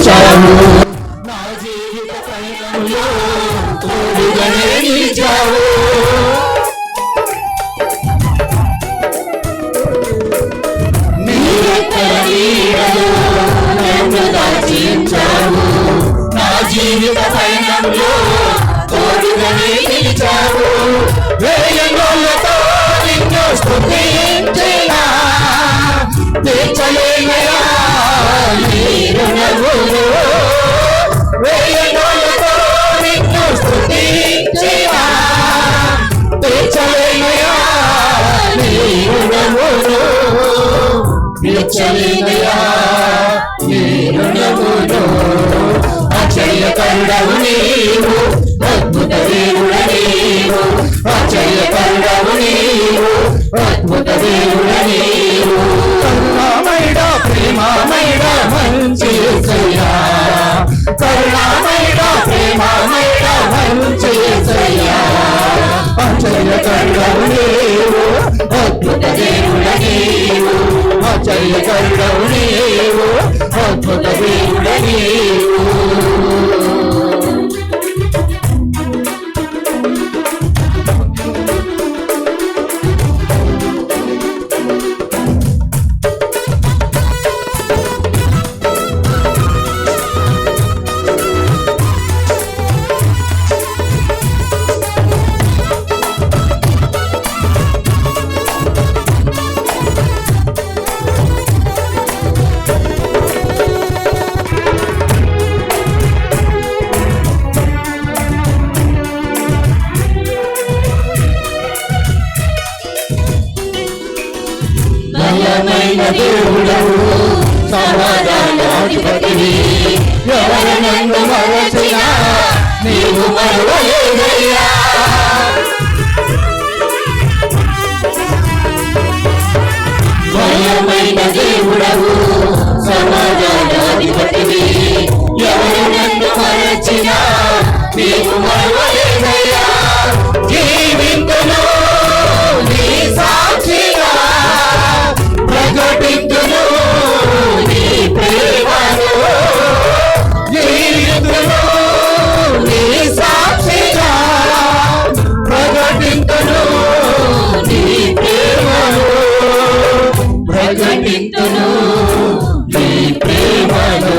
నిలిచావు, నా జీవిత పయనంలో తోడుగానే నిలిచావు. నీ రెక్కల నీడలో నన్ను దాచించావు, నా జీవిత పయనంలో తోడుగానే నిలిచావు. వేయనోళ్ళతో నిన్ను స్తుతించినా తీర్చలేనయా నీ రుణములు. వేయనోళ్ళతో నిన్ను స్తుతించినా తీర్చలేనయా నీ రుణములు. తీర్చలేనయా నీ రుణములు. ఆశ్చర్యకరుడవు నీవు, అద్భుత దేవుడ నీవు. ఆశ్చర్యకరుడవు నీవు, అద్భుత దేవుడ నీవు. కరుణామయుడ ప్రేమామయుడ మంచి యేసయ్యా, కరుణామయుడ ప్రేమామయుడ మంచి యేసయ్యా. ఆశ్చర్యకరుడవు నీవు, అద్భుత దేవుడ నీవు. ఆశ్చర్యకరుడవు నీవు, అద్భుత దేవుడ నీవు. బలమైన దేవుడవు, సమాధానాధిపతివి. ఎవరు నన్ను మరచినా నీవు మరువలేదయ్యా. బలమైన దేవుడవు, సమాధానాధిపతివి. ఎవరు నన్ను మరచినా నీవు మరువలేదయ్యా. జీవింతును నీ సాక్షిగా, ప్రకటింతును నీ ప్రేమను. జీవితును నీ సాక్షిగా, ప్రకటింతును నీ ప్రేమను. ప్రకటింతును నీ ప్రేమను.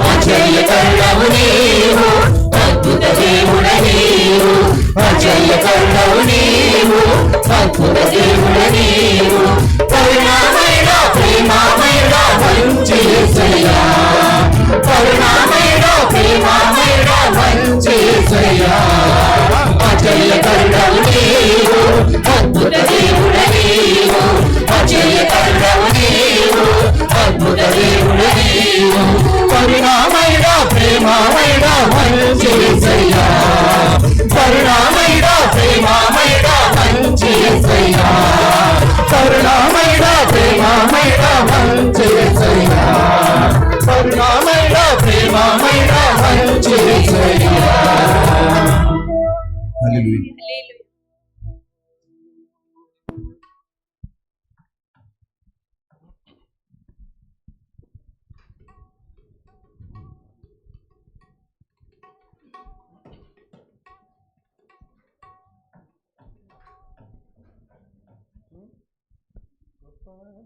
ఆశ్చర్యకరుడవు నీవు, అద్భుత దేవుడ నీవు. ఆశ్చర్యకరుడవు నీవు, అద్భుత దేవుడ నీవు. కరుణామయుడ ప్రేమామయుడ మంచి యేసయ్యా, కరుణామయుడ ప్రేమామయుడ మంచి యేసయ్యా. ఆశ్చర్యకరుడవు నీవు, అద్భుత దేవుడ నీవు. ఆశ్చర్యకరుడవు నీవు, అద్భుత దేవుడ నీవు. కరుణామయుడ ప్రేమామయుడ మంచి యేసయ్యా, కరుణామయుడ ప్రేమామయుడ మంచి యేసయ్యా. కరుణామయుడ ప్రేమామయుడ మంచి యేసయ్యా, కరుణామయుడ ప్రేమామయుడ మంచి యేసయ్యా. హల్లెలూయా.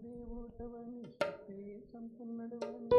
దేవుడవని శక్తి సంపన్నుడవని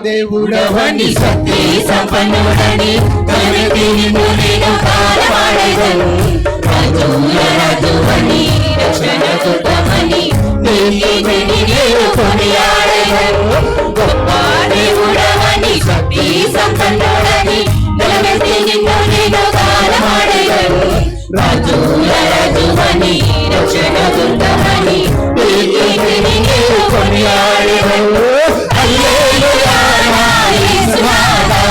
దేవుడవని శక్తి సంపన్నుడని ఘనమెత్తి నిన్ను నేను పాడవాడెదను. రాజుల రాజువని రక్షణ దుర్గమని నీతిని నేను కొనియాడెదను. గొప్ప దేవుడవని శక్తి సంపన్నుడని ఘనమెత్తి నిన్ను నేను పాడవాడెదను. రాజుల రాజువని రక్షణ దుర్గమని నీతిని నేను కొనియాడెదను. హల్లెలూయా యేసునాథా,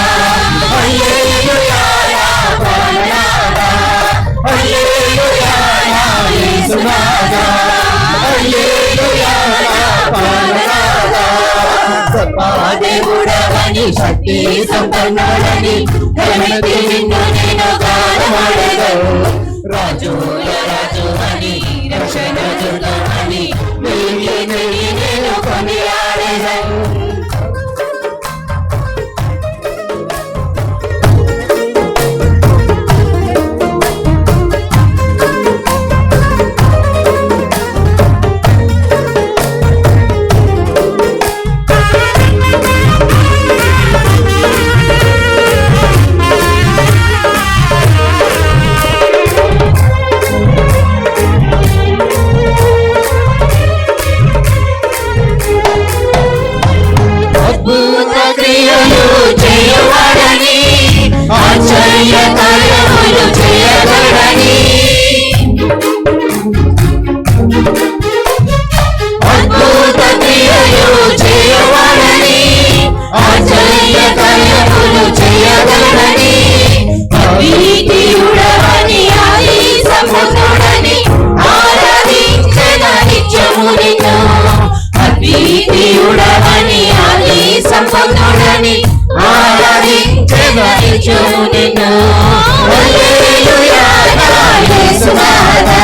హల్లెలూయా ప్రాణనాథా, హల్లెలూయా యేసునాథా, హల్లెలూయా ప్రాణనాథా. గొప్ప దేవుడవని శక్తి సంపన్నుడని ఘనమెత్తి నిన్ను నేను గానమాడెదను. రాజుల రాజువని రక్షణ దుర్గమని నీతిని నేను కొనియాడెదను. అద్భుత క్రియలు చేయవాడని ఆశ్చర్య కార్యములు చేయగలడని. అద్భుత క్రియలు చేయవాడని ఆశ్చర్య కార్యములు చేయగలడని. అద్వితీయుడవని ఆది సంపన్నుడని ఆరాధించెద నిత్యము నిన్ను. అద్వితీయుడవని ఆది సంపన్నుడని ఆరాధించెద నిత్యము నిన్ను. హల్లెలూయా యేసునాథా,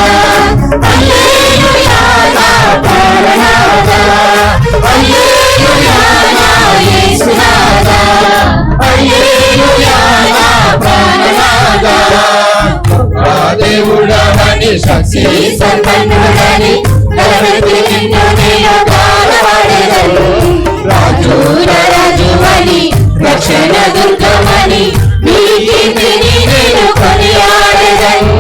హల్లెలూయా ప్రాణనాథా, హల్లెలూయా యేసునాథా, హల్లెలూయా ప్రాణనాథా. దేవుడవని శక్తి సంపన్నుడని ఘనమెత్తి నిన్ను నేను గానమాడెదను. రాజుల రాజువని రక్షణ దుర్గమని నీతిని నేను కొనియాడెదను.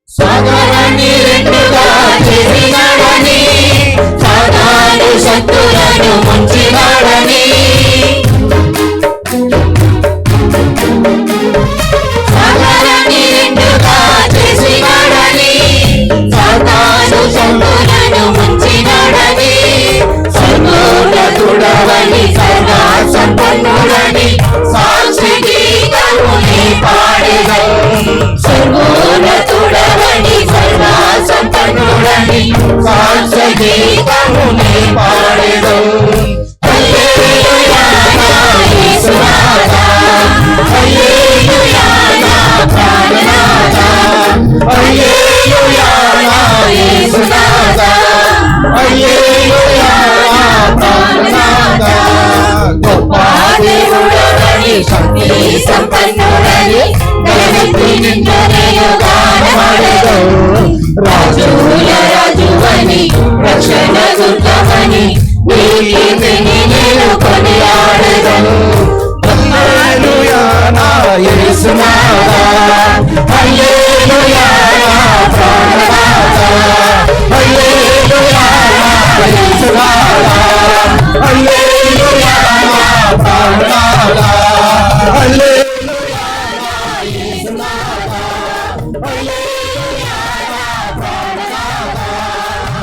సాగరాన్ని రెండుగా చేసినాడని సాతాను శక్తులను ముంచినాడని. సాగరాన్ని రెండుగా చేసినాడని సాతాను శక్తులను ముంచినాడని. సర్వోన్నతుడవని సర్వ సంపన్నుడని సాక్షి గీతముని పాడెదను. సర్వోన్నతుడవని సర్వ సంపన్నుడని సాక్షి గీతముని పాడెదను. హల్లెలూయా యేసునాథా, హల్లెలూయా ప్రాణనాథా, హల్లెలూయా యేసునాథా, హల్లెలూయా ప్రాణనాథా. గొప్ప దేవుడవని శక్తి సంపన్నుడని ఘనమెత్తి నిన్ను నేను గానమాడెదను. రాజుల రాజువని రక్షణ దుర్గమని నీతిని నేను కొనియాడెదను. హల్లెలూయా యేసునాథా, హల్లెలూయా ప్రాణనాథా, హల్లెలూయా యేసునాథా, హల్లెలూయా ప్రాణనాథా, హల్లెలూయా యేసునాథా, హల్లెలూయా ప్రాణనాథా,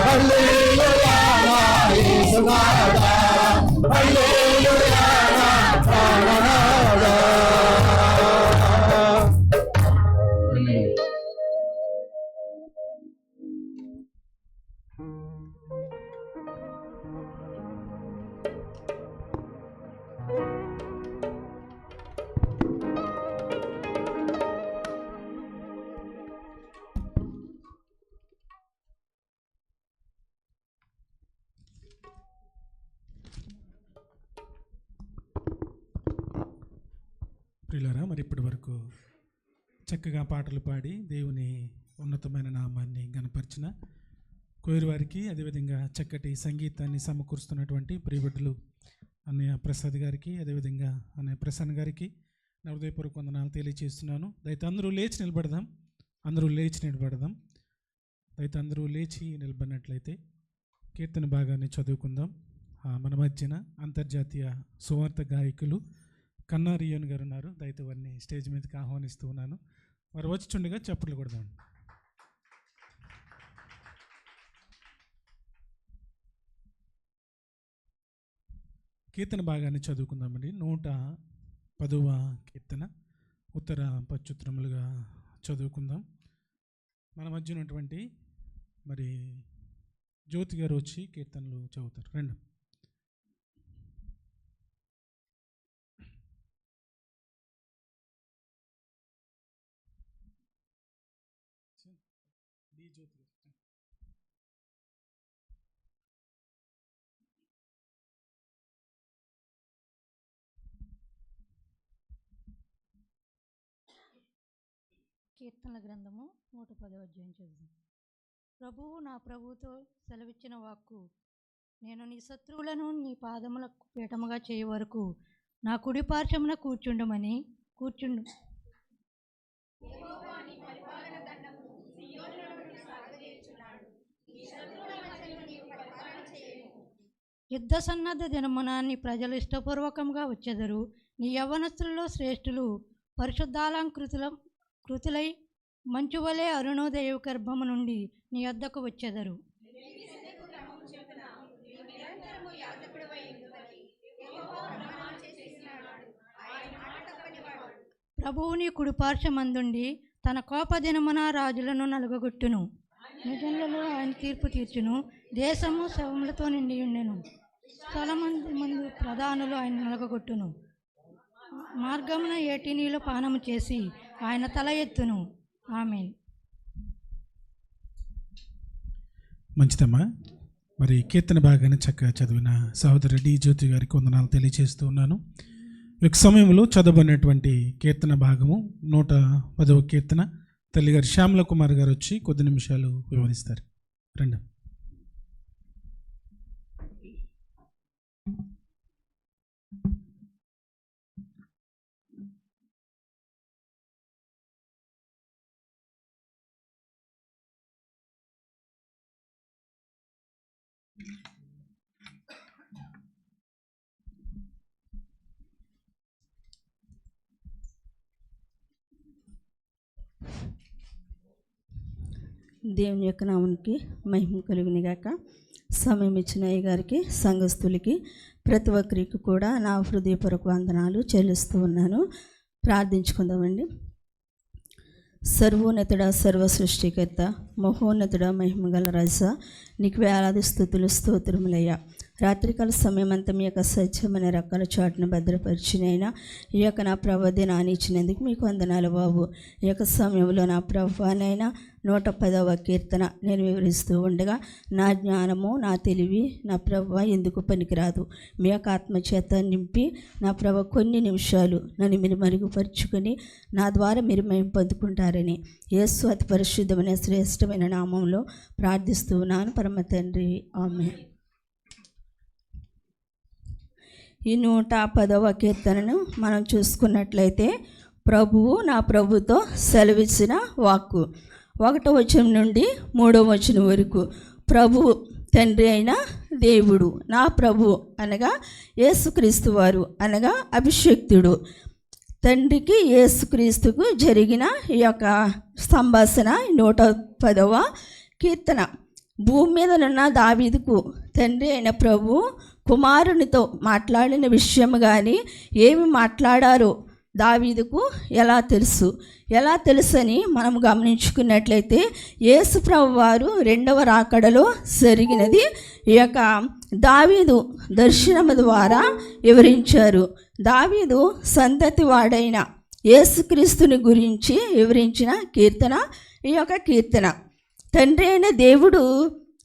హల్లెలూయా యేసునాథా, హల్లెలూయా ప్రాణనాథా. ప్రియులారా, మరి ఇప్పటి వరకు చక్కగా పాటలు పాడి దేవుని ఉన్నతమైన నామాన్ని గణపరిచిన కోయిరు వారికి, అదేవిధంగా చక్కటి సంగీతాన్ని సమకూరుస్తున్నటువంటి ప్రియబిడ్డలు అన్నయ్య ప్రసాద్ గారికి, అదేవిధంగా అన్నయ్య ప్రసన్న గారికి నా హృదయపూర్వక వందనాలు తెలియజేస్తున్నాను. దయతో అందరూ లేచి నిలబడదాం. దయతో అందరూ లేచి నిలబడినట్లయితే కీర్తన భాగాన్ని చదువుకుందాం. మన మధ్యన అంతర్జాతీయ సువార్త గాయకులు కన్నారియోన్ గారు ఉన్నారు. దయతో వారిని స్టేజ్ మీదకి ఆహ్వానిస్తూ ఉన్నాను. వారు వచ్చిచుండగా చప్పట్లు కొడదాం. కీర్తన భాగాన్ని చదువుకుందామండి. 110వ కీర్తన ఉత్తర పచ్చుత్రములుగా చదువుకుందాం. మన మధ్య ఉన్నటువంటి మరి జ్యోతి గారు వచ్చి కీర్తనలు చదువుతారు. రండి. కీర్తనల గ్రంథము 110వ అధ్యాయం చదువు. ప్రభువు నా ప్రభువుతో సెలవిచ్చిన వాక్కు, నేను నీ శత్రువులను నీ పాదముల పీఠముగా చేయ వరకు నా కుడి పార్శ్వమున కూర్చుండు. యుద్ధ సన్నద్ధ దినమున నీ ప్రజలు ఇష్టపూర్వకంగా వచ్చెదరు. నీ యవ్వనస్తులలో శ్రేష్ఠులు పరిశుద్ధాలంకృతులై మంచువలే అరుణోదయ గర్భము నుండి నీ వద్దకు వచ్చెదరు. ప్రభువు నీ కుడిపార్శ్వమందుండి తన కోపదినమున రాజులను నలుగగొట్టును. నిజంలో ఆయన తీర్పు తీర్చును. దేశము శవములతో నిండి ఉండెను. స్థలమందు ప్రధానులు ఆయన నలుగగొట్టును. మార్గమున ఏటినీలో పానము చేసి ఆయన తల ఎత్తును. ఆమేన్. మంచిదమ్మా. మరి కీర్తన భాగాన్ని చక్కగా చదివిన సహోదరు డి జ్యోతి గారికి వందనాలు తెలియజేస్తూ ఉన్నాను. ఈ సమయంలో చదవబడినటువంటి కీర్తన భాగము 110వ కీర్తన. తల్లిగారు శ్యామల కుమార్ గారు వచ్చి కొద్ది నిమిషాలు వివరిస్తారు. రండి. దేవుని యొక్క నామానికి మహిమ కలుగునిగాక. సమయం ఇచ్చిన అయ్య గారికి, సంఘస్థులకి, ప్రతి ఒక్కరికి కూడా నా హృదయపూర్వక వందనాలు చెల్లిస్తూ ఉన్నాను. ప్రార్థించుకుందామండి. సర్వోన్నతుడ, సర్వ సృష్టికర్త, మహోన్నతుడ, మహిమగల రాజా, నీకు వేలాది స్తుతులు స్తోత్రములయ్యా. రాత్రికాల సమయం అంతా మీ యొక్క సత్యమైన రకాల చాటును భద్రపరిచినైనా ఈ యొక్క నా ప్రభాదినాన్ని ఇచ్చినందుకు మీకు వందనాలు బాబు. ఈ యొక్క సమయంలో నా ప్రభానైనా 110వ కీర్తన నేను వివరిస్తూ ఉండగా నా జ్ఞానము, నా తెలివి నా ప్రభ ఎందుకు పనికిరాదు. మీ యొక్క ఆత్మచేత నింపి నా ప్రభ కొన్ని నిమిషాలు నన్ను మీరు మరుగుపరుచుకొని నా ద్వారా మీరు మేము పొందుకుంటారని యేసు అతి పరిశుద్ధమైన శ్రేష్టమైన నామంలో ప్రార్థిస్తూ ఉన్నాను పరమ తండ్రి. ఆమేన్. ఈ 110వ కీర్తనను మనం చూసుకున్నట్లయితే ప్రభువు నా ప్రభుతో సెలవిచ్చిన వాక్కు 1వ వచనం నుండి 3వ వచనం వరకు. ప్రభువు తండ్రి అయిన దేవుడు, నా ప్రభు అనగా యేసుక్రీస్తు వారు అనగా అభిషేక్తుడు. తండ్రికి యేసుక్రీస్తుకు జరిగిన ఈ యొక్క సంభాషణ 110వ కీర్తన. భూమి మీదనున్న దావీదుకు తండ్రి అయిన ప్రభు కుమారునితో మాట్లాడిన విషయం కానీ ఏమి మాట్లాడారో దావీదుకు ఎలా తెలుసని మనం గమనించుకున్నట్లయితే యేసు ప్రభు వారు 2వ రాకడలో జరిగినది ఈ యొక్క దావీదు దర్శనము ద్వారా వివరించారు. దావీదు సంతతి వాడైన యేసుక్రీస్తుని గురించి వివరించిన కీర్తన ఈ యొక్క కీర్తన. తండ్రి అయిన దేవుడు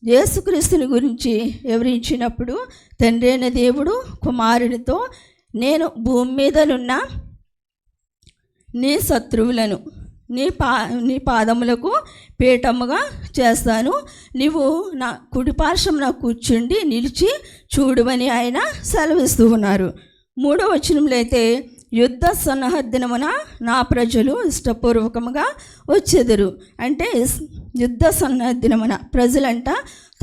యేసుక్రీస్తుని గురించి వివరించినప్పుడు తండ్రి అయిన దేవుడు కుమారునితో నేను భూమి మీదనున్న నీ శత్రువులను నీ పాదములకు పీఠముగా చేస్తాను, నీవు నా కుడిపార్శ్వమున కూర్చుండి నిలిచి చూడువని ఆయన సెలవిస్తూ ఉన్నారు. 3వ వచనంలో అయితే యుద్ధ సన్నద్ధనమున నా ప్రజలు ఇష్టపూర్వకముగా వచ్చెదరు. అంటే యుద్ధ సన్నద్ధనమున ప్రజలంట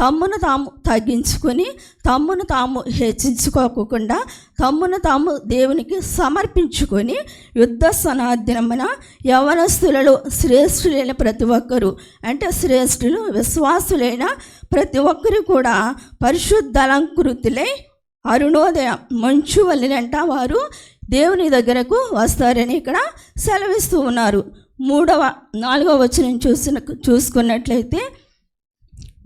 తమ్మును తాము తగ్గించుకొని తమ్మును తాము హెచ్చించుకోకుండా తమ్మును తాము దేవునికి సమర్పించుకొని యుద్ధ సన్నద్ధనమున యవనస్తులలో శ్రేష్ఠులైన ప్రతి ఒక్కరు, అంటే శ్రేష్ఠులు విశ్వాసులైన ప్రతి ఒక్కరు కూడా పరిశుద్ధాలంకృతులై అరుణోదయం మంచు వల్లినంట వారు దేవుని దగ్గరకు వస్తారని ఇక్కడ సెలవిస్తూ ఉన్నారు. 4వ వచనం చూసుకున్నట్లయితే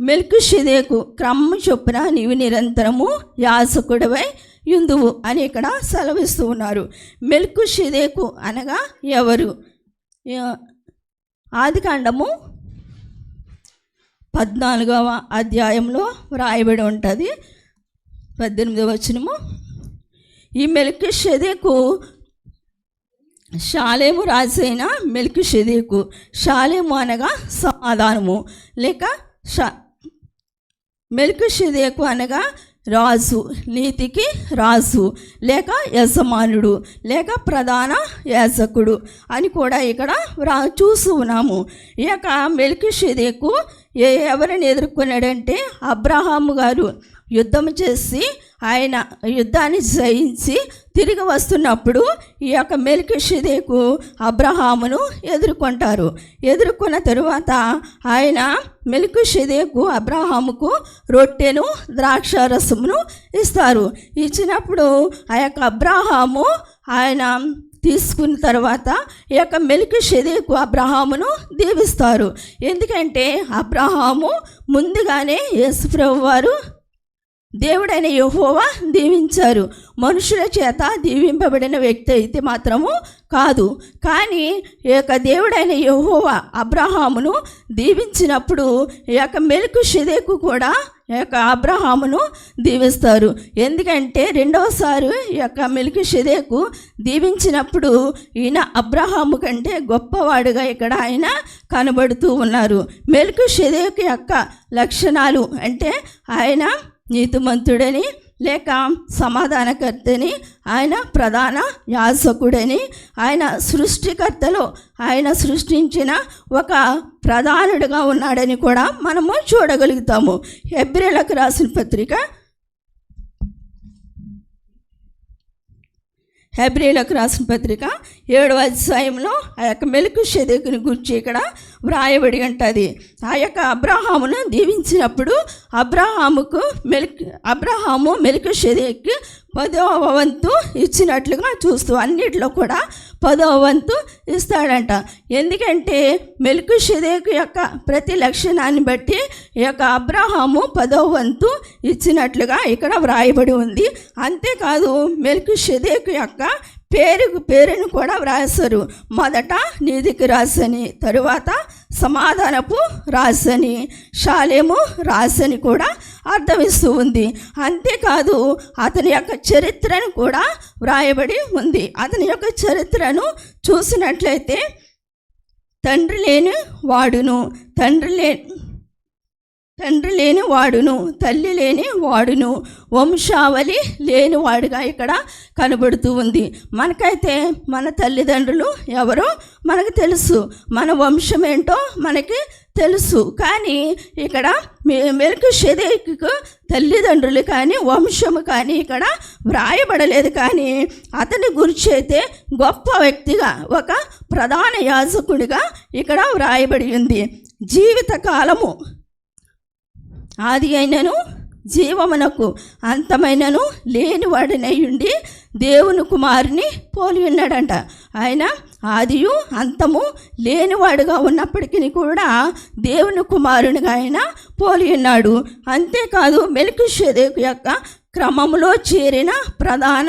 మెల్కీషెదెకు క్రమము చొప్పున నీవు నిరంతరము యాజకుడివై యుందువు అని ఇక్కడ సెలవిస్తూ ఉన్నారు. మెల్కీషెదెకు అనగా ఎవరు? ఆదికాండము 14వ అధ్యాయంలో వ్రాయబడి ఉంటుంది. 18వ వచనము, ఈ మెల్కీషెదెకు షాలేము రాజైన మెల్కీషెదెకు, షాలేము అనగా సమాధానము, లేక మెల్కీషెదెకు అనగా రాజు, నీతికి రాజు, లేక యజమానుడు, లేక ప్రధాన యాజకుడు అని కూడా ఇక్కడ చూస్తూ ఉన్నాము. ఈ యొక్క మెల్కీషెదెకు ఎవరిని ఎదుర్కొన్నాడంటే అబ్రహాము గారు యుద్ధం చేసి ఆయన యుద్ధాన్ని జయించి తిరిగి వస్తున్నప్పుడు ఈ యొక్క మెల్కీషెదెకు అబ్రహామును ఎదుర్కొంటారు. ఎదుర్కొన్న తరువాత ఆయన మెల్కీషెదెకు అబ్రహాముకు రొట్టెను ద్రాక్షారసమును ఇస్తారు. ఇచ్చినప్పుడు ఆ యొక్క అబ్రహాము ఆయన తీసుకున్న తర్వాత ఈ యొక్క మెల్కీషెదెకు అబ్రహామును దీవిస్తారు. ఎందుకంటే అబ్రహాము ముందుగానే యేసుప్రభు వారు దేవుడైన యెహోవా దీవించారు. మనుషుల చేత దీవింపబడిన వ్యక్తి అయితే మాత్రము కాదు. కానీ ఈ యొక్క దేవుడైన యెహోవా అబ్రహామును దీవించినప్పుడు ఈ యొక్క మెల్కీషెదెకు కూడా ఈ యొక్క అబ్రహామును దీవిస్తారు. ఎందుకంటే రెండవసారి ఈ యొక్క మెల్కీషెదెకు దీవించినప్పుడు ఈయన అబ్రహాము కంటే గొప్పవాడుగా ఇక్కడ ఆయన కనబడుతూ ఉన్నారు. మెల్కీషెదెకు యొక్క లక్షణాలు అంటే ఆయన నీతిమంతుడని, లేక సమాధానకర్తని, ఆయన ప్రధాన యాజకుడని, ఆయన సృష్టికర్తలో ఆయన సృష్టించిన ఒక ప్రధానుడిగా ఉన్నాడని కూడా మనము చూడగలుగుతాము. హెబ్రీయులకు రాసిన పత్రిక 7వ అధ్యాయంలో ఆ యొక్క మెల్కీషెదెకుని గురించి ఇక్కడ వ్రాయబడి ఉంటుంది. ఆ యొక్క అబ్రహామును దీవించినప్పుడు అబ్రహాము మెల్కీషెదెకు 10వ వంతు ఇచ్చినట్లుగా చూస్తూ అన్నిట్లో కూడా 10వ వంతు ఇస్తాడంట. ఎందుకంటే మెల్కీషెదెకు యొక్క ప్రతి లక్షణాన్ని బట్టి ఈ యొక్క అబ్రహాము 10వ వంతు ఇచ్చినట్లుగా ఇక్కడ వ్రాయబడి ఉంది. అంతేకాదు మెల్కీషెదెకు యొక్క పేరును కూడా వ్రాసారు. మొదట నీతికి రాసని, తరువాత సమాధానపు రాసని, షాలేము రాసని కూడా అర్థమిస్తూ ఉంది. అంతేకాదు అతని యొక్క చరిత్రను కూడా వ్రాయబడి ఉంది. అతని యొక్క చరిత్రను చూసినట్లయితే తండ్రి లేని వాడును, తండ్రి లేని వాడును, తల్లి లేని వాడును, వంశావళి లేని వాడుగా ఇక్కడ కనబడుతూ ఉంది. మనకైతే మన తల్లిదండ్రులు ఎవరో మనకు తెలుసు, మన వంశం ఏంటో మనకి తెలుసు. కానీ ఇక్కడ మెల్కీషెదెకు తల్లిదండ్రులు కానీ వంశము కానీ ఇక్కడ వ్రాయబడలేదు. కానీ అతని గురించి అయితే గొప్ప వ్యక్తిగా, ఒక ప్రధాన యాజకుడిగా ఇక్కడ వ్రాయబడి ఉంది. జీవితకాలము ఆది అయినను జీవమునకు అంతమైనను లేనివాడినై ఉండి దేవుని కుమారుని పోలి ఉన్నాడంట. ఆయన ఆదియు అంతము లేనివాడుగా ఉన్నప్పటికీ కూడా దేవుని కుమారునిగా ఆయన పోలి ఉన్నాడు. అంతేకాదు మెల్కీషెదెకు యొక్క క్రమంలో చేరిన ప్రధాన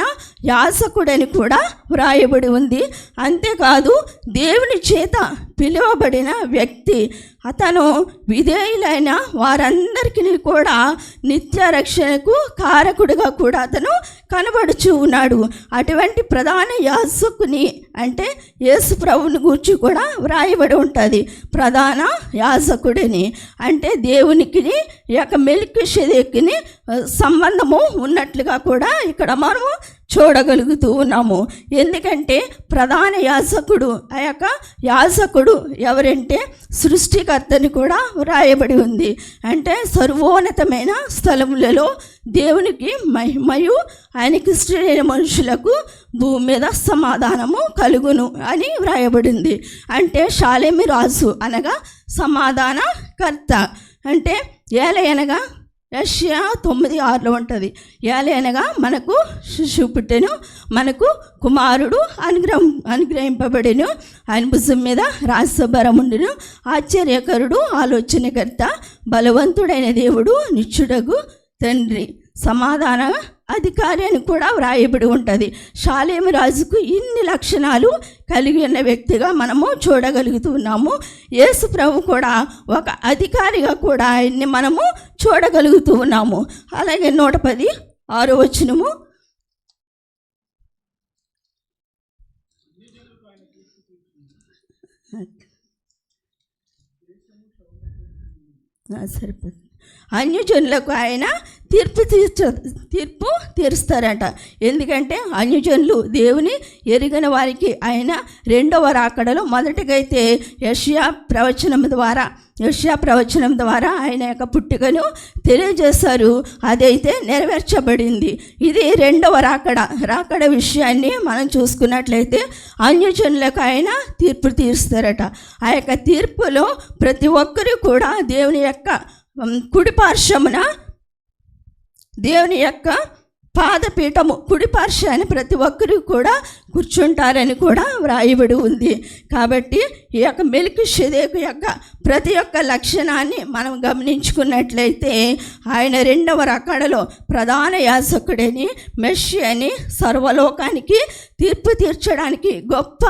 యాజకుడని కూడా వ్రాయబడి ఉంది. అంతేకాదు దేవుని చేత పిలువబడిన వ్యక్తి, అతను విధేయులైన వారందరికీ కూడా నిత్య రక్షణకు కారకుడిగా కూడా అతను కనబడుచు ఉన్నాడు. అటువంటి ప్రధాన యాజకుని అంటే యేసు ప్రభువుని గూర్చి కూడా వ్రాయబడి ఉంటుంది. ప్రధాన యాజకుడిని అంటే దేవునికి యొక్క మెల్కీషెదెకుని సంబంధము ఉన్నట్లుగా కూడా ఇక్కడ మనము చూడగలుగుతూ ఉన్నాము. ఎందుకంటే ప్రధాన యాజకుడు, ఆ యొక్క యాజకుడు ఎవరంటే సృష్టికర్తని కూడా వ్రాయబడి ఉంది. అంటే సర్వోన్నతమైన స్థలములలో దేవునికి మహిమయు ఆయనకి ఇష్టమైన మనుషులకు భూమి మీద సమాధానము కలుగును అని వ్రాయబడింది. అంటే షాలేమి రాజు అనగా సమాధానకర్త. అంటే ఏలయనగా యెషయా 9:6 ఉంటుంది. ఏలయనగా మనకు శిశువు పుట్టెను, మనకు కుమారుడు అనుగ్రహింపబడెను, ఆయన భుజం మీద రాజభరముండును, ఆశ్చర్యకరుడు, ఆలోచనకర్త, బలవంతుడైన దేవుడు, నిత్యుడగు తండ్రి, సమాధాన అధికారి అని కూడా వ్రాయబడి ఉంటుంది. షాలేము రాజుకు ఇన్ని లక్షణాలు కలిగి ఉన్న వ్యక్తిగా మనము చూడగలుగుతున్నాము. యేసు ప్రభు కూడా ఒక అధికారిగా కూడా ఆయన్ని మనము చూడగలుగుతూ ఉన్నాము. అలాగే 110:6 సరిపోతుంది. అన్యజనులకు ఆయన తీర్పు తీరుస్తారట. ఎందుకంటే అన్యజనులు దేవుని ఎరిగిన వారికి ఆయన రెండవ రాకడలో మొదటికైతే యెషయా ప్రవచనం ద్వారా ఆయన యొక్క పుట్టుకను తెలియజేశారు. అదైతే నెరవేర్చబడింది. ఇది రెండవ రాకడ విషయాన్ని మనం చూసుకున్నట్లయితే అన్యజనులకు ఆయన తీర్పు తీరుస్తారట. ఆ యొక్క తీర్పులో ప్రతి ఒక్కరూ కూడా దేవుని యొక్క కుడిపార్శ్వమున, దేవుని యొక్క పాదపీఠము కుడిపార్శ్వాన్ని ప్రతి ఒక్కరూ కూడా కూర్చుంటారని కూడా వ్రాయబడి ఉంది. కాబట్టి ఈ యొక్క మెల్కీషెదెకు యొక్క ప్రతి ఒక్క లక్షణాన్ని మనం గమనించుకున్నట్లయితే ఆయన రెండవ రాకడలో ప్రధాన యాజకుడని, మెస్సియాని, సర్వలోకానికి తీర్పు తీర్చడానికి గొప్ప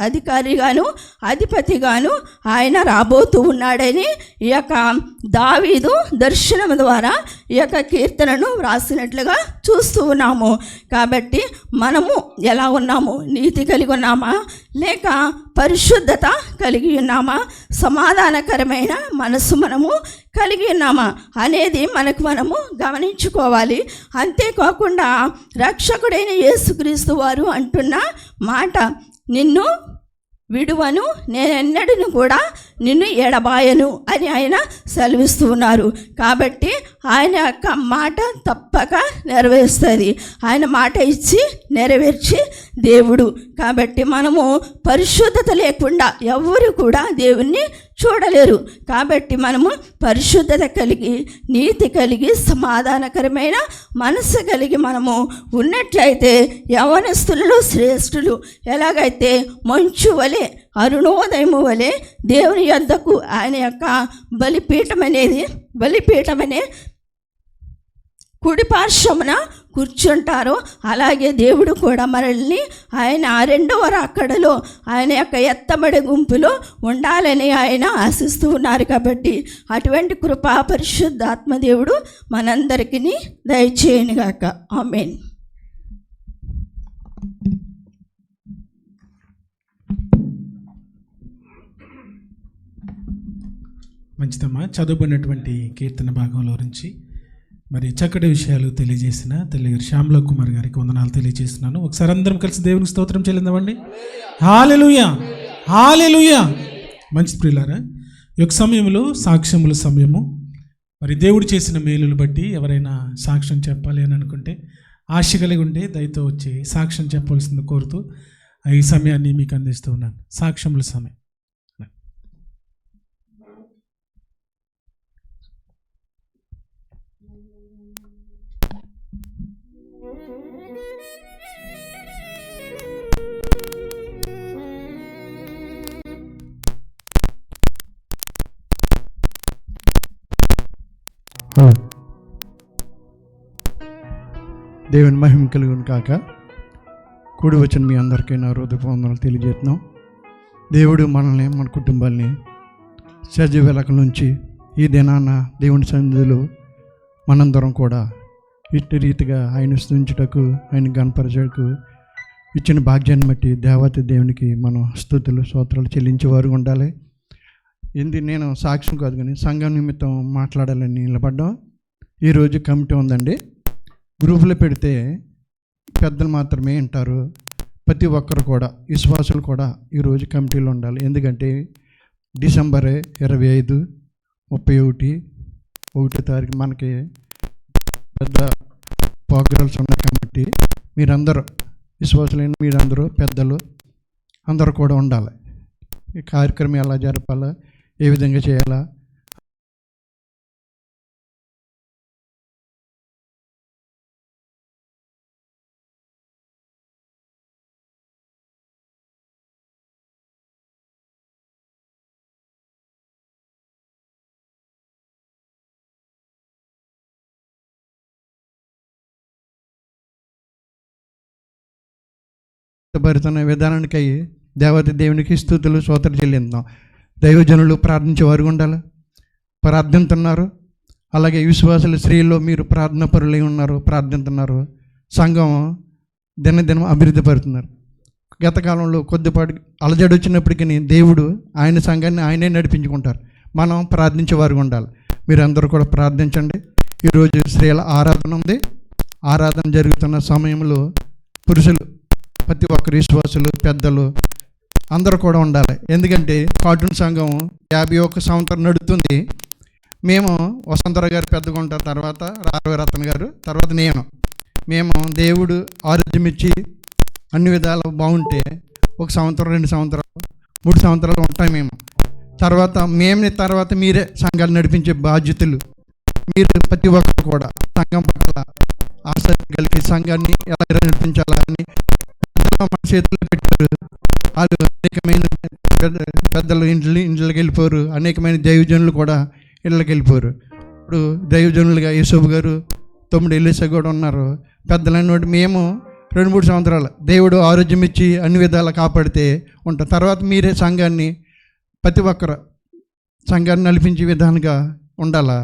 అధికారిగాను అధిపతిగాను ఆయన రాబోతూ ఉన్నాడని ఈ యొక్క దావీదు దర్శనం ద్వారా ఈ యొక్క కీర్తనను వ్రాసినట్లుగా చూస్తూ ఉన్నాము. కాబట్టి మనము ఎలా ఉన్నాము? నీతి కలిగి ఉన్నామా, లేక పరిశుద్ధత కలిగి ఉన్నామా, సమాధానకరమైన మనసు మనము కలిగి ఉన్నామా అనేది మనము గమనించుకోవాలి. అంతేకాకుండా రక్షకుడైన యేసుక్రీస్తు వారు అంటున్న మాట, నిన్ను విడువను, నేనెన్నడూ కూడా నిన్ను ఎడబాయను అని ఆయన సెలవిస్తూ ఉన్నారు. కాబట్టి ఆయన యొక్క మాట తప్పక నెరవేరుస్తుంది. ఆయన మాట ఇచ్చి నెరవేర్చి దేవుడు. కాబట్టి మనము పరిశుద్ధత లేకుండా ఎవరు కూడా దేవుణ్ణి చూడలేరు. కాబట్టి మనము పరిశుద్ధత కలిగి, నీతి కలిగి, సమాధానకరమైన మనసు కలిగి మనము ఉన్నట్లయితే యవనస్తులలో శ్రేష్ఠులు. ఎలాగైతే మంచు వలె, అరుణోదయము వలె దేవుని యొద్దకు ఆయన యొక్క బలిపీఠమనే కుడిపార్శ్వమున కూర్చుంటారో, అలాగే దేవుడు కూడా మనల్ని ఆయన రెండవ రాకడలో ఆయన యొక్క ఎత్తబడే గుంపులో ఉండాలని ఆయన ఆశిస్తూ ఉన్నారు. కాబట్టి అటువంటి కృపా పరిశుద్ధాత్మ దేవుడు మనందరికీ దయచేయనుగాక. ఆమేన్. మంచిదమ్మా. చదువుకున్నటువంటి కీర్తన భాగంలో నుంచి మరి చక్కటి విషయాలు తెలియజేసిన తల్లి శ్యామల కుమార్ గారికి వందనాలు తెలియజేస్తున్నాను. ఒకసారి అందరం కలిసి దేవునికి స్తోత్రం చెల్లిందామండి. హల్లెలూయా, హల్లెలూయా. మంచి ప్రియులారా, ఈ యొక్క సమయంలో సాక్ష్యముల సమయము. మరి దేవుడు చేసిన మేలులు బట్టి ఎవరైనా సాక్ష్యం చెప్పాలి అని అనుకుంటే, ఆశ కలిగి ఉంటే దయతో వచ్చి సాక్ష్యం చెప్పవలసింది కోరుతూ ఈ సమయాన్ని మీకు అందిస్తూ ఉన్నాను. సాక్ష్యముల సమయం. దేవుని మహిమ కలుగును కాక. కూడి వచ్చిన మీ అందరికీ నా హృదయపూర్వక వందనాలు తెలియజేస్తున్నాం. దేవుడు మనల్ని, మన కుటుంబాన్ని సజీవ వెలకల నుంచి ఈ దినాన దేవుని సన్నిధిలో మనందరం కూడా ఇట్టి రీతిగా ఆయన స్తుతించుటకు, ఆయన గణపరచుటకు ఇచ్చిన భాగ్యాన్ని బట్టి దేవత దేవునికి మనం స్తుతులు స్తోత్రాలు చెల్లించేవారు ఉండాలి. నేను సాక్ష్యం కాదు కానీ సంఘం నిమిత్తం మాట్లాడాలని నిలబడ్డాం. ఈరోజు కమిటీ ఉందండి. గ్రూపులో పెడితే పెద్దలు మాత్రమే వింటారు. ప్రతి ఒక్కరు కూడా, విశ్వాసులు కూడా ఈరోజు కమిటీలో ఉండాలి. ఎందుకంటే డిసెంబర్ 25, 31, 1వ తారీఖు మనకి పెద్ద ప్రోగ్రామ్స్ ఉన్నాయి. కాబట్టి మీరందరూ విశ్వాసులైన మీరందరూ పెద్దలు అందరూ కూడా ఉండాలి. ఈ కార్యక్రమం ఎలా జరపాలా, ఏ విధంగా చేయాలా, భరితున్న విధానానికి దేవత దేవునికి స్తుతులు స్తోత్రాలు చెల్లిద్దాం. దైవజనులు ప్రార్థించేవారు ఉండాలి, ప్రార్థిస్తున్నారు. అలాగే విశ్వాసుల స్త్రీల్లో మీరు ప్రార్థన పరులై ఉన్నారు, ప్రార్థిస్తున్నారు. సంఘం దినదినం అభివృద్ధి పడుతున్నారు. గత కాలంలో కొద్దిపాటి అలజడి వచ్చినప్పటికీ దేవుడు ఆయన సంఘాన్ని ఆయనే నడిపించుకుంటారు. మనం ప్రార్థించేవారు ఉండాలి. మీరందరూ కూడా ప్రార్థించండి. ఈరోజు స్త్రీల ఆరాధన ఉంది. ఆరాధన జరుగుతున్న సమయంలో పురుషులు ప్రతి ఒక్కరు, విశ్వాసులు, పెద్దలు అందరూ కూడా ఉండాలి. ఎందుకంటే కార్టూన్ సంఘం 51 సంవత్సరం నడుస్తుంది. మేము వసంతరావు గారు పెద్దగా ఉంటారు, తర్వాత రాఘవరత్న గారు, తర్వాత మేము దేవుడు ఆరోగ్యం ఇచ్చి అన్ని విధాలు బాగుంటే 1 సంవత్సరం, 2 సంవత్సరాలు, 3 సంవత్సరాలు ఉంటాయి మేము. తర్వాత మీరే సంఘాలు నడిపించే బాధ్యతలు. మీరు ప్రతి ఒక్కరు కూడా సంఘం పట్ల ఆసక్తి కలిగి సంఘాన్ని ఎలా నడిపించాలని మన చేతుల్లో పెట్టారు. వాళ్ళు అనేకమైన పెద్దలు ఇంట్లోకి వెళ్ళిపోరు, అనేకమైన దైవజనులు కూడా ఇళ్ళకి వెళ్ళిపోరు. ఇప్పుడు దైవజనులుగా యేసోబు గారు, తమ్ముడు ఎలీసా కూడా ఉన్నారు. పెద్దలైన మేము 2-3 సంవత్సరాలు దేవుడు ఆరోగ్యం ఇచ్చి అన్ని విధాలు కాపాడితే ఉంటాం. తర్వాత మీరే సంఘాన్ని, ప్రతి ఒక్కరు సంఘాన్ని నడిపించే విధానంగా ఉండాలా.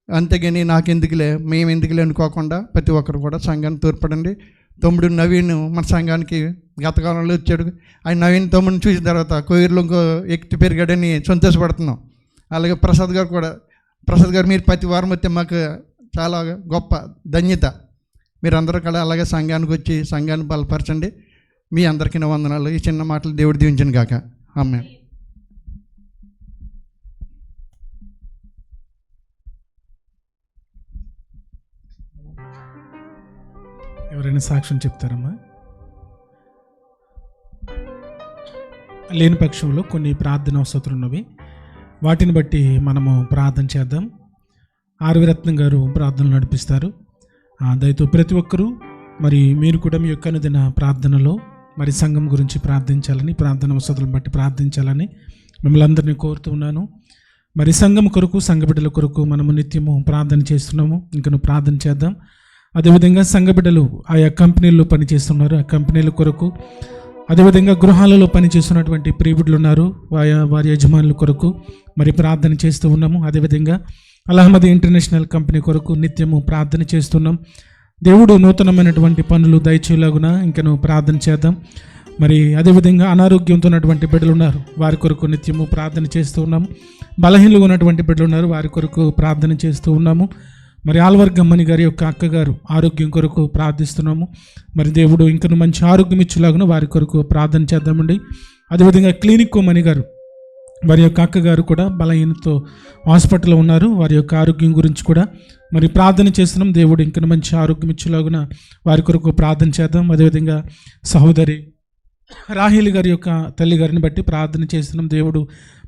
అంతేగాని నాకెందుకులే, మేము ఎందుకులే అనుకోకుండా ప్రతి ఒక్కరు కూడా సంఘాన్ని తోడ్పడండి. తమ్ముడు నవీన్ మన సంఘానికి గత కాలంలో వచ్చాడు. ఆయన నవీన్ తమ్ముడిని చూసిన తర్వాత కోయిర్లో ఇంకో ఎక్కి పెరిగాడని సంతోషపడుతున్నాం. అలాగే ప్రసాద్ గారు మీరు ప్రతి వారం వస్తే మాకు చాలా గొప్ప ధన్యత. మీరందరూ కూడా అలాగే సంఘానికి వచ్చి సంఘాన్ని బలపరచండి. మీ అందరికీ వందనాలు. ఈ చిన్న మాటలు దేవుడు దీవించను గాక. ఆమేన్. ఎవరైనా సాక్ష్యం చెప్తారమ్మా? లేని పక్షంలో కొన్ని ప్రార్థన అవసరాలు ఉన్నవి, వాటిని బట్టి మనము ప్రార్థన చేద్దాం. ఆర్విరత్నం గారు ప్రార్థనలు నడిపిస్తారు. దయతో ప్రతి ఒక్కరూ మరి మీరు కూడా మీ యొక్క అనుదిన ప్రార్థనలో మరి సంఘం గురించి ప్రార్థించాలని, ప్రార్థన అవసరాలను బట్టి ప్రార్థించాలని మిమ్మల్ని అందరినీ కోరుతున్నాను. మరి సంఘం కొరకు, సంఘ బిడ్డల కొరకు మనము నిత్యము ప్రార్థన చేస్తున్నాము. ఇంకను ప్రార్థన చేద్దాం. అదేవిధంగా సంఘ బిడ్డలు ఆయా కంపెనీల్లో పనిచేస్తున్నారు. ఆ కంపెనీల కొరకు, అదేవిధంగా గృహాలలో పనిచేస్తున్నటువంటి ప్రియబిడ్డలు ఉన్నారు, వారి యజమానుల కొరకు మరి ప్రార్థన చేస్తూ ఉన్నాము. అదేవిధంగా అలహమద్ ఇంటర్నేషనల్ కంపెనీ కొరకు నిత్యము ప్రార్థన చేస్తున్నాం. దేవుడు నూతనమైనటువంటి పనులు దయచేలాగున ఇంకను ప్రార్థన చేద్దాం. మరి అదేవిధంగా అనారోగ్యంతో ఉన్నటువంటి బిడ్డలు ఉన్నారు, వారి కొరకు నిత్యము ప్రార్థన చేస్తూ ఉన్నాము. బలహీనలుగా ఉన్నటువంటి బిడ్డలు ఉన్నారు, వారి కొరకు ప్రార్థన చేస్తూ ఉన్నాము. మరి ఆల్వర్గమ్మని గారి యొక్క అక్కగారు ఆరోగ్యం కొరకు ప్రార్థిస్తున్నాము. మరి దేవుడు ఇంకను మంచి ఆరోగ్యం ఇచ్చేలాగున వారి కొరకు ప్రార్థన చేద్దామండి. అదేవిధంగా క్లినిక్ మణి గారు, వారి యొక్క అక్కగారు కూడా బలహీనతో హాస్పిటల్లో ఉన్నారు, వారి యొక్క ఆరోగ్యం గురించి కూడా మరి ప్రార్థన చేస్తున్నాం. దేవుడు ఇంకను మంచి ఆరోగ్యం ఇచ్చేలాగున వారి కొరకు ప్రార్థన చేద్దాం. అదేవిధంగా సహోదరి రాహిల్ గారి యొక్క తల్లి గారిని బట్టి ప్రార్థన చేస్తున్నాం. దేవుడు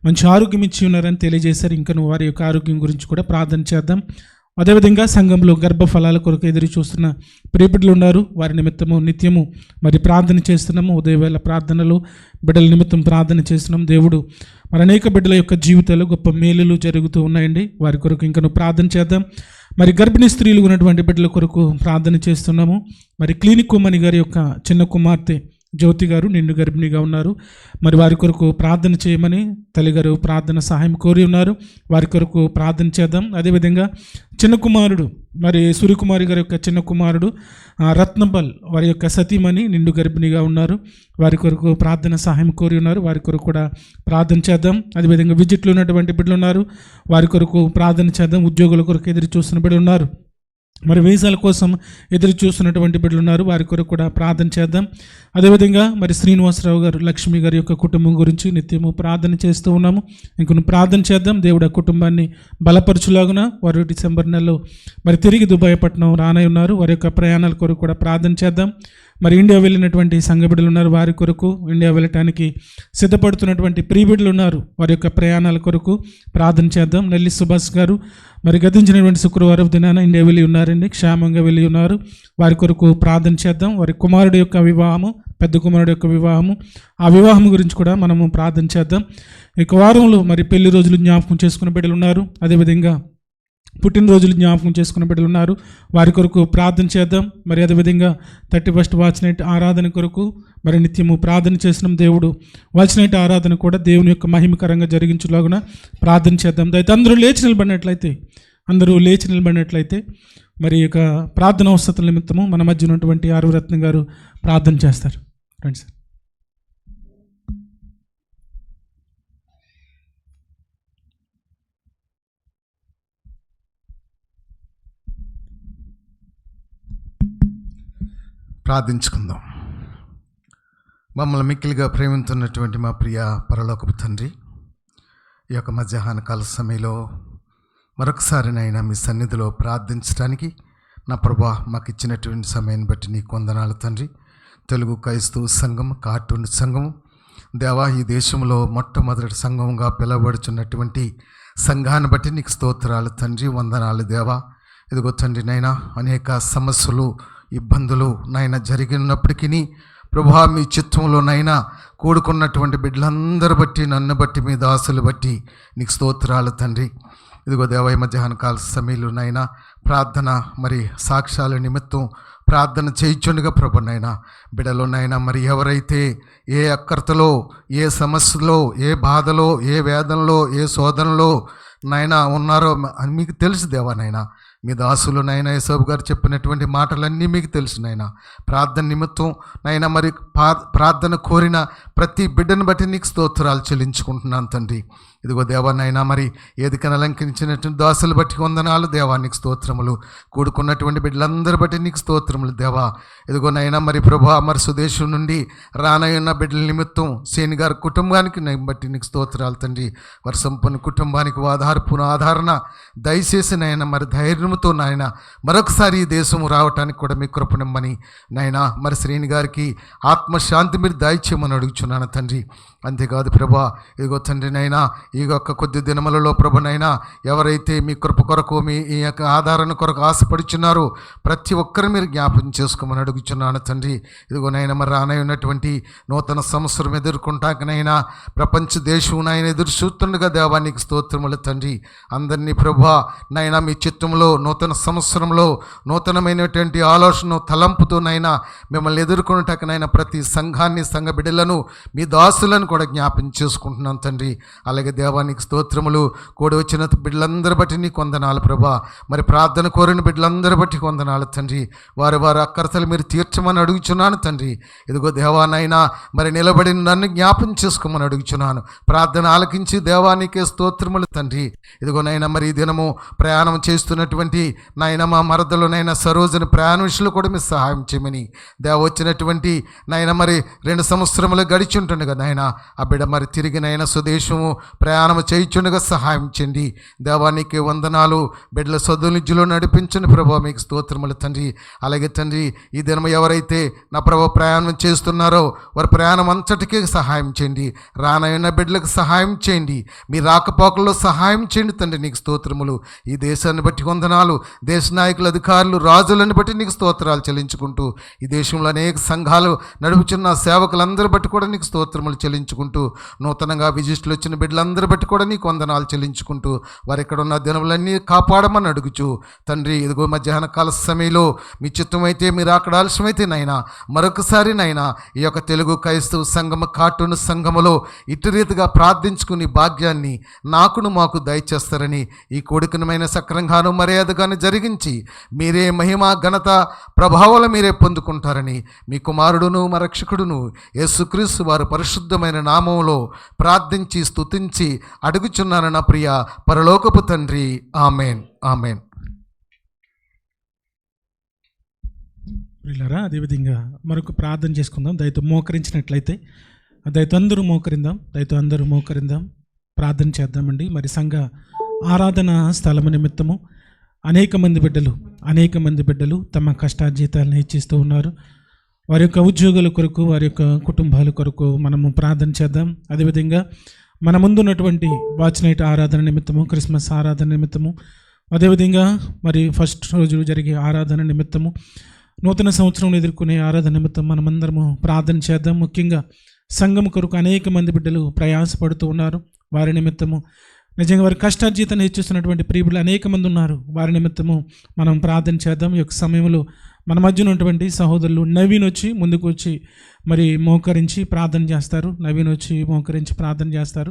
మంచి ఆరోగ్యం ఇచ్చి ఉన్నారని తెలియజేశారు. ఇంకను వారి యొక్క ఆరోగ్యం గురించి కూడా ప్రార్థన చేద్దాం. అదేవిధంగా సంఘంలో గర్భఫలాల కొరకు ఎదురు చూస్తున్న ప్రియబిడ్డలు ఉన్నారు, వారి నిమిత్తము నిత్యము మరి ప్రార్థన చేస్తున్నాము. ఉదయవేళ ప్రార్థనలు బిడ్డల నిమిత్తం ప్రార్థన చేస్తున్నాం. దేవుడు మరి అనేక బిడ్డల యొక్క జీవితాలు గొప్ప మేలులు జరుగుతూ ఉన్నాయండి, వారి కొరకు ఇంకను ప్రార్థన చేద్దాం. మరి గర్భిణీ స్త్రీలు ఉన్నటువంటి బిడ్డల కొరకు ప్రార్థన చేస్తున్నాము. మరి క్లినిక్ ఉమ్మని గారి యొక్క చిన్న కుమార్తె జ్యోతి గారు నిండు గర్భిణిగా ఉన్నారు. మరి వారి కొరకు ప్రార్థన చేయమని తల్లిగారు ప్రార్థన సహాయం కోరి ఉన్నారు. వారి కొరకు ప్రార్థన చేద్దాం. అదేవిధంగా చిన్న కుమారుడు మరి సూర్యకుమారి గారి యొక్క చిన్న కుమారుడు రత్నబల్ వారి యొక్క సతీమణి నిండు గర్భిణిగా ఉన్నారు. వారి కొరకు ప్రార్థన సహాయం కోరి ఉన్నారు. వారి కొరకు కూడా ప్రార్థన చేద్దాం. అదేవిధంగా విజిట్లు ఉన్నటువంటి బిడ్డలు ఉన్నారు. వారి కొరకు ప్రార్థన చేద్దాం. ఉద్యోగుల కొరకు ఎదురు చూస్తున్న బిడ్డలు ఉన్నారు. మరి వీసాల కోసం ఎదురు చూస్తున్నటువంటి బిడ్డలు ఉన్నారు. వారి కొరకు కూడా ప్రార్థన చేద్దాం. అదేవిధంగా మరి శ్రీనివాసరావు గారు లక్ష్మి గారి యొక్క కుటుంబం గురించి నిత్యము ప్రార్థన చేస్తూ ఉన్నాము. ఇంకొన్ని ప్రార్థన చేద్దాం. దేవుడు ఆ కుటుంబాన్ని బలపరచులాగున వారు డిసెంబర్ నెలలో మరి తిరిగి దుబాయ్ పట్టణం రానై ఉన్నారు. వారి యొక్క ప్రయాణాల కొరకు కూడా ప్రార్థన చేద్దాం. మరి ఇండియా వెళ్ళినటువంటి సంఘ బిడ్డలు ఉన్నారు. వారి కొరకు ఇండియా వెళ్ళటానికి సిద్ధపడుతున్నటువంటి ప్రియబిడ్డలు ఉన్నారు. వారి యొక్క ప్రయాణాల కొరకు ప్రార్థన చేద్దాం. నెల్లి సుభాష్ గారు మరి గతించినటువంటి శుక్రవారం దినాన ఇండియా వెళ్ళి ఉన్నారండి, క్షేమంగా వెళ్ళి ఉన్నారు. వారి కొరకు ప్రార్థన చేద్దాం. వారి కుమారుడు యొక్క వివాహము, పెద్ద కుమారుడు యొక్క వివాహము, ఆ వివాహం గురించి కూడా మనము ప్రార్థన చేద్దాం. ఇక వారంలో మరి పెళ్లి రోజులు జ్ఞాపకం చేసుకున్న బిడ్డలు ఉన్నారు. అదేవిధంగా పుట్టినరోజులు జ్ఞాపకం చేసుకున్న బిడ్డలు ఉన్నారు. వారి కొరకు ప్రార్థన చేద్దాం. మరి అదేవిధంగా 31st వాచ్ నైట్ ఆరాధన కొరకు మరి నిత్యము ప్రార్థన చేసిన దేవుడు వాచ్ నైట్ ఆరాధన కూడా దేవుని యొక్క మహిమకరంగా జరిగించులాగున ప్రార్థన చేద్దాం. అయితే అందరూ లేచి నిలబడినట్లయితే మరి యొక్క ప్రార్థన అవసరతల నిమిత్తము మన మధ్య ఉన్నటువంటి ఆరురత్న గారు ప్రార్థన చేస్తారు. రండి సార్. ప్రార్థించుకుందాం. మమ్మల్ని మిక్కిలిగా ప్రేమిస్తున్నటువంటి మా ప్రియ పరలోకపు తండ్రి, ఈ యొక్క మధ్యాహ్న కాల సమయంలో మరొకసారినైనా మీ సన్నిధిలో ప్రార్థించడానికి నా ప్రభా మాకు ఇచ్చినటువంటి సమయాన్ని బట్టి నీకు వందనాలు తండ్రి. తెలుగు క్రైస్తవ సంఘం, కార్టూన్ సంఘం దేవా, ఈ దేశంలో మొట్టమొదటి సంఘంగా పిలువబడుచున్నటువంటి సంఘాన్ని బట్టి నీకు స్తోత్రాలు తండ్రి, వందనాలు దేవా. ఇదిగో తండ్రి నైనా అనేక సమస్యలు, ఇబ్బందులు నాయన జరిగినప్పటికీ ప్రభా మీ చిత్తంలో నైనా కూడుకున్నటువంటి బిడ్డలందరూ బట్టి, నన్ను బట్టి, మీ దాసులు బట్టి నీకు స్తోత్రాలు తండ్రి. ఇదిగో దేవ, ఈ మధ్యాహ్న కాల సమయంలో నైనా ప్రార్థన మరి సాక్ష్యాల నిమిత్తం ప్రార్థన చేయించుండగా ప్రభు నైనా బిడ్డలోనైనా మరి ఎవరైతే ఏ అక్కర్తలో, ఏ సమస్యలో, ఏ బాధలో, ఏ వేదనలో, ఏ శోధనలో నాయనా ఉన్నారో అని మీకు తెలుసు దేవా. నాయనా మీ దాసులు నాయన యేసోబు గారు చెప్పినటువంటి మాటలన్నీ మీకు తెలుసు నాయనా. ప్రార్థన నిమిత్తం నాయన మరి ప్రార్థన కోరిన ప్రతి బిడ్డను బట్టి నీకు స్తోత్రాలు చెల్లించుకుంటున్నాను తండ్రి. ఇదిగో దేవా నాయనా మరి ఏదికైనా అలంకరించినటువంటి దాసులు బట్టి వందనాలు దేవా, నీకు స్తోత్రములు. కూడుకున్నటువంటి బిడ్డలందరూ బట్టి నీకు స్తోత్రములు దేవా. ఇదిగో నాయనా మరి ప్రభా మరి సుదేశం నుండి రానయ్యున్న బిడ్డల నిమిత్తం సేని గారి కుటుంబానికి బట్టి నీకు స్తోత్రాలు తండ్రి. వారి సంపూర్ణ కుటుంబానికి ఆధారణ దయచేసి నాయన మరి ధైర్యంతో నాయన మరొకసారి ఈ దేశము రావటానికి కూడా మీ కృపనిమ్మని నాయన మరి శ్రేణి గారికి ఆత్మశాంతి మీరు దయచేయమని అడుగుచున్నాను తండ్రి. అంతేకాదు ప్రభా ఇదిగో తండ్రి నైనా ఈ యొక్క కొద్ది దినములలో ప్రభునైనా ఎవరైతే మీ కృప కొరకు మీ ఈ యొక్క ఆధారణ కొరకు ఆశపడుచున్నారో ప్రతి ఒక్కరు మీరు జ్ఞాపకం చేసుకోమని అడుగుచున్నాను తండ్రి. ఇదిగో నైనా మరి రానయ్యున్నటువంటి నూతన సంవత్సరం ఎదుర్కొంటాకనైనా ప్రపంచ దేశం నాయన ఎదురు చూస్తుండగా దేవానికి స్తోత్రములు తండ్రి. అందరినీ ప్రభా నైనా మీ చిత్తంలో నూతన సంవత్సరంలో నూతనమైనటువంటి ఆలోచన తలంపుతోనైనా మిమ్మల్ని ఎదుర్కొంటాకనైనా ప్రతి సంఘాన్ని, సంఘ బిడ్డలను, మీ దాసులను కూడా జ్ఞాపకం చేసుకుంటున్నాను తండ్రి. అలాగే దేవానికి స్తోత్రములు. కూడి వచ్చిన బిడ్డలందరూ బట్టి నీకు వందనాలు ప్రభా. మరి ప్రార్థన కోరిన బిడ్డలందరూ బట్టి వందనాలు తండ్రి. వారి అక్కర్తలు మీరు తీర్చమని అడుగుచున్నాను తండ్రి. ఇదిగో దేవానైనా మరి నిలబడి నన్ను జ్ఞాపకం చేసుకోమని అడుగుచున్నాను. ప్రార్థన ఆలకించి దేవానికే స్తోత్రములు తండ్రి. ఇదిగోనైనా మరి ఈ దినము ప్రయాణం చేస్తున్నటువంటి నాయన మా మరదలునైనా సరోజని ప్రయాణ విషయంలో కూడా మీరు సహాయం చేయమని దేవ వచ్చినటువంటి నాయన మరి 2 సంవత్సరములు గడిచుంటుండగా నాయన ఆ బిడ్డ మరి తిరిగి నాయన స్వదేశము ప్రయాణం చేయించుండగా సహాయం చేయండి. దేవానికి వందనాలు. బిడ్డల సదునిజ్జులో నడిపించండి ప్రభావ, మీకు స్తోత్రములు తండ్రి. అలాగే తండ్రి ఈ దినము ఎవరైతే నా ప్రభావ ప్రయాణం చేస్తున్నారో వారి ప్రయాణం అంతటికీ సహాయం చేయండి. రానయ్యున్న బిడ్డలకు సహాయం చేయండి. మీ రాకపోకల్లో సహాయం చేయండి తండ్రి. నీకు స్తోత్రములు. ఈ దేశాన్ని బట్టి వందనాలు. దేశ నాయకులు, అధికారులు, రాజులను బట్టి నీకు స్తోత్రాలు చెల్లించుకుంటూ ఈ దేశంలో అనేక సంఘాలు నడుపుచున్న సేవకులందరూ బట్టి కూడా నీకు స్తోత్రములు చెల్లించుకుంటూ నూతనంగా విజిస్టులు వచ్చిన బిడ్డలందరూ అందరి బట్టి కూడా నీకు వందనాలు చెల్లించుకుంటూ వారు ఇక్కడ ఉన్న దినములన్నీ కాపాడమని అడుగుచు తండ్రి, ఇదిగో మధ్యాహ్న కాల సమయంలో మీ చిత్తమైతే మీరు అక్కడ ఆలస్యమైతే నైనా మరొకసారి నైనా ఈ యొక్క తెలుగు క్రైస్తవ సంఘము కార్టూన్ సంఘములో ఇటు రీతిగా ప్రార్థించుకుని భాగ్యాన్ని నాకును మాకు దయచేస్తారని, ఈ కోడికనమైన సక్రంగాను మర్యాదగాను జరిగించి మీరే మహిమ ఘనత ప్రభావాలు మీరే పొందుకుంటారని మీ కుమారుడును మా రక్షకుడును యేసుక్రీస్తు వారు పరిశుద్ధమైన నామంలో ప్రార్థించి స్తుతించి అడుగుచున్నాను నా ప్రియ పరలోకపు తండ్రి. Amen, amen. ప్రియులారా, అదేవిధంగా మరొక ప్రార్థన చేసుకుందాం. దయతో మోకరించినట్లయితే దయతో అందరూ మోకరిందాం, ప్రార్థన చేద్దామండి. మరి సంఘ ఆరాధన స్థలము నిమిత్తము అనేక మంది బిడ్డలు తమ కష్టార్జితాలను హెచ్చిస్తూ ఉన్నారు. వారి యొక్క ఉద్యోగుల కొరకు, వారి యొక్క కుటుంబాల కొరకు మనము ప్రార్థన చేద్దాం. అదేవిధంగా మన ముందున్నటువంటి వాచ్ నైట్ ఆరాధన నిమిత్తము, క్రిస్మస్ ఆరాధన నిమిత్తము, అదేవిధంగా మరి ఫస్ట్ రోజు జరిగే ఆరాధన నిమిత్తము, నూతన సంవత్సరం ఎదుర్కొనే ఆరాధన నిమిత్తం మనమందరము ప్రార్థన చేద్దాం. ముఖ్యంగా సంఘం కొరకు అనేక మంది బిడ్డలు ప్రయాసపడుతూ ఉన్నారు. వారి నిమిత్తము నిజంగా వారి కష్టార్జితాన్ని హెచ్చిస్తున్నటువంటి ప్రియులు అనేక మంది ఉన్నారు. వారి నిమిత్తము మనం ప్రార్థన చేద్దాం. ఈ యొక్క సమయంలో మన మధ్య ఉన్నటువంటి సహోదరులు నవీన్ వచ్చి ముందుకు వచ్చి మరి మోకరించి ప్రార్థన చేస్తారు.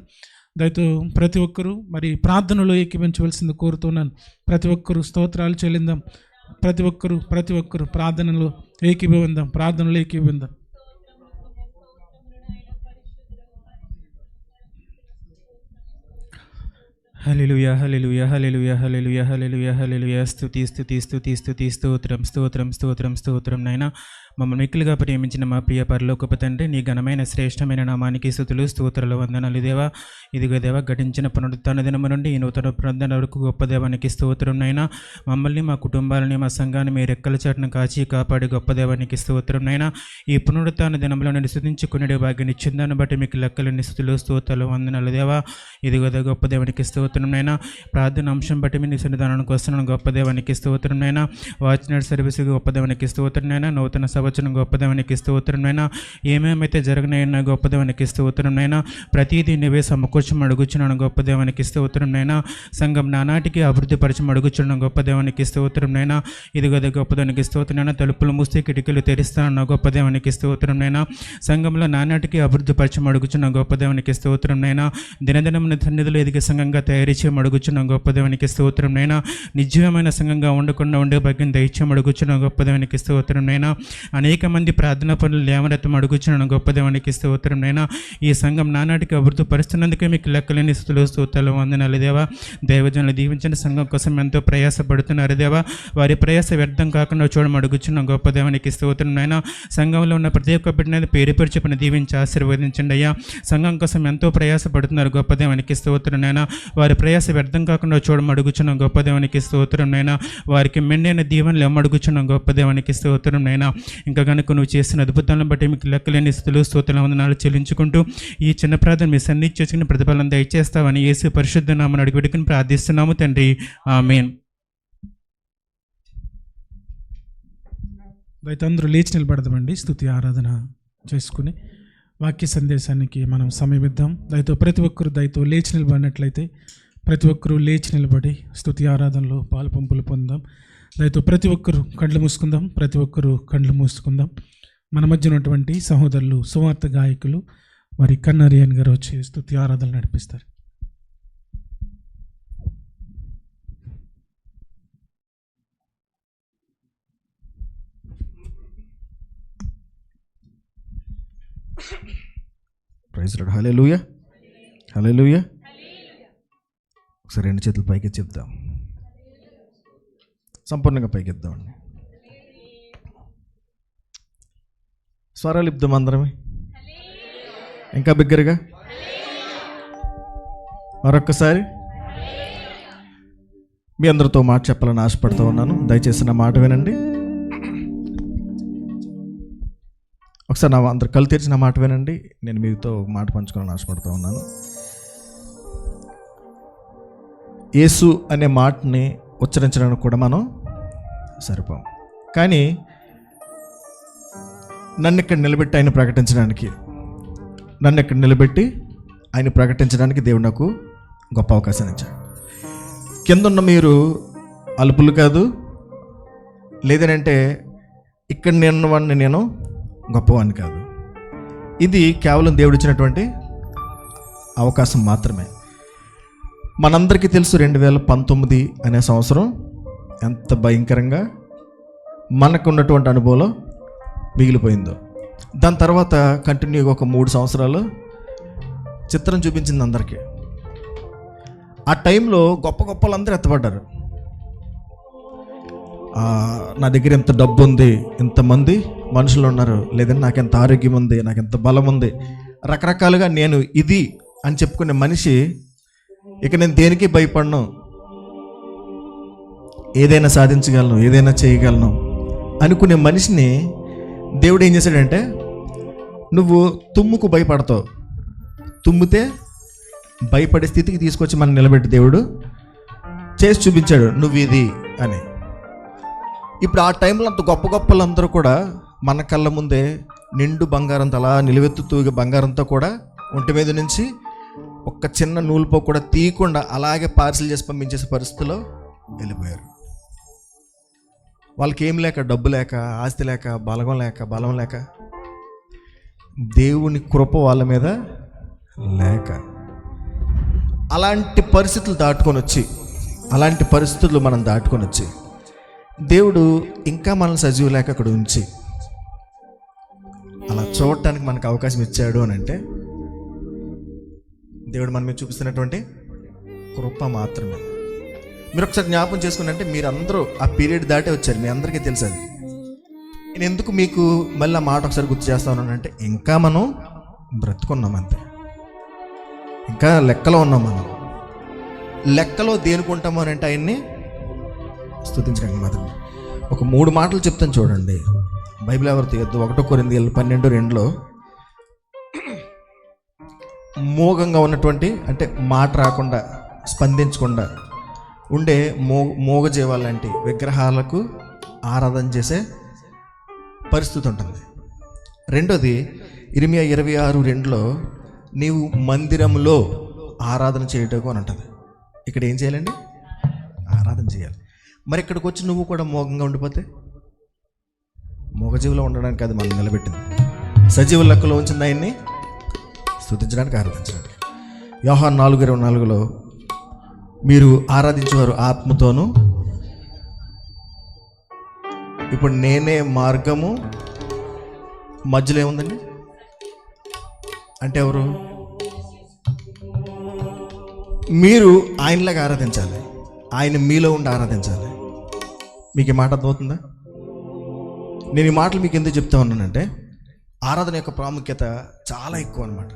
దయతో ప్రతి ఒక్కరూ మరి ప్రార్థనలో ఏకీభవించవలసింది కోరుతున్నాను. ప్రతి ఒక్కరూ స్తోత్రాలు చెల్లిందాం. ప్రతి ఒక్కరూ ప్రార్థనలో ఏకీభవిందాం. హల్లెలూయా హల్లెలూయా హల్లెలూయా హల్లెలూయా హల్లెలూయా హల్లెలూయా. స్తుతి స్తోత్రం నాయనా. మమ్మల్ని మిక్కిలిగా ప్రేమించిన మా ప్రియ పరలోకపు తండ్రి, నీ ఘనమైన శ్రేష్టమైన నామానికి స్తుతులు స్తోత్రాలు వందనాలు దేవా. ఇదిగో దేవా, గడించిన పునరుత్థాన దినము నుండి ఈ నూతన పునరుద్ధరణ వరకు గొప్ప దేవానికి స్తోత్రం నైనా. మమ్మల్ని, మా కుటుంబాలని, మా సంఘాన్ని మీ రెక్కల చాటును కాచి కాపాడి గొప్ప దేవానికి స్తోత్రం నైనా. ఈ పునరుత్థాన దినంలో నేను స్తుతించుకునే భాగ్యం ఇచ్చిన దాన్ని బట్టి మీకు లెక్కలని స్తుతులు స్తోత్రాలు వందనాలు దేవా. ఇదిగో దేవ, గొప్ప దేవానికి స్తోత్రం నైనా. ప్రార్థన అంశం బట్టి మీ సన్నిధానానికి వస్తున్నాను గొప్ప దేవానికి స్తోత్రం నైనా. వాచ్ నైట్ సర్వీస్ గొప్ప దేవానికి స్తోత్రం నైనా. నూతన సంవత్సరం గొప్ప దేవానికి స్తోత్రం నైనా. ఏమేమైతే జరగనైనా గొప్ప దేవానికి స్తోత్రం నైనా. ప్రతిదీ నువ్వే సమకూర్చం అడుగుచున్నాను గొప్ప దేవానికి స్తోత్రం నైనా. సంఘం నానాటికి అభివృద్ధి పరిచయం అడుగుచున్నాను గొప్ప దేవానికి స్తోత్రం నైనా. ఇదిగో గొప్ప దేవానికి స్తోత్రం నైనా. తలుపులు మూస్తే కిటికీలు తెరుస్తాను గొప్ప దేవానికి స్తోత్రం నైనా. సంఘంలో నానాటికి అభివృద్ధి పరిచయం అడుగుచున్న గొప్ప దేవానికి స్తోత్రం నైనా. దినదినం సన్నిధిలో ఎదిగే సంఘంగా తయారు చేయడం అడుగుచున్న గొప్ప దేవానికి స్తోత్రం నైనా. నిజమైన సంఘంగా ఉండకుండా ఉండే భాగ్యం దయచేయం అడుగుచున్న గొప్ప దేవానికి స్తోత్రం నైనా. అనేక మంది ప్రార్థన పనులు లేవనెత్తం అడుగుచున్నాను గొప్ప దేవానికి స్తోత్రం నైనా. ఈ సంఘం నానాటికి అభివృద్ధి పరుస్తున్నందుకే మీకు లెక్కలేని స్థుతులు స్తోత్రాలు వందనాలు దేవా. దైవజనులు దీవించిన సంఘం కోసం ఎంతో ప్రయాసపడుతున్నారు దేవా. వారి ప్రయాస వ్యర్థం కాకుండా చూడడం అడుగుచున్నాం గొప్ప దేవానికి స్తోత్రం నైనా. సంఘంలో ఉన్న ప్రతి ఒక్క బిడ్డని పేరు చెప్పిన దీవించి ఆశీర్వదించండి అయ్యా. సంఘం కోసం ఎంతో ప్రయాసపడుతున్నారు గొప్ప దేవానికి స్తోత్రం నైనా. వారి ప్రయాస వ్యర్థం కాకుండా చూడడం అడుగుచున్నాం గొప్ప దేవానికి స్తోత్రం నైనా. వారికి మెండైన దీవెనలు అడుగుచున్నాం గొప్ప దేవానికి స్తోత్రం నైనా. ఇంకా కనుక నువ్వు చేసిన అద్భుతాలను బట్టి మీకు లెక్కలేని స్థుతులు స్తోత్రాలు వందనాలు చెల్లించుకుంటూ ఈ చిన్న ప్రార్థన మీ సన్నిధి చేసుకుని ప్రతిఫలం దయచేస్తామని యేసు పరిశుద్ధ నామమున అడిగిపెట్టుకుని ప్రార్థిస్తున్నాము తండ్రి, ఆమేన్. దయతో అందరూ లేచి నిలబడదామండి. స్తుతి ఆరాధన చేసుకుని వాక్య సందేశానికి మనం సమయం ఇద్దాం. దయతో లేచి నిలబడినట్లయితే ప్రతి ఒక్కరూ లేచి నిలబడి స్తుతి ఆరాధనలో పాలు పంపులు పొందాం. దయతో ప్రతి ఒక్కరూ కళ్ళు మూసుకుందాం. మన మధ్య ఉన్నటువంటి సహోదరులు సువార్త గాయకులు మరి కన్నరియన్ గారు వచ్చి స్తుతి ఆరాధనలు నడిపిస్తారు. Praise lord. Hallelujah hallelujah. ఒకసారి రెండు చేతులు పైకి చెప్దాం, సంపూర్ణంగా పైకి ఎత్తామండి. స్వరాలు ఇద్దాం అందరమే, ఇంకా బిగ్గరగా మరొక్కసారి. మీ అందరితో మాట చెప్పాలని ఆశపడుతూ ఉన్నాను. దయచేసి నా మాట వినండి. ఒకసారి నా అందరు కళ్ళు తెరిచి నా మాట వినండి. నేను మీతో మాట పంచుకోవాలని ఆశపడుతూ ఉన్నాను. యేసు అనే మాటని ఉచ్చరించడానికి కూడా మనం సరిపోం, కానీ నన్ను ఇక్కడ నిలబెట్టి ఆయన ప్రకటించడానికి, నన్ను ఇక్కడ నిలబెట్టి ఆయన ప్రకటించడానికి దేవుడు నాకు గొప్ప అవకాశాన్ని ఇచ్చాడు. కిందున్న మీరు అల్పులు కాదు, లేదనంటే ఇక్కడ నిన్నవాడిని నేను గొప్పవాడిని కాదు. ఇది కేవలం దేవుడు ఇచ్చినటువంటి అవకాశం మాత్రమే. మనందరికీ తెలుసు 2019 అనే సంవత్సరం ఎంత భయంకరంగా మనకు ఉన్నటువంటి అనుభవంలో మిగిలిపోయిందో. దాని తర్వాత కంటిన్యూగా ఒక 3 సంవత్సరాలు చిత్రం చూపించింది అందరికీ. ఆ టైంలో గొప్ప గొప్పలందరూ ఎత్తపడ్డారు. నా దగ్గర ఎంత డబ్బు ఉంది, ఇంతమంది మనుషులు ఉన్నారు, లేదంటే నాకు ఎంత ఆరోగ్యం ఉంది, నాకు ఎంత బలం ఉంది, రకరకాలుగా నేను ఇది అని చెప్పుకునే మనిషి ఇక నేను దేనికి భయపడను, ఏదైనా సాధించగలను, ఏదైనా చేయగలను అనుకునే మనిషిని దేవుడు ఏం చేశాడంటే, నువ్వు తుమ్ముకు భయపడతావు, తుమ్మితే భయపడే స్థితికి తీసుకొచ్చి మనం నిలబెట్టి దేవుడు చేసి చూపించాడు నువ్వు ఇది అని. ఇప్పుడు ఆ టైంలో అంత గొప్ప గొప్పలందరూ కూడా మన కళ్ళ ముందే నిండు బంగారంతో అలా నిలువెత్తుతూ బంగారంతో కూడా ఒంటి మీద నుంచి ఒక్క చిన్న నూలుపో కూడా తీయకుండా అలాగే పార్సిల్ చేసి పంపించేసే పరిస్థితిలో వెళ్ళిపోయారు. వాళ్ళకి ఏం లేక, డబ్బు లేక, ఆస్తి లేక, బలం లేక, దేవుని కృప వాళ్ళ మీద లేక, అలాంటి పరిస్థితులు అలాంటి పరిస్థితులు మనం దాటుకొని వచ్చి దేవుడు ఇంకా మనల్ని సజీవ లేక అక్కడ ఉంచి అలా చూడటానికి మనకు అవకాశం ఇచ్చాడు అని అంటే దేవుడు మన మీద చూపిస్తున్నటువంటి కృప మాత్రమే. మీరు ఒకసారి జ్ఞాపకం చేసుకున్నంటే మీరందరూ ఆ పీరియడ్ దాటే వచ్చారు, మీ అందరికీ తెలుసు అది. నేను ఎందుకు మీకు మళ్ళీ ఆ మాట ఒకసారి గుర్తు చేస్తాను అంటే, ఇంకా మనం బ్రతుకున్నాం అంతే, ఇంకా లెక్కలో ఉన్నాం. మనం లెక్కలో దేనుకుంటాము అని అంటే ఆయన్ని స్తుతించడానికి మాత్రమే. ఒక 3 మాటలు చెప్తాను చూడండి, బైబిల్ ఎవరు తీయద్దు. 1 కొరింథీయులు 12:2 మోగంగా ఉన్నటువంటి, అంటే మాట రాకుండా స్పందించకుండా ఉండే మోగజీవాలంటే విగ్రహాలకు ఆరాధన చేసే పరిస్థితి ఉంటుంది. రెండోది ఇర్మియా 26:2 నీవు మందిరంలో ఆరాధన చేయటకు అని ఉంటుంది. ఇక్కడ ఏం చేయాలండి? ఆరాధన చేయాలి. మరి ఇక్కడికి వచ్చి నువ్వు కూడా మోగంగా ఉండిపోతే, మోగజీవులో ఉండడానికి అది మనం నిలబెట్టింది, సజీవ లెక్కలో ఉంచింది ఆయన్ని స్తుతించడానికి, ఆరాధించడానికి. యోహాను 4:24 మీరు ఆరాధించేవారు ఆత్మతోనూ. ఇప్పుడు నేనే మార్గము, మధ్యలో ఏముందండి అంటే ఎవరు? మీరు ఆయనలాగా ఆరాధించాలి, ఆయన మీలో ఉండి ఆరాధించాలి. మీకు ఈ మాట అర్థమవుతుందా? నేను ఈ మాటలు మీకు ఎందుకు చెప్తా ఉన్నానంటే, ఆరాధన యొక్క ప్రాముఖ్యత చాలా ఎక్కువ అనమాట.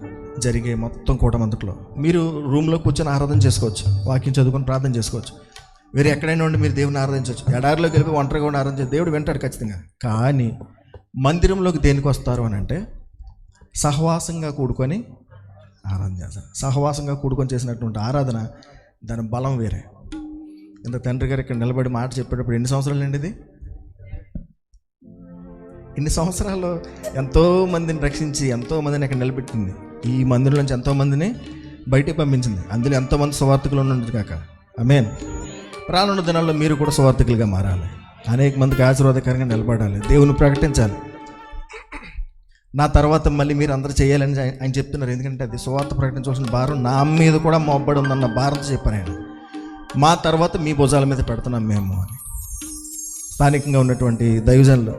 జరిగే మొత్తం కూటమంతట్లో మీరు రూమ్లో కూర్చొని ఆరాధన చేసుకోవచ్చు, వాక్యం చదువుకొని ప్రార్థన చేసుకోవచ్చు, వేరే ఎక్కడైనా ఉండి మీరు దేవుని ఆరాధించవచ్చు. ఎడారిలోకి వెళ్ళి ఒంటరిగా ఉండి ఆరాధించవచ్చు, దేవుడు వింటాడు ఖచ్చితంగా. కానీ మందిరంలోకి దేనికి వస్తారు అని అంటే, సహవాసంగా కూడుకొని ఆరాధన చేస్తారు. సహవాసంగా కూడుకొని చేసినటువంటి ఆరాధన, దాని బలం వేరే. ఇంత తండ్రి గారు ఇక్కడ నిలబడి మాట చెప్పేటప్పుడు ఎన్ని సంవత్సరాలు అండి ఇది? ఇన్ని సంవత్సరాలు ఎంతోమందిని రక్షించి ఎంతోమందిని ఇక్కడ నిలబెట్టింది. ఈ మందిరం నుంచి ఎంతోమందిని బయటికి పంపించింది. అందులో ఎంతోమంది సువార్థికులు ఉన్నది కాక. ఆమేన్. రానున్న దినాల్లో మీరు కూడా సువార్థికులుగా మారాలి, అనేక మందికి ఆశీర్వాదకరంగా నిలబడాలి, దేవుని ప్రకటించాలి. నా తర్వాత మళ్ళీ మీరు అందరూ చేయాలని ఆయన చెప్తున్నారు. ఎందుకంటే అది సువార్త ప్రకటించవలసిన భారం నా మీద కూడా మోపబడి ఉందన్న భారంతో చెప్పాను ఆయన. మా తర్వాత మీ భుజాల మీద పెడుతున్నాం మేము అని. స్థానికంగా ఉన్నటువంటి దైవజనులు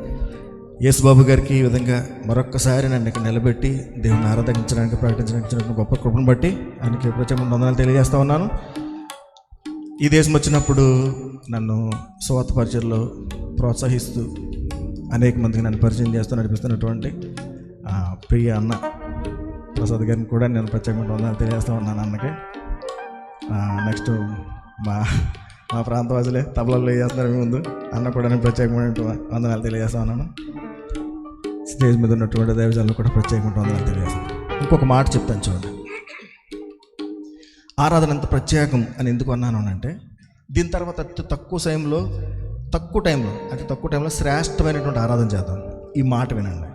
యేసుబాబు గారికి ఈ విధంగా మరొక్కసారి నన్ను ఇక్కడ నిలబెట్టి దేవుని ఆరాధించడానికి, ప్రకటించడానికి గొప్ప కృపను బట్టి ఆయనకి ప్రత్యేకమైన వందనాలు తెలియజేస్తా ఉన్నాను. ఈ దేశం వచ్చినప్పుడు నన్ను సువార్త పరిచయంలో ప్రోత్సహిస్తూ అనేక మందికి నన్ను పరిచయం చేస్తూ నడిపిస్తున్నటువంటి ప్రియ అన్న ప్రసాద్ గారిని కూడా నేను ప్రత్యేకమైన వందనాలు తెలియజేస్తూ ఉన్నాను అన్నకి. నెక్స్ట్ మా ప్రాంతవాసులే తబలలో చేస్తున్నారు ముందు, అన్న కూడా నేను ప్రత్యేకమైన వందనాలు తెలియజేస్తా ఉన్నాను. స్టేజ్ మీద ఉన్నటువంటి దైవజనులు కూడా ప్రత్యేకమైన వందనాలు తెలియజేస్తాను. ఇంకొక మాట చెప్తాను చూడండి, ఆరాధన ఎంత ప్రత్యేకం అని ఎందుకు అన్నాను అంటే, దీని తర్వాత అతి తక్కువ టైంలో శ్రేష్టమైనటువంటి ఆరాధన చేద్దాం. ఈ మాట వినండి,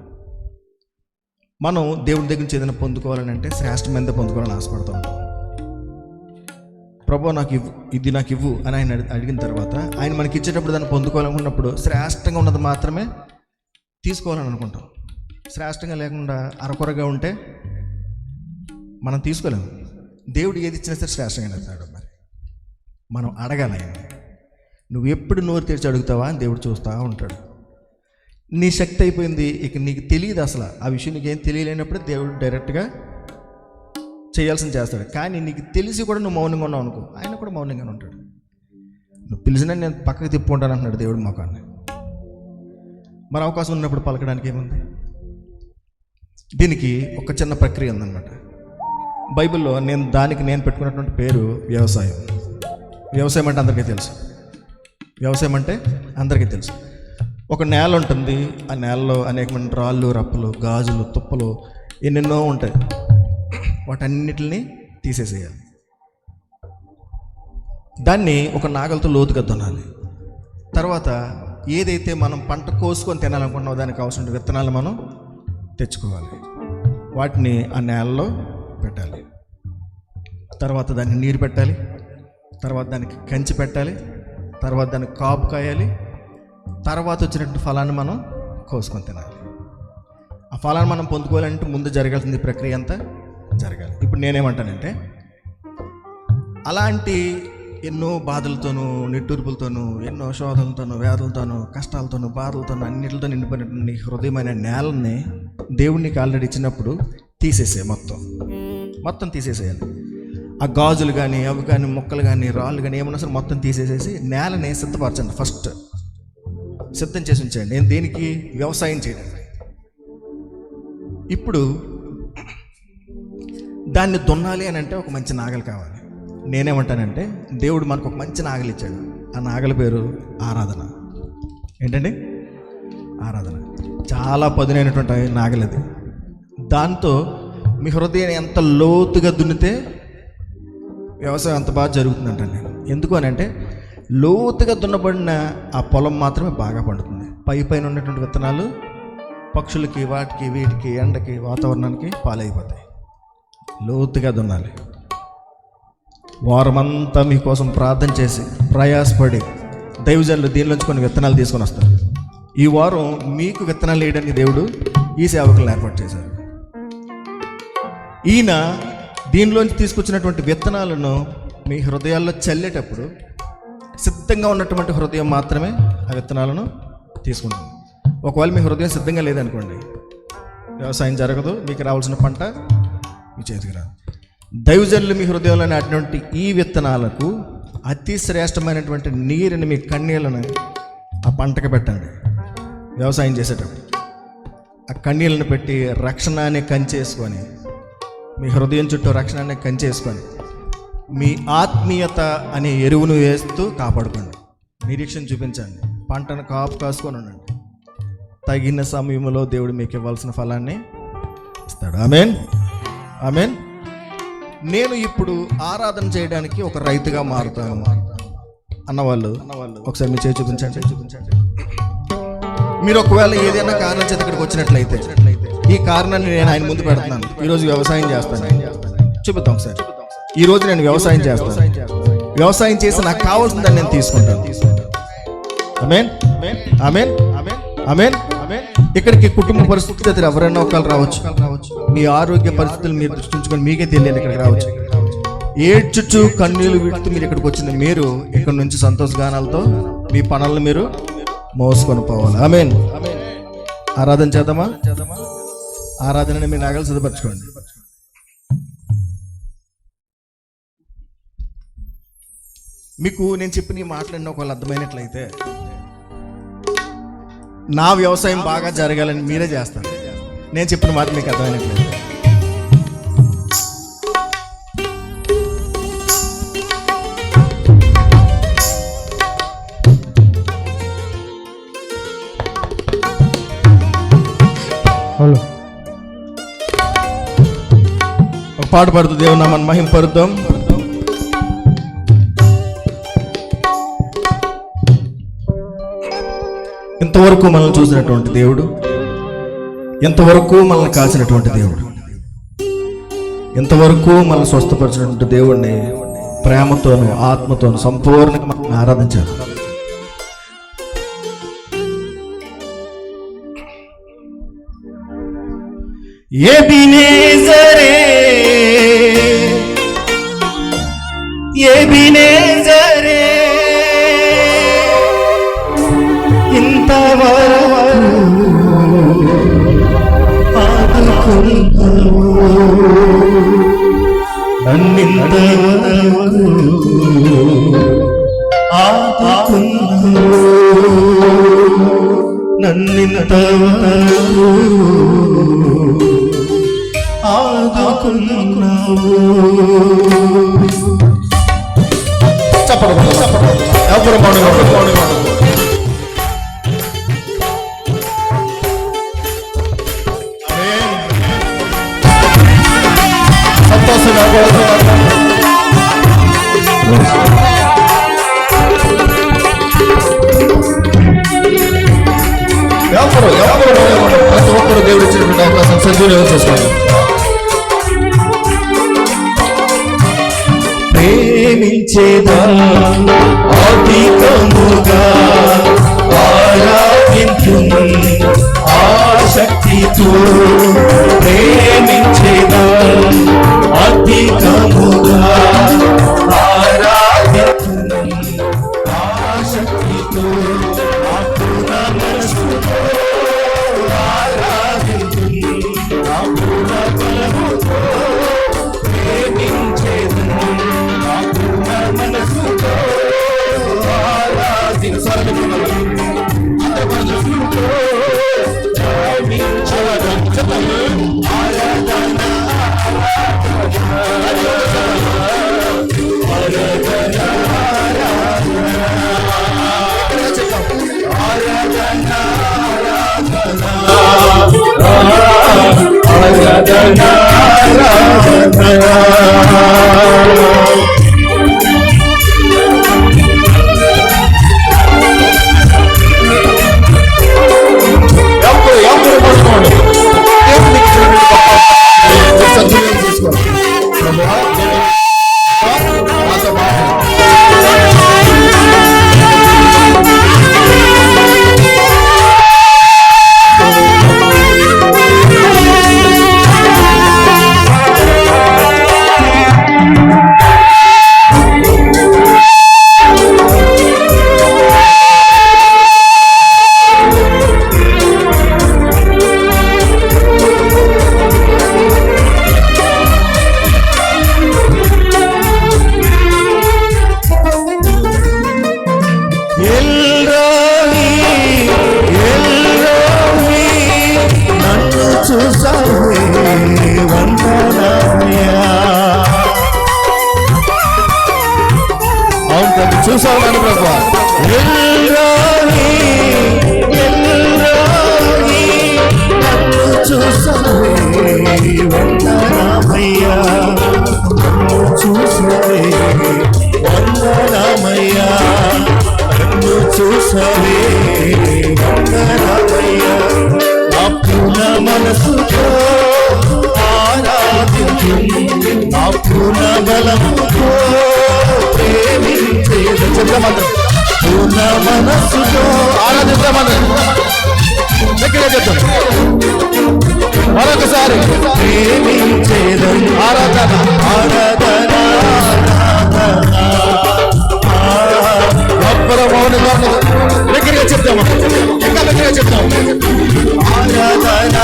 మనం దేవుడి దగ్గర నుంచి ఏదైనా పొందుకోవాలని అంటే శ్రేష్టమైనది పొందుకోవాలని ఆశపడుతూ ఉంటాం. ప్రభు నాకు ఇవ్వు, ఇది నాకు ఇవ్వు అని ఆయన అడిగిన తర్వాత ఆయన మనకి ఇచ్చేటప్పుడు దాన్ని పొందుకోవాలనుకున్నప్పుడు శ్రేష్టంగా ఉన్నది మాత్రమే తీసుకోవాలని అనుకుంటాం. శ్రేష్టంగా లేకుండా అరకొరగా ఉంటే మనం తీసుకోలేము. దేవుడు ఏది ఇచ్చినా సరే శ్రేష్టంగా ఇస్తాడు. మరి మనం అడగాలి. ఆయన నువ్వు ఎప్పుడు నోరు తెరిచి అడుగుతావా అని దేవుడు చూస్తూ ఉంటాడు. నీ శక్తి అయిపోయింది, ఇక నీకు తెలియదు అసలు ఆ విషయం, నీకేం తెలియలేనప్పుడు దేవుడు డైరెక్ట్గా చేయాల్సింది చేస్తాడు. కానీ నీకు తెలిసి కూడా నువ్వు మౌనంగా ఉన్నావు అనుకో, ఆయన కూడా మౌనంగానే ఉంటాడు. నువ్వు పిలిచినా నేను పక్కకు తిప్పుకుంటాను అంటున్నాడు దేవుడు మొఖాన్ని. మరి అవకాశం ఉన్నప్పుడు పలకడానికి ఏముంది? దీనికి ఒక చిన్న ప్రక్రియ ఉందన్నమాట. బైబిల్లో నేను పెట్టుకున్నటువంటి పేరు వ్యవసాయం. వ్యవసాయం అంటే అందరికీ తెలుసు. వ్యవసాయం అంటే అందరికీ తెలుసు. ఒక నేల ఉంటుంది, ఆ నేలలో అనేకమైన రాళ్ళు, రప్పలు, గాజులు, తుప్పలు ఎన్నెన్నో ఉంటాయి. వాటన్నిటిని తీసేసేయాలి. దాన్ని ఒక నాగలతో లోతుగా దున్నాలి. తర్వాత ఏదైతే మనం పంట కోసుకొని తినాలనుకుంటున్నామో దానికి అవసరం విత్తనాలు మనం తెచ్చుకోవాలి. వాటిని ఆ నేలలో పెట్టాలి. తర్వాత దాన్ని నీరు పెట్టాలి. తర్వాత దానికి కంచి పెట్టాలి. తర్వాత దానికి కాపు కాయాలి. తర్వాత వచ్చినటువంటి ఫలాన్ని మనం కోసుకొని తినాలి. ఆ ఫలాన్ని మనం పొందుకోవాలంటే ముందు జరగాల్సింది ప్రక్రియ అంతా జరగాలి. ఇప్పుడు నేనేమంటానంటే, అలాంటి ఎన్నో బాధలతోనూ, నిట్టూర్పులతోనూ, ఎన్నో శోధనలతోనూ, వ్యాధులతోనూ, కష్టాలతోనూ, బాధలతోనూ, అన్నిటితో నిండిపోయినటువంటి నీ హృదయమైన నేలని దేవుడికి ఆల్రెడీ ఇచ్చినప్పుడు తీసేసే మొత్తం తీసేసేయాలి. ఆ గాజులు కానీ, అవి కానీ, మొక్కలు కానీ, రాళ్ళు కానీ ఏమన్నా సరే మొత్తం తీసేసేసి నేలని సిద్ధపరచండి. ఫస్ట్ సిద్ధం చేసి ఉంచండి. నేను దేనికి? వ్యవసాయం చేయడానికి. ఇప్పుడు దాన్ని దున్నాలి అని అంటే ఒక మంచి నాగలి కావాలి. నేనేమంటానంటే, దేవుడు మనకు ఒక మంచి నాగలి ఇచ్చాడు. ఆ నాగలి పేరు ఆరాధన. ఏంటండి? ఆరాధన. చాలా పదునైనటువంటి నాగలి అది. దాంతో మీ హృదయాన్ని ఎంత లోతుగా దున్నితే వ్యవసాయం అంత బాగా జరుగుతుందంటాను నేను. ఎందుకు అని అంటే, లోతుగా దున్నబడిన ఆ పొలం మాత్రమే బాగా పండుతుంది. పైన ఉన్నటువంటి విత్తనాలు పక్షులకి, వాటికి, వీటికి, ఎండకి, వాతావరణానికి పాలైపోతాయి. లోతుగా దున్నాలి. వారమంతా మీకోసం ప్రార్థన చేసి ప్రయాసపడి దైవజనులు దీనిలోంచి కొన్ని విత్తనాలు తీసుకొని వస్తారు. ఈ వారం మీకు విత్తనాలు వేయడానికి దేవుడు ఈ సేవకులను ఏర్పాటు చేశారు. ఈయన దీనిలోంచి తీసుకొచ్చినటువంటి విత్తనాలను మీ హృదయాల్లో చల్లేటప్పుడు సిద్ధంగా ఉన్నటువంటి హృదయం మాత్రమే ఆ విత్తనాలను తీసుకుంటుంది. ఒకవేళ మీ హృదయం సిద్ధంగా లేదనుకోండి, వ్యవసాయం జరగదు, మీకు రావాల్సిన పంట మీ చేతికి రాదు. దైవజనులు మీ హృదయంలో నాటినటువంటి ఈ విత్తనాలకు అతి శ్రేష్టమైనటువంటి నీరుని, మీ కన్నీళ్ళను ఆ పంటకు పెట్టండి. వ్యవసాయం చేసేటప్పుడు ఆ కన్నీళ్ళను పెట్టి రక్షణ అనే కంచేసుకొని, మీ హృదయం చుట్టూ రక్షణ అనే కంచేసుకొని, మీ ఆత్మీయత అనే ఎరువును వేస్తూ కాపాడుకోండి. నిరీక్షణ చూపించండి. పంటను కాపు కాసుకొని ఉండండి. తగిన సమయంలో దేవుడు మీకు ఇవ్వాల్సిన ఫలాన్ని ఇస్తాడు. ఆమేన్, ఆమేన్. నేను ఇప్పుడు ఆరాధన చేయడానికి ఒక రైతుగా మారుతాను అన్నవాళ్ళు ఒకసారి మీ చేయి చూపించండి. మీరు ఒకవేళ ఏదైనా కారణం చేత ఇక్కడికి వచ్చినట్లయితే, ఈ కారణాన్ని నేను ఆయన ముందు పెడుతున్నాను. ఈరోజు వ్యవసాయం చేస్తాను. చూపిద్దాం ఒకసారి. ఈరోజు నేను వ్యవసాయం చేస్తాను. వ్యవసాయం చేసి నాకు కావాల్సిందని నేను తీసుకుంటాను. ఆమేన్, ఆమేన్, ఆమేన్. ఇక్కడికి కుటుంబ పరిస్థితులు ఎవరైనా ఒకళ్ళు రావచ్చు. మీ ఆరోగ్య పరిస్థితులు మీరు దృష్టించుకొని మీకే తెలియదు ఇక్కడికి రావచ్చు. ఏడ్చుచు కన్నీళ్లు విడుతూ మీరు ఇక్కడికి వచ్చింది. మీరు ఇక్కడ నుంచి సంతోషగానాలతో మీ పనులను మీరు మోసుకొని పోవాలి. ఆమేన్. ఆరాధన చేద్దామా? ఆరాధనని మీ నాగలు సిద్ధపరచుకోండి. మీకు నేను చెప్పిన ఈ మాటలన్నీ ఒకవేళ అర్థమైనట్లయితే, నా వ్యవసాయం బాగా జరగాలని మీరే చేస్తారు. నేను చెప్పిన మాట మీకు అర్థమైనట్లయితే, ఒక పాట పాడుతూ దేవుని నామాన్ని మహింపరుద్దాం. ఇంతవరకు మనల్ని చూసినటువంటి దేవుడు ఎంతవరకు మనల్ని కాచినటువంటి దేవుడు, ఎంతవరకు మనల్ని స్వస్థపరిచినటువంటి దేవుడిని ప్రేమతోను ఆత్మతోను సంపూర్ణంగా మనం ఆరాధించాలి. ఎబినేజరే ఎబినేజరే ఇంతవరకు ఆదుకున్నావు, నన్నింతవరకు ఆదుకున్నావు, నన్నింతవరకు ఆదుకున్నావు. ఎవరు సంతోషంగా ప్రతి ఒక్కరు దేవుడు ఇచ్చినటువంటి అవకాశం సద్వినియోగం చేసుకోండి. ప్రేమించేదా అధికముగా ఆరాధించు ఆసక్తితో, ప్రేమించేదా అధికముగా ఆరాధించు ఆసక్తితో, ఆపున మనసుతో ఆరాధించు ఆపున బలముతో ప్రేమించేదా మనసుతో ఆరాధించు చూసావు నన్ను ప్రభు నన్ను చూసావే వందనామయ్యా, చూసావే వందనామయ్యా, నన్ను చూసావే వందనామయ్యా, అప్పున మనసుతో ఆరాధించు అప్పున బలముతో ప్రేమించేది చెప్తామంటారు, పూర్ణ మనస్సుతో ఆరాధిద్దామని దగ్గర చెప్తాం. మరొకసారి ప్రేమించేదం ఆరాధన ఆరాధన దగ్గరగా చెప్తాము, ఇంకా దగ్గరగా చెప్తాం. ఆరాధన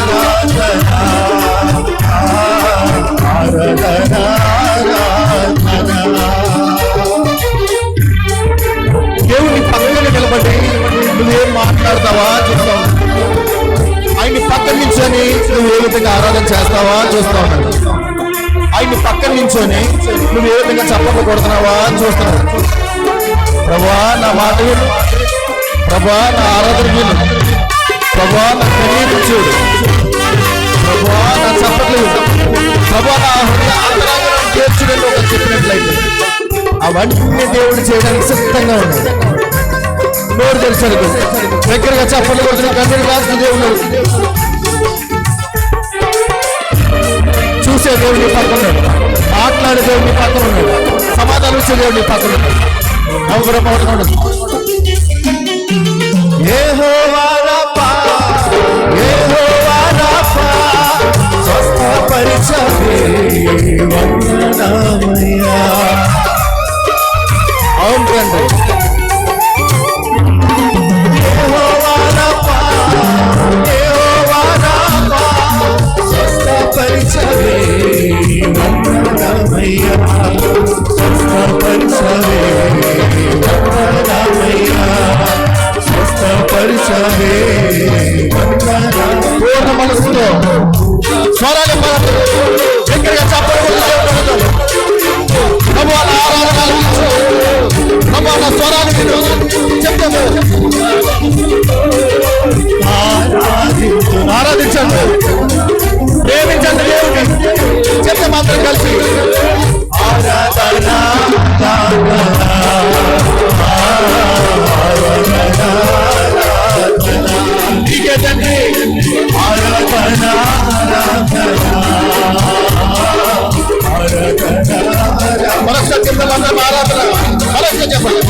ఆరాధన దేవుని పక్కన నిలబడి నువ్వేం మాట్లాడతావా చూస్తావు, ఆయన్ని పక్కన నించొని నువ్వు ఏ విధంగా ఆరాధన చేస్తావా చూస్తా ఉన్నాడు, ఆయన్ని పక్కన నించొని నువ్వు ఏ విధంగా చప్పట్లు కొడుతున్నావా అని చూస్తున్నావు. ప్రభువా నా మాట విను, ప్రభువా నా ఆరాధన విను, ప్రభువా నా కన్నీరు చూడు, ప్రభువా నా చప్పట్లు విను, ప్రభువా నా అంతరంగం తీర్చుడని ఒక చెప్పినట్లయితే అవన్నీ దేవుడు చేయడానికి సిద్ధంగా ఉన్నాడు. నోరు తెలుసు దగ్గరగా చప్పట్లు కొడుతున్న కన్నీరు రాసిన దేవుడు ఇచ్చే దేవుడు నీ పక్కన ఉన్నాడు. మాట్లాడే దేవుడు నీ పక్కన ఉన్నాడు. సమాధానం ఇచ్చే దేవుడు నీ పక్కన ఉన్నాడు. ఎవరు మాట్లాడు. యెహోవా రాఫా, యెహోవా రాఫా, స్వస్థపరిచే వందనామయ్యా. అవును తండ్రి. యెహోవా రాఫా, యెహోవా రాఫా, స్వస్థపరిచే వందనామయ్యా. స్వస్థపరిచే వందనామయ్యా. స్వస్థపరిచే పూర్ణ మనసుతో స్వరాలు దగ్గరగా చెప్పాలి. స్వరాలు చెప్తాము. ఆరాధించండి, ప్రేమించండి దేవుడిని. చెప్తే మాత్రం కలిసి ఆరాధన నీకే తండ్రి. ఆరాధన మరొకసారి చెప్తాం అందరం. ఆరాధన మరొకసారి చెప్పండి.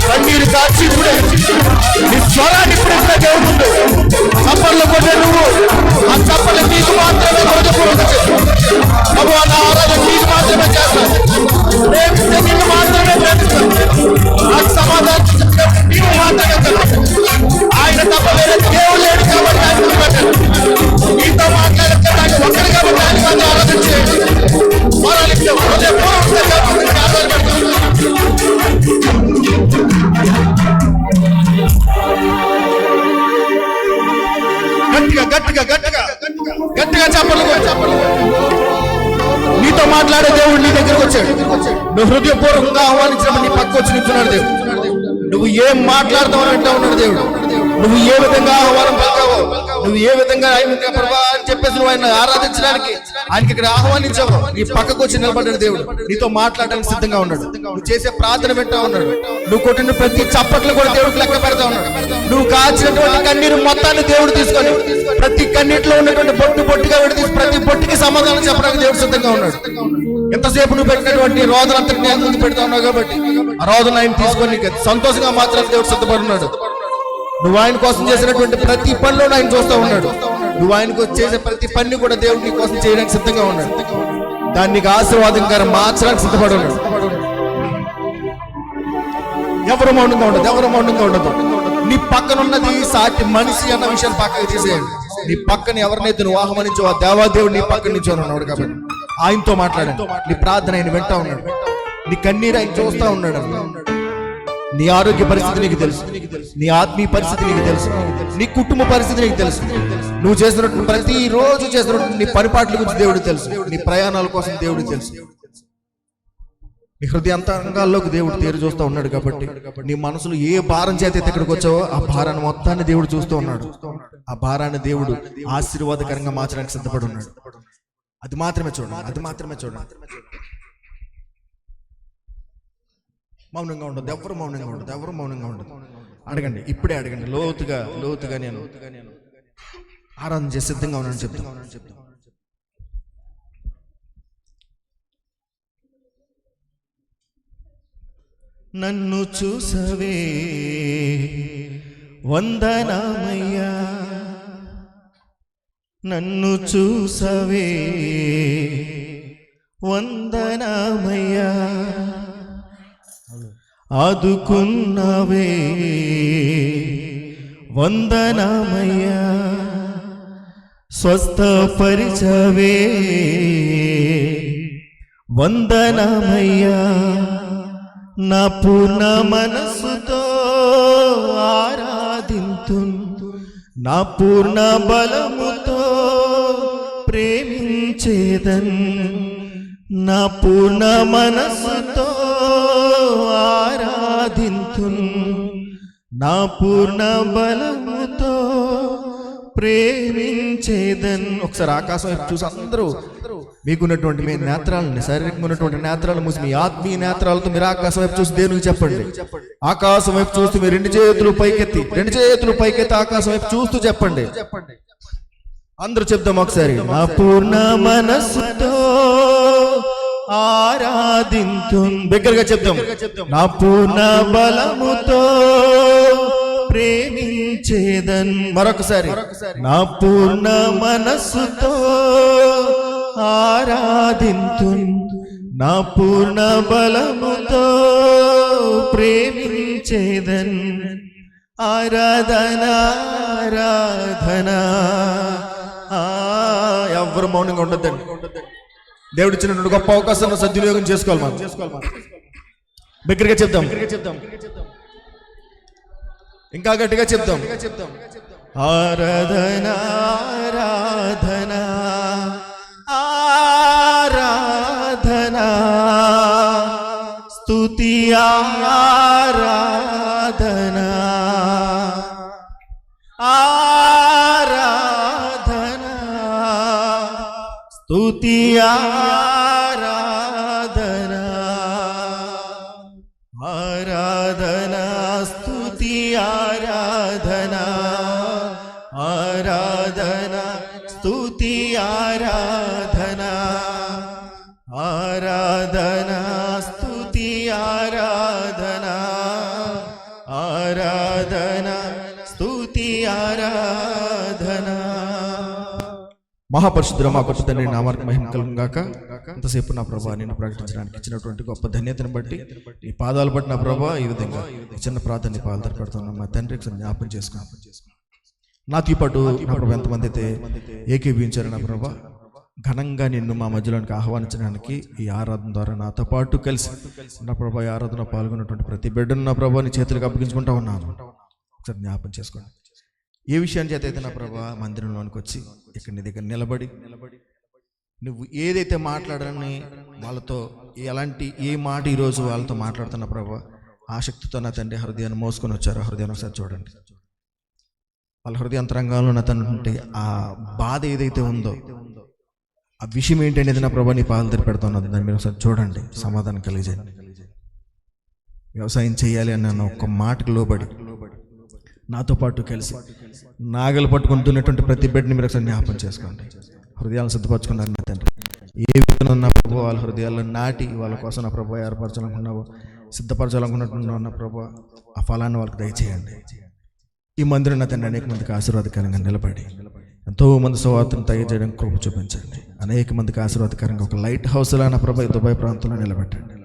కన్నీరు కాచి ఇప్పుడే నీ స్వరాన్ని ఇప్పుడే దేవుడు ముందు చప్పట్లు కొట్టే నువ్వు ఆ చప్పట్లు నీకు మాత్రమే బాబు. నా ఆరాధన నీకు మాత్రమే చేస్తాను. ప్రేమిస్తే నిన్ను మాత్రమే ప్రేమిస్తాను. నాకు సమాధానం నీవు మాత్రమే చెప్పండి. ఆయన తప్ప వేరే దేవుడు లేడు కాబట్టి ఆయన పెట్టండి. నీతో మాట్లాడితే నాకు ఒక్కడి కాబట్టి ఆయన మాత్రం ఆరాధన చేయండి. స్వరాలు ఆరాధన పెడతాను. గట్టిగా గట్టిగా గట్టిగా గట్టిగా చెప్పలు. నీతో మాట్లాడే దేవుడు నీ దగ్గరకు వచ్చాడు. నువ్వు హృదయపూర్వకంగా ఆహ్వానించిన నీ పక్క వచ్చి నిల్చున్నాడు దేవుడు. నువ్వు ఏం మాట్లాడతావు అని అంటా ఉన్నాడు దేవుడు. నువ్వు ఏ విధంగా ఆహ్వానం పలికావో, నువ్వు ఏ విధంగా ఆయన ప్రభా అని చెప్పేసి నువ్వు ఆయన ఆరాధించడానికి ఆయనకి ఇక్కడ ఆహ్వానించావు. నీ పక్కకు వచ్చి నిలబడ్డాడు దేవుడు. నీతో మాట్లాడడానికి సిద్ధంగా ఉన్నాడు. నువ్వు చేసే ప్రార్థన వింటా ఉన్నాడు. నువ్వు కొట్టిన ప్రతి చప్పట్లు కూడా దేవుడికి లెక్క పెడతా ఉన్నాడు. నువ్వు కాచినటువంటి కన్నీరు మొత్తాన్ని దేవుడు తీసుకొని ప్రతి కన్నీటిలో ఉన్నటువంటి బొట్టు బొట్టుగా విడదీసి ప్రతి బొట్టుకి సమాధానం చెప్పడానికి దేవుడు సిద్ధంగా ఉన్నాడు. ఎంతసేపు నువ్వు పెట్టినటువంటి రోదన అంతటి నేను ముందు పెడతా ఉన్నావు కాబట్టి ఆ రోదన ఆయన తీసుకొని సంతోషంగా మాత్రం దేవుడు సిద్ధపడున్నాడు. నువ్వు ఆయన కోసం చేసినటువంటి ప్రతి పనిలో ఆయన చూస్తూ ఉన్నాడు. నువ్వు ఆయనకు చేసే ప్రతి పని కూడా దేవుడు నీ కోసం చేయడానికి సిద్ధంగా ఉన్నాడు. దాన్ని నీకు ఆశీర్వాదంగా మార్చడానికి సిద్ధపడి ఉన్నాడు. ఎవరు మౌనంగా ఉండదు, ఎవరు మౌనంగా ఉండదు. నీ పక్కన ఉన్నది సాటి మనిషి అన్న విషయాన్ని పక్కకు తీసేయండి. నీ పక్కన ఎవరినైతే నువ్వు ఆహ్వానించో ఆ దేవాదేవుడు నీ పక్కన నుంచి ఉన్నాడు కాబట్టి ఆయనతో మాట్లాడండి. నీ ప్రార్థన ఆయన వింటా ఉన్నాడు. నీ కన్నీరు ఆయన చూస్తా ఉన్నాడు. నీ ఆరోగ్య పరిస్థితి నీకు తెలుసు, నీ ఆత్మీయ పరిస్థితి నీకు తెలుసు, నీ కుటుంబ పరిస్థితి నీకు తెలుసు. నువ్వు చేసినట్టు ప్రతి రోజు చేసినట్టు నీ పరిపాట్ల గురించి దేవుడు తెలుసు. నీ ప్రయాణాల కోసం దేవుడు తెలుసు. నీ హృదయాంతరంగాల్లోకి దేవుడు తేరు చూస్తూ ఉన్నాడు కాబట్టి నీ మనసులో ఏ భారం చేత ఇక్కడికి వచ్చావో ఆ భారాన్ని మొత్తాన్ని దేవుడు చూస్తూ ఉన్నాడు. ఆ భారాన్ని దేవుడు ఆశీర్వాదకరంగా మార్చడానికి సిద్ధపడి ఉన్నాడు. అది మాత్రమే చూడండి, అది మాత్రమే చూడండి. మౌనంగా ఉండదు, ఎవరు మౌనంగా ఉండదు, ఎవరు మౌనంగా ఉండదు. అడగండి, ఇప్పుడే అడగండి. లోతుగా లోతుగా నేను ఆరాధన చేసి సిద్ధంగా ఉన్నాను చెప్తాను. నన్ను చూసవే వందనామయ్యా, నన్ను చూసవే వందనామయ్యా, ఆదుకున్నవే వందనామయ్యా, స్వస్థపరిచవే వందనామయ్యా, నా పూర్ణ మనస్సుతో ఆరాధింతున్, నా పూర్ణ బలముతో ప్రేమించేదన్, నా పూర్ణ మనస్సుతో ఆరాధింతున్, నా పూర్ణ బలముతో ప్రేమించేదన్. ఒకసారి ఆకాశం వైపు చూసి అందరూ మీకున్నటువంటి మీ నేత్రాలని, శారీరకంగా ఉన్నటువంటి నేత్రాలు మూసి మీ ఆత్మీయ నేత్రాలతో మీరు ఆకాశం వైపు చూసి దేవునికి చెప్పండి. ఆకాశం వైపు చూస్తూ మీరు రెండు చేతులు పైకెత్తి ఆకాశం వైపు చూస్తూ చెప్పండి. అందరూ చెప్దాం ఒకసారి. నా పూర్ణ మనస్సుతో ఆరాధింతున్. బిగ్గరగా చెప్దాం. నా పూర్ణ బలముతో ప్రేమించేదన్. మరొకసారి. నా పూర్ణ మనస్సుతో ఆరాధింతున్. నా పూర్ణ బలముతో ప్రేమించేదన్. ఆరాధన ఎవరు మౌనంగా ఉండొద్దండి. దేవుడు ఇచ్చినటువంటి గొప్ప అవకాశాన్ని సద్వినియోగం చేసుకోవాలి మనం. బిగ్గరగా చెప్దాం. ఇంకా గట్టిగా చెప్దాం. ఆరాధన ఆరాధన ఆరాధన స్తుతి ఆరాధన ఆరాధన స్తుతి ఆరాధన ఆరాధన స్తుతి ఆరాధన ఆరాధన స్తుతి ఆరాధన ఆరాధన స్తుతి ఆరాధన ఆరాధన స్తుతి ఆరాధన. మహాపరిశుద్ధుల మా గొప్ప తండ్రి నామానికి మహిమ కలుగును గాక. ఇంతసేపు నా ప్రభా నేను ప్రకటించడానికి ఇచ్చినటువంటి గొప్ప ధన్యతను బట్టి ఈ పాదాలు బట్టి నా ప్రభా ఈ విధంగా చిన్న ప్రార్థన పాదాలు పెడుతున్నాం. మా తండ్రికి జ్ఞాపకం చేసుకున్నాం. నాతో పాటు నా ప్రభా ఎంతమంది అయితే ఏకీభవించారు నా ప్రభా ఘనంగా నిన్ను మా మధ్యలోనికి ఆహ్వానించడానికి ఈ ఆరాధన ద్వారా నాతో పాటు కలిసి నా ప్రభా ఈ ఆరాధన పాల్గొన్నటువంటి ప్రతి బిడ్డను నా ప్రభా నీ చేతులకు అప్పగించుకుంటా ఉన్నాను. ఒకసారి జ్ఞాపకం చేసుకోండి. ఏ విషయాన్ని చేత అయితే నా ప్రభా మందిరంలోనికి వచ్చి ఇక్కడ నీ దగ్గర నిలబడి నువ్వు ఏదైతే మాట్లాడాలని వాళ్ళతో ఎలాంటి ఏ మాట ఈరోజు వాళ్ళతో మాట్లాడుతున్న ప్రభా ఆసక్తితో నా తండ్రి హృదయాన్ని మోసుకొని వచ్చారు. హృదయాన్ని ఒకసారి చూడండి. వాళ్ళ హృదయాంతరంగాల్లో నా తండ్రి ఆ బాధ ఏదైతే ఉందో ఆ విషయం ఏంటనేది నా ప్రభా నీ పాలు దగ్గర పెడుతున్నది. దాన్ని మీరు ఒకసారి చూడండి. సమాధానం కలిగజేయండి. వ్యవసాయం చేయాలి అన్న ఒక్క మాటకు లోబడి నాతో పాటు కలిసి నాగలు పట్టుకుంటున్నటువంటి ప్రతి బిడ్డని మీరు ఒకసారి జ్ఞాపకం చేసుకోండి. హృదయాలను సిద్ధపరచుకున్నారు నా తండ్రి. ఏ విధంగా ఉన్న ప్రభు వాళ్ళ హృదయాల్లో నాటి వాళ్ళ కోసం నా ప్రభు ఏర్పరచాలనుకున్నావో సిద్ధపరచాలనుకున్నట్టున్నావు నా ప్రభు ఆ ఫలాన్ని వాళ్ళకి దయచేయండి. ఈ మందిరం నా తండ్రి అనేక మందికి ఆశీర్వాదకరంగా నిలబడి ఎంతో మంది సువార్తను తయారు చేయడానికి కృప చూపించండి. అనేక మందికి ఆశీర్వాదకరంగా ఒక లైట్ హౌస్ లా నా ప్రభు దుబాయ్ ప్రాంతంలో నిలబెట్టండి.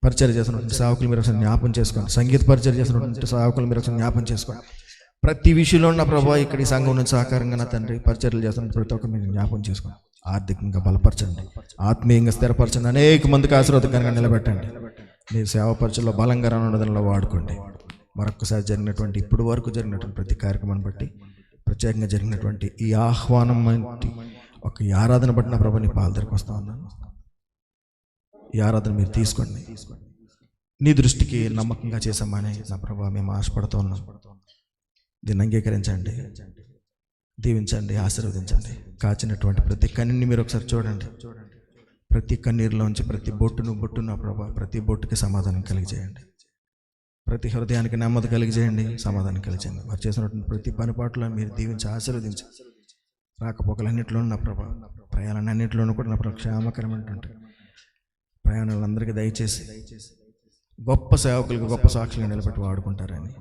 పరిచయం చేసినటువంటి సేవకులు మీరు ఒకసారి జ్ఞాపం చేసుకోండి. సంగీత పరిచయం చేసినటువంటి సేవకులు మీరు ఒకసారి జ్ఞాపం చేసుకోండి. ప్రతి విషయంలో ఉన్న ప్రభావ ఇక్కడ ఈ సంఘం నుంచి సహకారంగా నా తండ్రి పరిచర్యలు చేస్తున్న ప్రతి ఒక్క మీరు జ్ఞాపం చేసుకోండి. ఆర్థికంగా బలపరచండి, ఆత్మీయంగా స్థిరపరచండి, అనేక మందికి ఆశీర్వాదకరంగా నిలబెట్టండి. మీరు సేవ పరిచయలో బలంగా రానున్నదంలో వాడుకోండి. మరొకసారి జరిగినటువంటి ఇప్పుడు వరకు జరిగినటువంటి ప్రతి కార్యక్రమాన్ని బట్టి ప్రత్యేకంగా జరిగినటువంటి ఈ ఆహ్వానం వంటి ఒక ఆరాధన బట్టి నా ప్రభు నీ పాలు దగ్గరికి వస్తా ఉన్నాను. ఈ ఆరాధన మీరు తీసుకోండి. నీ దృష్టికి నమ్మకంగా చేసామని నా ప్రభు మేము ఆశపడుతూ ఉన్నాం. దీన్ని అంగీకరించండి, దీవించండి, ఆశీర్వదించండి. కాచినటువంటి ప్రతి కన్నీని మీరు ఒకసారి చూడండి. ప్రతి కన్నీరులోంచి ప్రతి బొట్టును నా ప్రభు ప్రతి బొట్టుకి సమాధానం కలిగజేయండి. ప్రతి హృదయానికి నెమ్మది కలిగజేయండి, సమాధానం కలిగజేయండి. వారు చేసినటువంటి ప్రతి పనిపాట్లో మీరు దీవించి ఆశీర్వదించి రాకపోకలన్నింటిలోనూ నా ప్రభు ప్రయాణాలన్నింటిలోనూ కూడా నా ప్రభు క్షేమకరమైనటువంటి ప్రయాణాలందరికీ దయచేసి గొప్ప సేవకులకు గొప్ప సాక్షులుగా నిలబెట్టి వాడుకుంటారని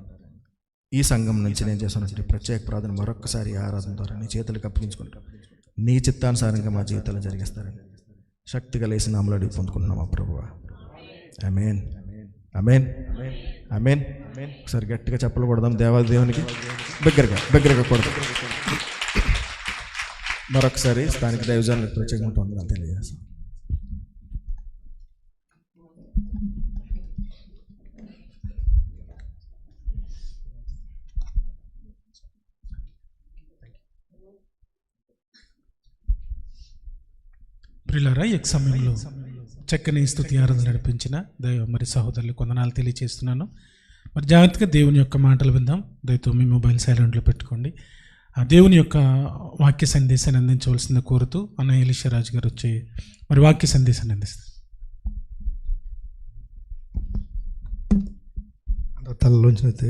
ఈ సంఘం నుంచి నేను చేసినటువంటి ప్రత్యేక ప్రార్థన మరొక్కసారి ఆరాధన ద్వారా నీ చేతులకు అప్పగించుకుంటాం. నీ చిత్తానుసారంగా మా జీవితాలు జరిగిస్తారని శక్తి కలిసి నామలు అడిగి పొందుకుంటున్నాం మా ప్రభువా. ఆమేన్, ఆమేన్, ఆమేన్. ఒకసారి గట్టిగా చెప్పలు కొడదాం దేవాది దేవునికి, బిగ్గరగా కొడదాం. మరొకసారి స్థానిక దైవజనులకు ప్రత్యేకంగా వందనాలు తెలియజేస్తాం. ప్రియులారా, ఈ సమయంలో చక్కని స్తుతి ఆరాధన నడిపించిన దైవ మరి సహోదరులకు వందనాలు తెలియజేస్తున్నాను. మరి జాగ్రత్తగా దేవుని యొక్క మాటలు విందాం. దయతో మీ మొబైల్ సైలెంట్లో పెట్టుకోండి. ఆ దేవుని యొక్క వాక్య సందేశాన్ని అందించవలసింది కోరుతూ అన్న ఎలీషారాజు గారు వచ్చి మరి వాక్య సందేశాన్ని అందిస్తారు. తలలోంచినైతే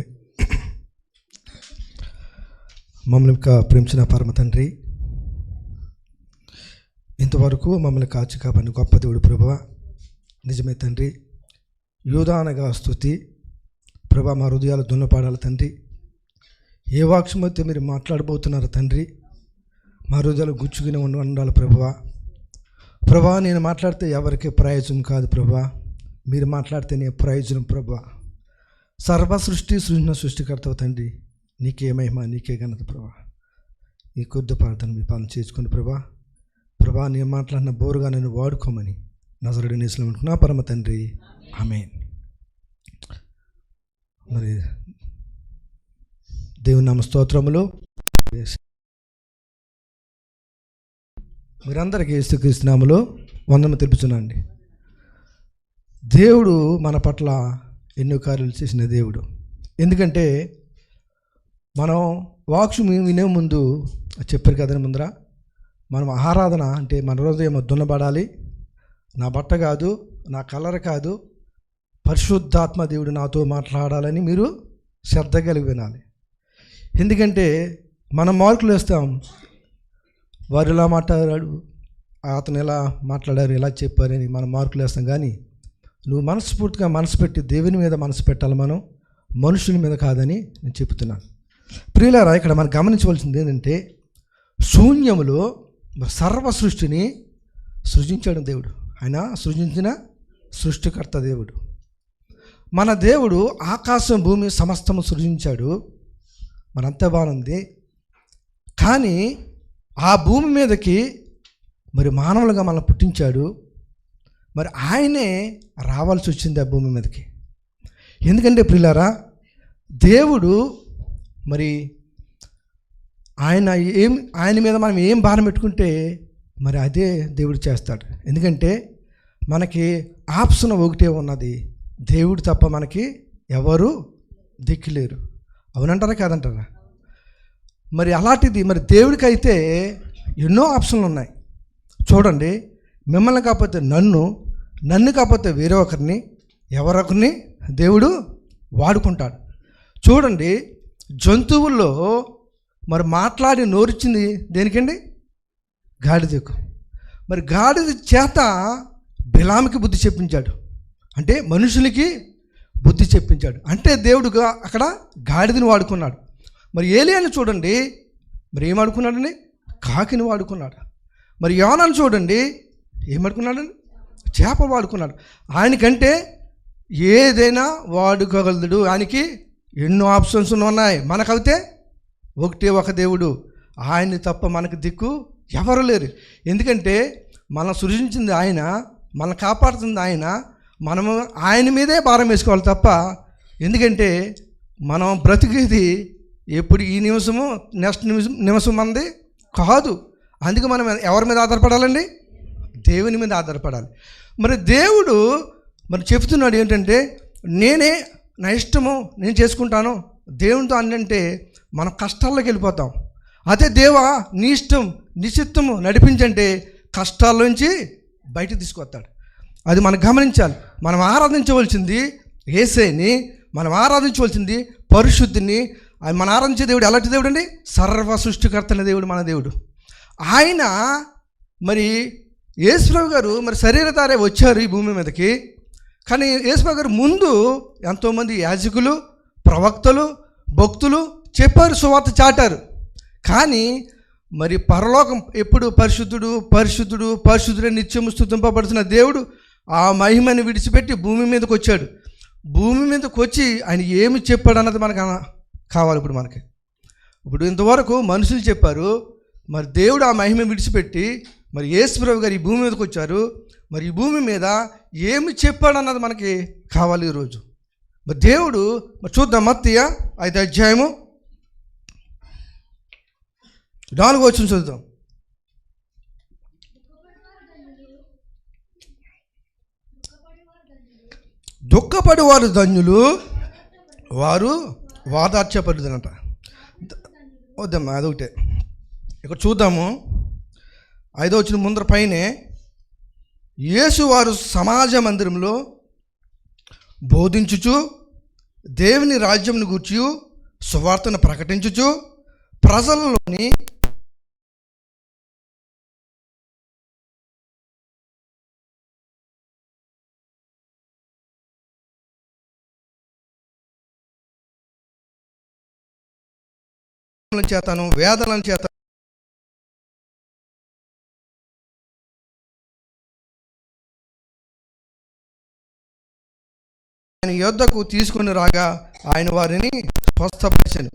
మమ్మల్ని ఇంకా ప్రేమించిన పరమ తండ్రి, ఇంతవరకు మమ్మల్ని కాచి కాపాడిన గొప్ప దేవుడు ప్రభువా, నిజమే తండ్రి. యూదానగా స్తుతి ప్రభా, మా హృదయాలు దున్నపాడాలి తండ్రి. ఏ వాక్యం అయితే మీరు మాట్లాడబోతున్నారు తండ్రి, మా హృదయాలు గుచ్చుకుని ఉండాలి ప్రభువా. ప్రభా, నేను మాట్లాడితే ఎవరికి ప్రయోజనం కాదు ప్రభువా, మీరు మాట్లాడితేనే ప్రయోజనం ప్రభువా. సర్వ సృష్టి సృజన సృష్టికర్తవ తండ్రి, నీకే మహిమ, నీకే ఘనత ప్రభా. ఈ కొద్ది ప్రార్థన మీ పాలన చేసుకుని ప్రభా. ప్రభా, నేను మాట్లాడిన బోరుగా నన్ను వాడుకోమని నజరుడి నేసులో అనుకున్నా పరమ తండ్రి, ఆమేన్. మరి దేవుని నామ స్తోత్రములు. మీరందరికీ యేసుక్రీస్తు నామములో వందనము తెలుపుచున్నానండి. దేవుడు మన పట్ల ఎన్నో కార్యాలు చేసిన దేవుడు. ఎందుకంటే మనం వాక్యం వినే ముందు చెప్పారు కదండి, ముందర మనం ఆరాధన అంటే మన హృదయం దున్నబడాలి. నా బట్ట కాదు, నా కలర్ కాదు, పరిశుద్ధాత్మ దేవుడు నాతో మాట్లాడాలని మీరు శ్రద్ధ కలిగి వినాలి. ఎందుకంటే మనం మార్కులు వేస్తాం, వారు ఎలా మాట్లాడాడు, అతను ఎలా మాట్లాడారు, ఎలా చెప్పారని మనం మార్కులు వేస్తాం. కానీ నువ్వు మనస్ఫూర్తిగా మనసు పెట్టి దేవుని మీద మనసు పెట్టాలి, మనం మనుషుల మీద కాదని నేను చెప్తున్నాను. ప్రియులారా, ఇక్కడ మనం గమనించవలసింది ఏంటంటే, శూన్యములో సర్వ సృష్టిని సృజించాడు దేవుడు. ఆయన సృజించిన సృష్టికర్త దేవుడు. మన దేవుడు ఆకాశం భూమి సమస్తము సృజించాడు, మనంతా బాగుంది. కానీ ఆ భూమి మీదకి మరి మానవులుగా మనం పుట్టించాడు. మరి ఆయనే రావాల్సి వచ్చింది ఆ భూమి మీదకి. ఎందుకంటే ప్రియులారా, దేవుడు మరి ఆయన మీద మనం ఏం భారం పెట్టుకుంటే మరి అదే దేవుడు చేస్తాడు. ఎందుకంటే మనకి ఆప్షన్ ఒకటే ఉన్నది, దేవుడు తప్ప మనకి ఎవరు దిక్కులేరు. అవునంటారా కాదంటారా? మరి అలాంటిది మరి దేవుడికి అయితే ఎన్నో ఆప్షన్లు ఉన్నాయి. చూడండి, మిమ్మల్ని కాకపోతే నన్ను కాకపోతే వేరే ఒకరిని, ఎవరొకరిని దేవుడు వాడుకుంటాడు. చూడండి, జంతువుల్లో మరి మాట్లాడి నోరిచ్చింది దేనికండి? గాడిదకు. మరి గాడిద చేత బిలాముకి బుద్ధి చెప్పించాడు, అంటే మనుషులకి బుద్ధి చెప్పించాడు. అంటే దేవుడు అక్కడ గాడిదని వాడుకున్నాడు. మరి ఏలియాని చూడండి, మరి ఏం వాడుకున్నాడండి? కాకిని వాడుకున్నాడు. మరి యోనాను చూడండి, ఏం వాడుకున్నాడండి? చేప వాడుకున్నాడు. ఆయనకంటే ఏదైనా వాడుకోగలడు. ఆయనకి ఎన్నో ఆప్షన్స్ ఉన్నాయి. మనకైతే ఒకటే ఒక దేవుడు, ఆయన్ని తప్ప మనకు దిక్కు ఎవరు లేరు. ఎందుకంటే మనం సృజించింది ఆయన, మనం కాపాడుతుంది ఆయన, మనము ఆయన మీదే భారం వేసుకోవాలి తప్ప. ఎందుకంటే మనం బ్రతికేది ఎప్పుడు ఈ నిమిషము నెక్స్ట్ నిమిషం మనది కాదు. అందుకే మనం ఎవరి మీద ఆధారపడాలండి? దేవుని మీద ఆధారపడాలి. మరి దేవుడు మరి చెప్తున్నాడు ఏంటంటే, నేనే నా ఇష్టము నేను చేసుకుంటాను. దేవునితో అంటే మనం కష్టాల్లోకి వెళ్ళిపోతాం. అదే దేవా నీ ఇష్టం నీ చిత్తము నడిపించంటే కష్టాల్లోంచి బయట తీసుకొస్తాడు. అది మనం గమనించాలి. మనం ఆరాధించవలసింది యేసేని, మనం ఆరాధించవలసింది పరిశుద్ధిని. మనం ఆరాధించే దేవుడు ఎలాంటి దేవుడు అండి? సర్వ సృష్టికర్తన దేవుడు మన దేవుడు. ఆయన మరి యేసుప్రభు గారు మరి శరీరధారే వచ్చారు ఈ భూమి మీదకి. కానీ యేసుప్రభు గారు ముందు ఎంతోమంది యాజకులు, ప్రవక్తలు, భక్తులు చెప్పారు, సువార్త చాటారు. కానీ మరి పరలోకం ఎప్పుడు పరిశుద్ధుడు పరిశుద్ధుడు పరిశుద్ధుడే నిత్యము స్తుతింపబడుతున్న దేవుడు ఆ మహిమని విడిచిపెట్టి భూమి మీదకి వచ్చాడు. భూమి మీదకి వచ్చి ఆయన ఏమి చెప్పాడు అన్నది మనకు కావాలి. ఇప్పుడు ఇంతవరకు మనుషులు చెప్పారు, మరి దేవుడు ఆ మహిమ విడిచిపెట్టి మరి యేసుప్రభు గారు ఈ భూమి మీదకి వచ్చారు. మరి ఈ భూమి మీద ఏమి చెప్పాడు అన్నది మనకి కావాలి ఈరోజు. మరి దేవుడు మరి చూద్దాం, మత్తయి 5వ అధ్యాయము 4వ వచనం చూద్దాం. దుఃఖపడి వారు ధన్యులు, వారు వాదార్చబడుదనంట. వద్దమ్మా అదొకటే. ఇక్కడ చూద్దాము 5వ వచనం ముందర పైనే, యేసు వారు సమాజ మందిరంలో బోధించుచు దేవుని రాజ్యంను గూర్చి సువార్తను ప్రకటించుచు ప్రజలలోని చేతను వేదనల చేత ఆయన యొద్దకు తీసుకుని రాగా ఆయన వారిని స్వస్థపరిచెను.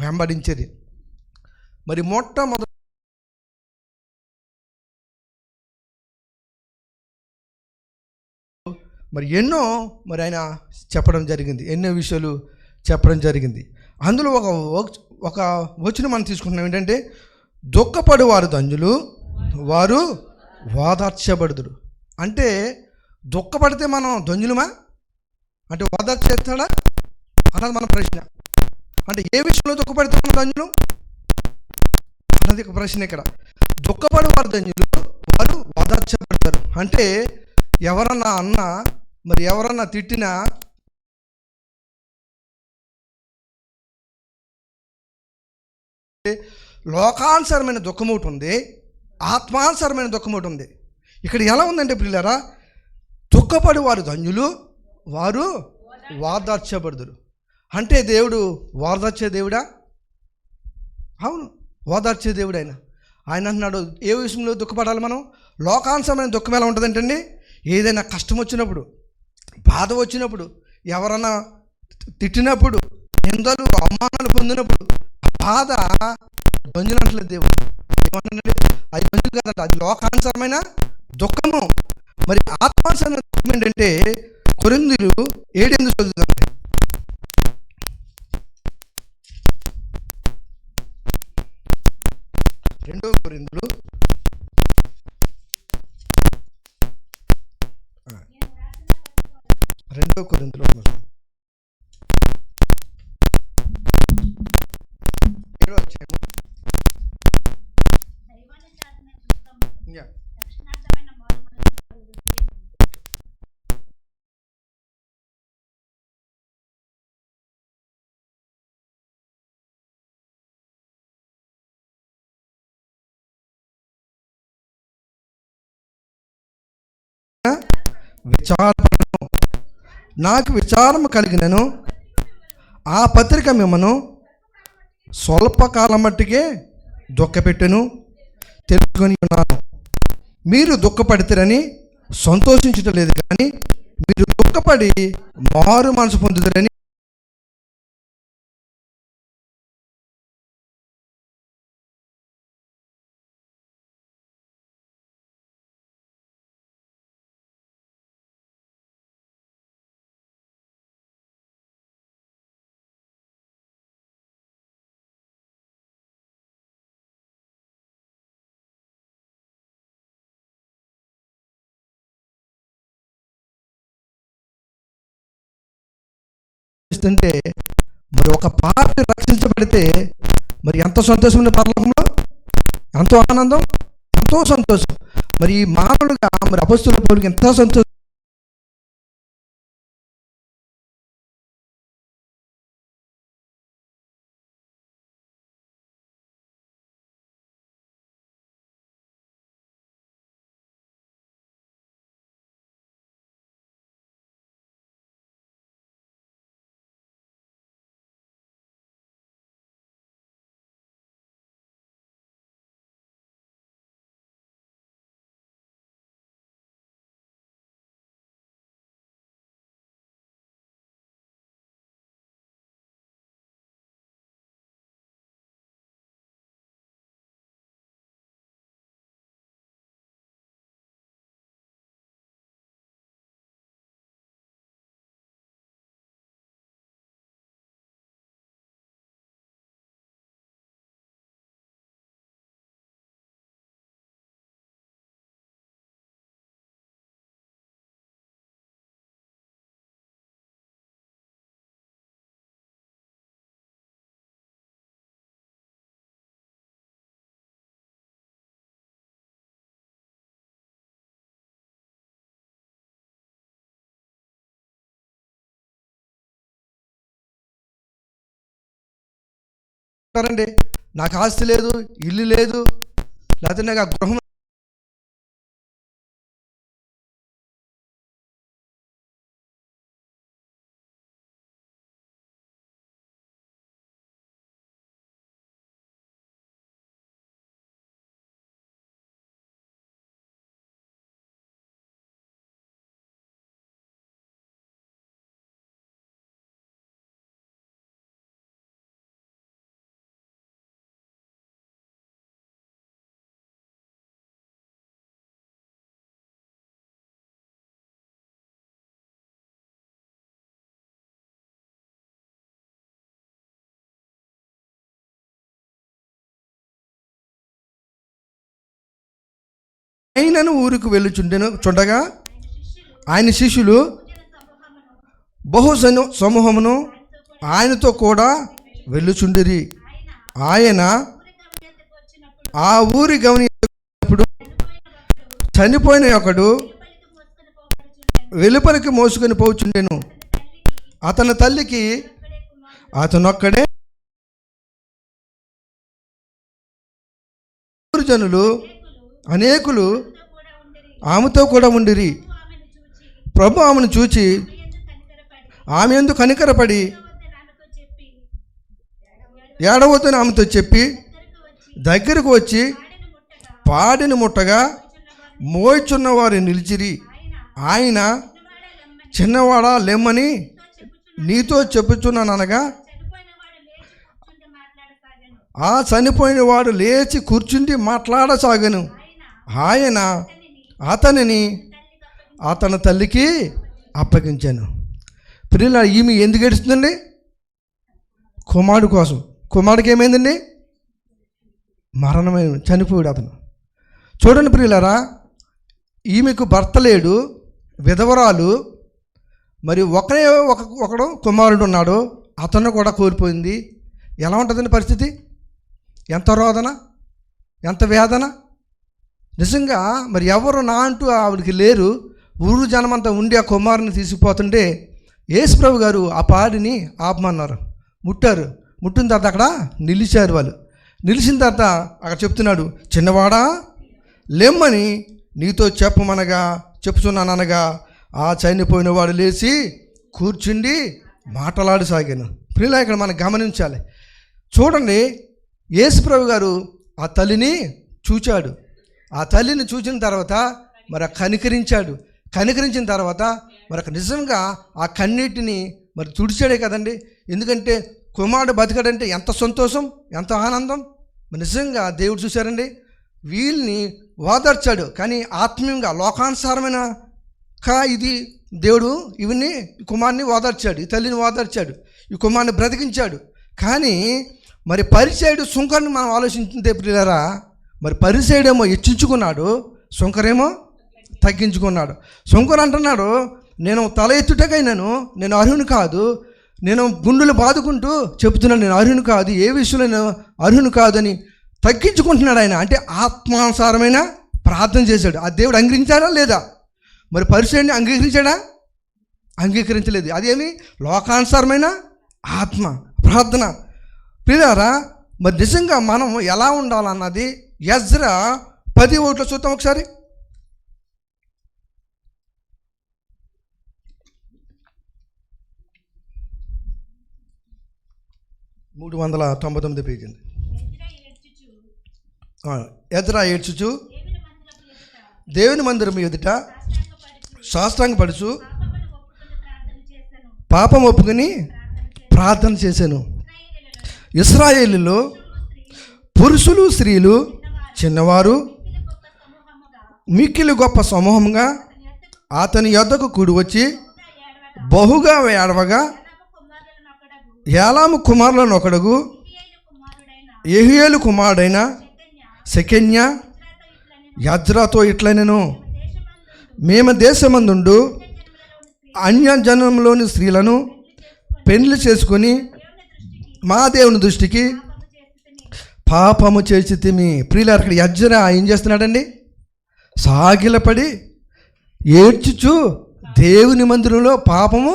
వెంబడించేది. మరి మొట్టమొదటి మరి ఎన్నో మరి ఆయన చెప్పడం జరిగింది, ఎన్నో విషయాలు చెప్పడం జరిగింది. అందులో ఒక వచనం మనం తీసుకుంటున్నాం ఏంటంటే, దుఃఖపడు వారు ధన్యులు, వారు ఓదార్చబడుదురు. అంటే దుఃఖపడితే మనం ధన్యులమా అంటే ఓదార్చేస్తాడా అన్నది మన ప్రశ్న. అంటే ఏ విషయంలో దుఃఖపడితే మనం ధన్యులు అన్నది ఒక ప్రశ్న. ఇక్కడ దుఃఖపడు వారు ధన్యులు, వారు ఓదార్చబడతారు. అంటే ఎవరన్నా అన్నా మరి ఎవరన్నా తిట్టినా లోకానుసరమైన దుఃఖం ఒకటి ఉంది, ఆత్మానుసరమైన దుఃఖం ఒకటి ఉంది. ఇక్కడ ఎలా ఉందంటే ప్రియులారా, దుఃఖపడి వారు ధన్యులు, వారు ఓదార్చబడుదురు. అంటే దేవుడు ఓదార్చే దేవుడా? అవును, ఓదార్చే దేవుడు ఆయన. ఆయన అంటున్నాడు, ఏ విషయంలో దుఃఖపడాలి మనం? లోకానుసరమైన దుఃఖం ఎలా ఉంటుందంటండి, ఏదైనా కష్టం వచ్చినప్పుడు, బాధ వచ్చినప్పుడు, ఎవరన్నా తిట్టినప్పుడు, నిందలు అవమానాలు పొందినప్పుడు బాధ ధన్యులు అంటలేదు దేవుడు. ఏమంటున్నాడు? అది ధన్యులు కాదంట, అది లోకానుసరమైన దుఃఖము. మరి ఆత్మానుసరమైన దుఃఖం ఏంటంటే కొరింథీయులు 7:8 చదువుతామండి. రెండో కొరింథీయులు 7వ అధ్యాయము. విచారపడను, నాకు విచారము కలిగినను ఆ పత్రిక మిమ్మను స్వల్పకాలం మట్టుకే దుఃఖపెట్టును తెలుసుకొని ఉన్నాను. మీరు దుఃఖపడతారని సంతోషించటం లేదు, కానీ మీరు దుఃఖపడి మారు మనసు పొందుతారని అంటే మరి ఒక పాపి రక్షించబడితే మరి ఎంత సంతోషం ఉంది పరలోకంలో, ఎంతో ఆనందం, ఎంతో సంతోషం. మరి మానవులుగా మరి అపొస్తలుల పౌలుకి ఎంతో సంతోషం. అంటారండి, నాకు ఆస్తి లేదు, ఇల్లు లేదు, లేకపోతే నాకు ఆ గృహం ఆయనను ఊరికి వెళ్ళుచుండెను. చూడగా ఆయన శిష్యులు బహు సమూహమును ఆయనతో కూడా వెళ్ళుచుండిరి. ఆయన ఆ ఊరి గమనించినప్పుడు చనిపోయిన ఒకడు వెలుపలికి మోసుకొని పోచుండెను. అతని తల్లికి అతనొక్కడే జనులు అనేకులు ఆమెతో కూడా ఉండిరి. ప్రభు ఆమెను చూచి ఆమె యందు కనికరపడి ఏడవద్దని ఆమెతో చెప్పి దగ్గరకు వచ్చి పాడిని ముట్టగా మోయిచున్న వారు నిలిచిరి. ఆయన చిన్నవాడా లెమ్మని నీతో చెప్పుచున్నాననగా ఆ చనిపోయిన వాడు లేచి కూర్చుండి మాట్లాడసాగను. ఆయన అతనిని అతని తల్లికి అప్పగించాను. పిల్లల ఈమె ఎందుకు ఏడుస్తుందండి? కుమారుడు కోసం. కుమారుడికి ఏమైందండి? మరణమైన చనిపోయాడు అతను. చూడండి ప్రియులారా, ఈమెకు భర్త లేడు, విధవరాలు. మరి ఒకడు కుమారుడు ఉన్నాడు, అతను కూడా కోల్పోయింది. ఎలా ఉంటుందండి పరిస్థితి? ఎంత రోదన, ఎంత వేదన. నిజంగా మరి ఎవరు నా అంటూ ఆవిడికి లేరు. ఊరు జనమంతా ఉండి ఆ కుమారుని తీసుకుపోతుంటే యేసుప్రభు గారు ఆ పాడిని ఆపమన్నారు. ముట్టారు. ముట్టిన తర్వాత అక్కడ నిలిచారు. వాళ్ళు నిలిచిన తర్వాత అక్కడ చెప్తున్నాడు, చిన్నవాడా లెమ్మని నీతో చెప్పుచున్నాననగా ఆ చనిపోయిన వాడు లేచి కూర్చుండి మాట్లాడసాగాను. ప్రియులా, ఇక్కడ మనం గమనించాలి. చూడండి, యేసుప్రభు గారు ఆ తల్లిని చూచాడు. ఆ తల్లిని చూసిన తర్వాత మరి కనికరించాడు. కనికరించిన తర్వాత మరి నిజంగా ఆ కన్నీటిని మరి తుడిచాడే కదండి. ఎందుకంటే కుమారుడు బతికాడంటే ఎంత సంతోషం, ఎంత ఆనందం. నిజంగా దేవుడు చూశారండి, వీళ్ళని ఓదార్చాడు. కానీ ఆత్మీయంగా లోకానుసారమైన ఇది దేవుడు ఇవన్నీ కుమారుని ఓదార్చాడు, ఈ తల్లిని ఓదార్చాడు, ఈ కుమారుని బ్రతికించాడు. కానీ మరి పరిసయుడు సుంకర్ని మనం ఆలోచించిందే ప్రియులారా, మరి పరిసయుడేమో హెచ్చించుకున్నాడు, సుంకరేమో తగ్గించుకున్నాడు. సుంకర్ అంటున్నాడు, నేను తల ఎత్తుటకైనాను నేను అర్హుని కాదు, నేను గుండెలు బాదుకుంటూ చెబుతున్నాను నేను అర్హుని కాదు, ఏ విషయంలో నేను అర్హుని కాదు అని తగ్గించుకుంటున్నాడు ఆయన. అంటే ఆత్మానుసారమైన ప్రార్థన చేశాడు. ఆ దేవుడు అంగీకరించాడా లేదా? మరి పరిసయుడిని అంగీకరించాడా? అంగీకరించలేదు. అదేమి లోకానుసారమైన ఆత్మ ప్రార్థన. ప్రియులారా, మరి నిజంగా మనం ఎలా ఉండాలన్నది ఎజ్రా 10:1 చూద్దాం ఒకసారి. 399 పేజీ. ఎజ్రా ఏడ్చుచు దేవుని మందిరం ఎదుట సాష్టాంగపడుచు పాపం ఒప్పుకొని ప్రార్థన చేశాను. ఇశ్రాయేలులో పురుషులు స్త్రీలు చిన్నవారు మిక్కిలి గొప్ప సమూహంగా అతని యొద్దకు కూడి వచ్చి బహుగా ఏడవగా ఏలాము కుమారులను ఒకడుగు యెహీయేలు కుమారుడైన షెకన్యా యజ్రాతో ఇట్లనెను, మేము దేశమందుండు అన్యజనంలోని స్త్రీలను పెళ్లి చేసుకొని మా దేవుని దృష్టికి పాపము చేసితిమి. ప్రియులారా, అక్కడ యజ్రా ఏం చేస్తున్నాడండి? సాగిలపడి ఏడ్చుచు దేవుని మందిరంలో పాపము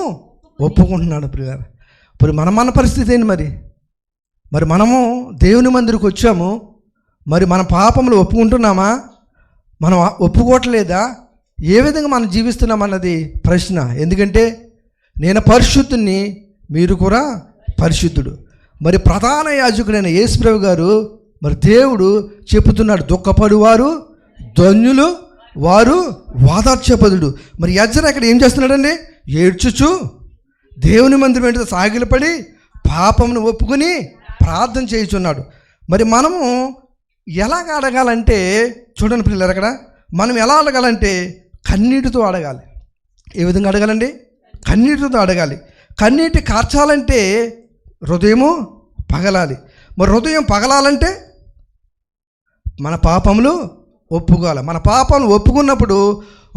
ఒప్పుకుంటున్నాడు. ప్రియులారా, ఇప్పుడు మన పరిస్థితి ఏంటి? మరి మరి మనము దేవుని మందిరికి వచ్చాము, మరి మన పాపములు ఒప్పుకుంటున్నామా, మనం ఒప్పుకోవట్లేదా, ఏ విధంగా మనం జీవిస్తున్నాం అన్నది ప్రశ్న. ఎందుకంటే నేను పరిశుద్ధుని, మీరు కూడా పరిశుద్ధుడు. మరి ప్రధాన యాజకుడైన యేసుప్రభు గారు, మరి దేవుడు చెబుతున్నాడు, దుఃఖపడువారు ధన్యులు, వారు వాదార్చపదుడు. మరి ఎజ్రా ఇక్కడ ఏం చేస్తున్నాడండి? ఏడ్చుచు దేవుని మందిరం ఏంటో సాగిలపడి పాపమును ఒప్పుకొని ప్రార్థన చేయుచున్నాడు. మరి మనము ఎలాగ అడగాలంటే, చూడండి పిల్లలు, అక్కడ మనం ఎలా అడగాలంటే కన్నీటితో అడగాలి. ఏ విధంగా అడగాలండి? కన్నీటితో అడగాలి. కన్నీటి కార్చాలంటే హృదయము పగలాలి. మరి హృదయం పగలాలంటే మన పాపములు ఒప్పుకోవాలి. మన పాపములు ఒప్పుకున్నప్పుడు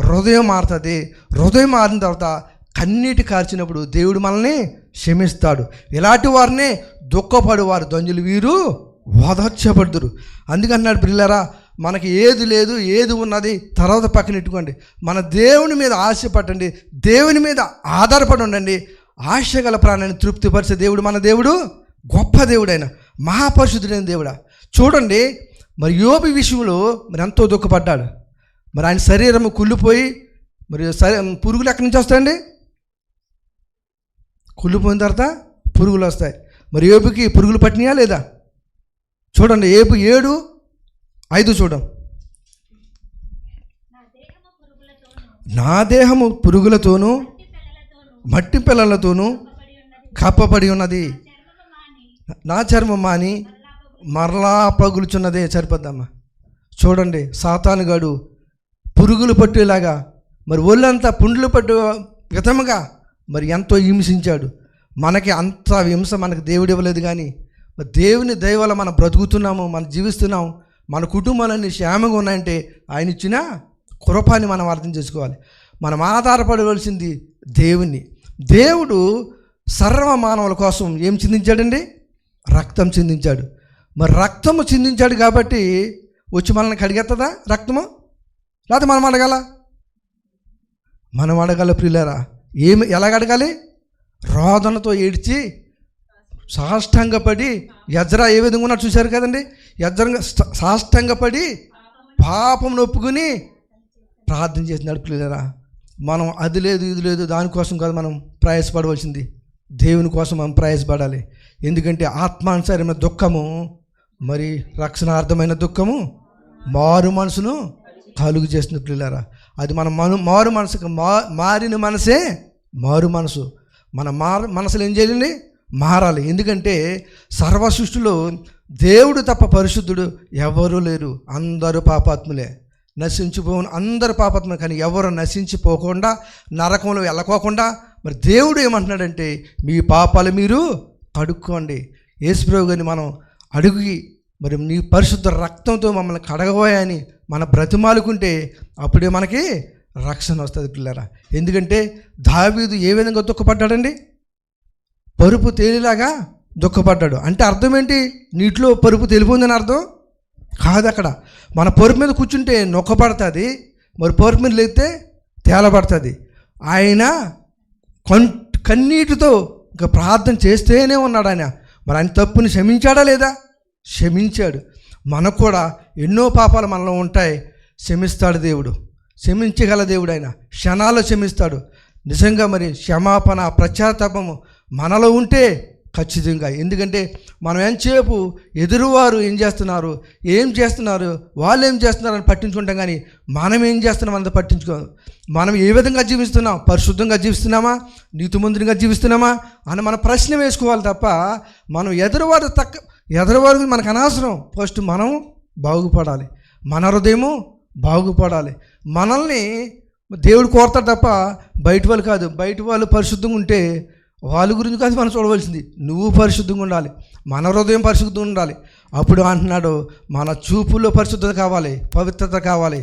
హృదయం మారుతుంది. హృదయం మారిన తర్వాత కన్నీటి కార్చినప్పుడు దేవుడు మనల్ని క్షమిస్తాడు. ఇలాంటి వారిని దుఃఖపడువారు ధన్యులు, వీరు ఓదార్చబడుదురు. అందుకన్నాడు పిల్లరా, మనకి ఏది లేదు, ఏది ఉన్నది తర్వాత పక్కన పెట్టుకోండి. మన దేవుని మీద ఆశపడండి, దేవుని మీద ఆధారపడి ఉండండి. ఆశ గల ప్రాణాన్ని తృప్తిపరిచే దేవుడు మన దేవుడు, గొప్ప దేవుడైన మహాపరిశుద్ధుడైన దేవుడా. చూడండి, మరి యోబు విషయంలో మరి ఎంతో దుఃఖపడ్డాడు. మరి ఆయన శరీరం కుళ్ళిపోయి, మరి పురుగులు ఎక్కడి నుంచి వస్తాయండి? కుళ్ళిపోయిన తర్వాత పురుగులు వస్తాయి. మరి యోబుకి పురుగులు పట్టినాయా లేదా? చూడండి, యోబు 7:5 చూడం. నా దేహము పురుగులతోనూ మట్టి పిల్లలతోనూ కప్పబడి ఉన్నది, నా చర్మం మాని మరలా పగులుచున్నదే. సరిపోద్దమ్మా. చూడండి, సాతానుగాడు పురుగులు పట్టేలాగా, మరి ఒళ్ళంతా పుండ్లు పట్టు విధముగా మరి ఎంతో హింసించాడు. మనకి అంత హింస మనకు దేవుడు ఇవ్వలేదు, కానీ మరి దేవుని దయ వల్ల మనం బ్రతుకుతున్నాము, మనం జీవిస్తున్నాము, మన కుటుంబాలన్నీ క్షేమంగా ఉన్నాయంటే ఆయన ఇచ్చిన కృపని మనం అర్థం చేసుకోవాలి. మనం ఆధారపడవలసింది దేవుణ్ణి. దేవుడు సర్వ మానవుల కోసం ఏం చిందించాడండి? రక్తం చిందించాడు. మరి రక్తము చిందించాడు కాబట్టి వచ్చి మనల్ని కడిగెత్తదా రక్తము? లేకపోతే మనం అడగాల? మనం అడగాల ప్రియులారా. ఎలాగ అడగాలి? రోదనతో ఏడ్చి సాష్టాంగపడి, ఎజ్రా ఏ విధంగా ఉన్నాడు చూశారు కదండి. ఎజ్రా సాష్టాంగపడి పాపం నొప్పుకుని ప్రార్థన చేసినాడు ప్రియులారా. మనం అది లేదు ఇది లేదు దానికోసం కాదు మనం ప్రయాసపడవలసింది, దేవుని కోసం మనం ప్రయాసపడాలి. ఎందుకంటే ఆత్మానుసారమైన దుఃఖము, మరి రక్షణార్థమైన దుఃఖము మారు మనసును కలుగు చేసిన పిల్లరా. అది మన మారు మనసుకు మారిన మనసే మారు మనసు. మన మనసులు ఏం చేయాలి? మారాలి. ఎందుకంటే సర్వ సృష్టిలో దేవుడు తప్ప పరిశుద్ధుడు ఎవరూ లేరు, అందరూ పాపాత్ములే. నశించిపోను అందరు పాపాత్మ, కానీ ఎవరు నశించిపోకుండా నరకంలో వెళ్ళకోకుండా మరి దేవుడు ఏమంటున్నాడంటే మీ పాపాలు మీరు కడుక్కోండి. యేసుప్రభు గారిని మనం అడుగు, మరి నీ పరిశుద్ధ రక్తంతో మమ్మల్ని కడగబోయని మన బ్రతిమాలుకుంటే అప్పుడే మనకి రక్షణ వస్తుంది పిల్లరా. ఎందుకంటే దావీదు ఏ విధంగా దుఃఖపడ్డాడండి? పరుపు తేలిలాగా దుఃఖపడ్డాడు. అంటే అర్థం ఏంటి? నీటిలో పరుపు తేలిపోయిందని అర్థం కాదు. అక్కడ మన పరుపు మీద కూర్చుంటే నొక్కబడుతుంది, మరి పరుపు మీద లేస్తే తేలబడుతుంది. ఆయన కన్నీటితో ఇంకా ప్రార్థన చేస్తూనే ఉన్నాడు ఆయన. మరి ఆయన తప్పుని క్షమించాడా లేదా? క్షమించాడు. మనకు కూడా ఎన్నో పాపాలు మనలో ఉంటాయి, క్షమిస్తాడు దేవుడు. క్షమించగల దేవుడు ఆయన, క్షణాల్లో క్షమిస్తాడు. నిజంగా మరి క్షమాపణ పశ్చాత్తాపము మనలో ఉంటే ఖచ్చితంగా, ఎందుకంటే మనం ఎంతసేపు ఎదురువారు ఏం చేస్తున్నారు వాళ్ళు ఏం చేస్తున్నారు అని పట్టించుకుంటాం, కానీ మనం ఏం చేస్తున్నాం అంత పట్టించుకోదు. మనం ఏ విధంగా జీవిస్తున్నాం? పరిశుద్ధంగా జీవిస్తున్నామా, నీతిమంతునిగా జీవిస్తున్నామా అని మన ప్రశ్న వేసుకోవాలి తప్ప మనం ఎదురువారు మనకు అనవసరం. ఫస్ట్ మనం బాగుపడాలి, మన హృదయము బాగుపడాలి. మనల్ని దేవుడు కోరతాడు తప్ప బయట వాళ్ళు కాదు. బయట వాళ్ళు పరిశుద్ధంగా ఉంటే వాళ్ళ గురించి కాదు మనం చూడవలసింది, నువ్వు పరిశుద్ధంగా ఉండాలి, మన హృదయం పరిశుద్ధంగా ఉండాలి. అప్పుడు అంటున్నాడు మన చూపుల్లో పరిశుద్ధత కావాలి, పవిత్రత కావాలి,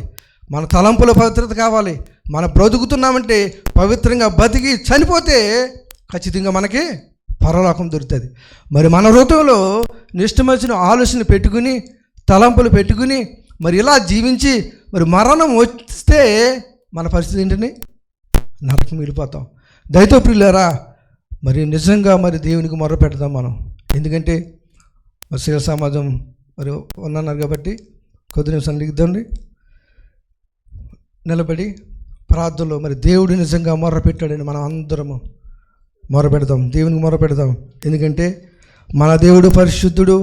మన తలంపులో పవిత్రత కావాలి. మనం బ్రతుకుతున్నామంటే పవిత్రంగా బతికి చనిపోతే ఖచ్చితంగా మనకి పరలోకం దొరుకుతుంది. మరి మన హృదయంలో నిష్టమొచ్చిన ఆలోచన పెట్టుకుని తలంపులు పెట్టుకుని మరి ఇలా జీవించి మరి మరణం వస్తే మన పరిస్థితి ఏంటని? నరకం వెళ్ళిపోతాం. దయతో ప్రియులారా, మరి నిజంగా మరి దేవునికి మొర్ర పెడతాం మనం. ఎందుకంటే మరి శివ సమాజం మరి ఉన్నారు కాబట్టి కొద్ది నిమిషాలు లిగుద్దండి. నిలబడి ప్రార్థనలో మరి దేవుడు నిజంగా మొర్రపెట్టాడని మనం అందరము మొరపెడదాం, దేవునికి మొరపెడదాం. ఎందుకంటే మన దేవుడు పరిశుద్ధుడు,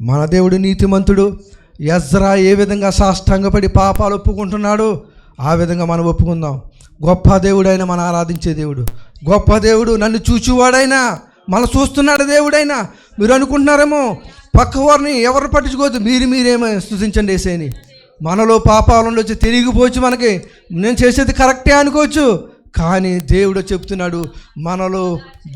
మన దేవుడు నీతిమంతుడు. ఎజ్రా ఏ విధంగా సాష్టాంగపడి పాపాలు ఒప్పుకుంటున్నాడో ఆ విధంగా మనం ఒప్పుకుందాం. గొప్ప దేవుడైనా మనం ఆరాధించే దేవుడు, గొప్ప దేవుడు, నన్ను చూచువాడైనా మనం చూస్తున్నాడు దేవుడైనా. మీరు అనుకుంటున్నారేమో పక్క వారిని ఎవరు పట్టించుకోవద్దు, మీరేమో స్తుతించండి యేసయ్యని. మనలో పాపాలు ఉండొచ్చు, తిరిగిపోవచ్చు, మనకి నేను చేసేది కరెక్టే అనుకోవచ్చు. కానీ దేవుడు చెప్తున్నాడు మనలో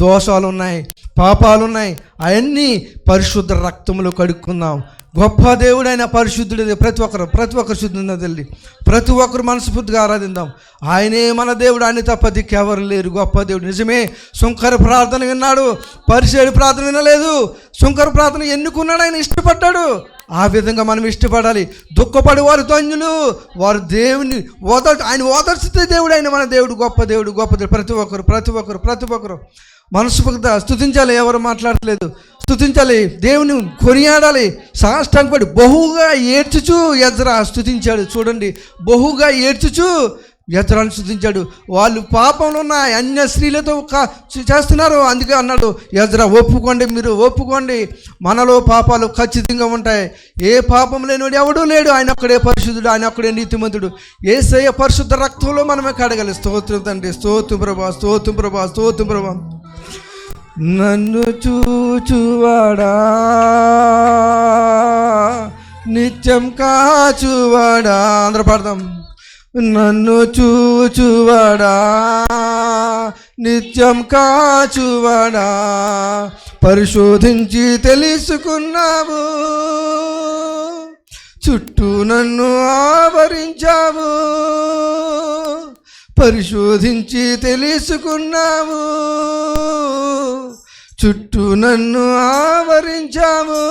దోషాలు ఉన్నాయి, పాపాలు ఉన్నాయి, అవన్నీ పరిశుద్ధ రక్తంలో కడుక్కుందాం. గొప్ప దేవుడైన పరిశుద్ధుడు, ప్రతి ఒక్కరు శుద్ధున్న తల్లి, ప్రతి ఒక్కరు మనస్ఫూర్తిగా ఆరాధిద్దాం. ఆయనే మన దేవుడు, ఆయన తప్ప దిక్కెవరు లేరు. గొప్ప దేవుడు. నిజమే, సుంకర ప్రార్థన విన్నాడు, పరిశేడు ప్రార్థన వినలేదు. సుంకర ప్రార్థన ఎన్నుకున్నాడు, ఆయన ఇష్టపడ్డాడు. ఆ విధంగా మనం ఇష్టపడాలి. దుఃఖపడి వారు ధన్యులు, వారు దేవుని ఆయన ఓదార్చితే దేవుడు, ఆయన మన దేవుడు, గొప్ప దేవుడు, గొప్ప దేవుడు. ప్రతి ఒక్కరు మనస్ఫూర్తిగా స్తుతించాలి. ఎవరు మాట్లాడలేదు, స్తుతించాలి, దేవుని కొనియాడాలి. సాష్టాంగపడి బహుగా ఏడ్చుచు ఎజ్రా స్తుతించాడు. చూడండి, బహుగా ఏడ్చుచు ఎజ్రాను స్తుతించాడు. వాళ్ళు పాపంలో ఉన్న అన్య స్త్రీలతో చేస్తున్నారు. అందుకే అన్నాడు ఎజ్రా, ఒప్పుకోండి, మీరు ఒప్పుకోండి, మనలో పాపాలు ఖచ్చితంగా ఉంటాయి. ఏ పాపం లేనివాడు ఎవడూ లేడు. ఆయన ఒక్కడే పరిశుద్ధుడు, ఆయన ఒక్కడే నీతిమంతుడు. యేసయ్య పరిశుద్ధ రక్తంలో మనమే కడగాలి. స్తోత్రం తండ్రి, స్తోత్రం ప్రభా, స్తోత్రం ప్రభా, స్తోత్రం ప్రభా. నన్ను చూచువాడా, నిత్యం కాచువాడా, అందరూ పాడదాం. నన్ను చూచువాడా, నిత్యం కాచువాడా, పరిశోధించి తెలుసుకున్నావు, చుట్టూ నన్ను ఆవరించావు, పరిశోధించి తెలుసుకున్నావు, చుట్టూ నన్ను ఆవరించావు.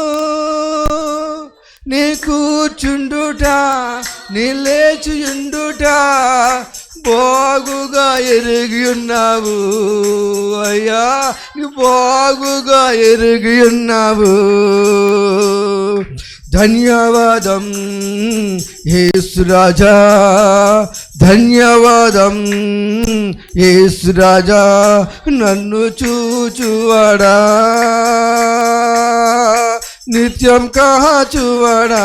నీ కూర్చుండుట, నీ లేచియుండుట బాగుగా ఎరిగి ఉన్నావు అయ్యా, నీ బాగుగా ఎరిగి ఉన్నావు. ధన్యవాదం యేసు రాజా, ధన్యవాదం యేసు రాజా, నన్ను చూచువాడా, నిత్యం కాచువాడా,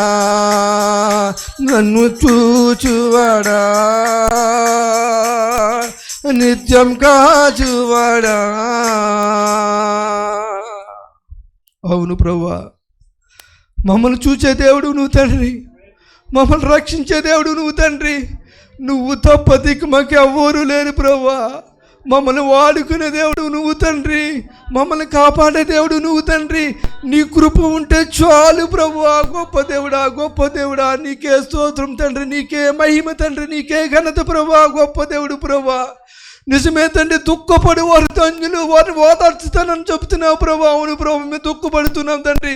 నన్ను చూచువాడా, నిత్యం కాచువాడా. అవును ప్రభువా, మమ్మల్ని చూచే దేవుడు నువ్వు తండ్రి, మమ్మల్ని రక్షించే దేవుడు నువ్వు తండ్రి. నువ్వు తప్ప దిక్కు మాకు ఎవ్వరూ లేరు ప్రభువా. మమ్మల్ని వాడుకునే దేవుడు నువ్వు తండ్రి, మమ్మల్ని కాపాడే దేవుడు నువ్వు తండ్రి. నీ కృప ఉంటే చాలు ప్రభువా. గొప్ప దేవుడా, గొప్ప దేవుడా, నీకే స్తోత్రం తండ్రి, నీకే మహిమ తండ్రి, నీకే ఘనత ప్రభువా. గొప్ప దేవుడు ప్రభువా. నిజమే తండ్రి, దుఃఖపడి వారు ధన్యులు, వారిని ఓదార్చుతానని చెప్తున్నావు ప్రభు. అవును ప్రభు, మేము దుఃఖపడుతున్నాం తండ్రి,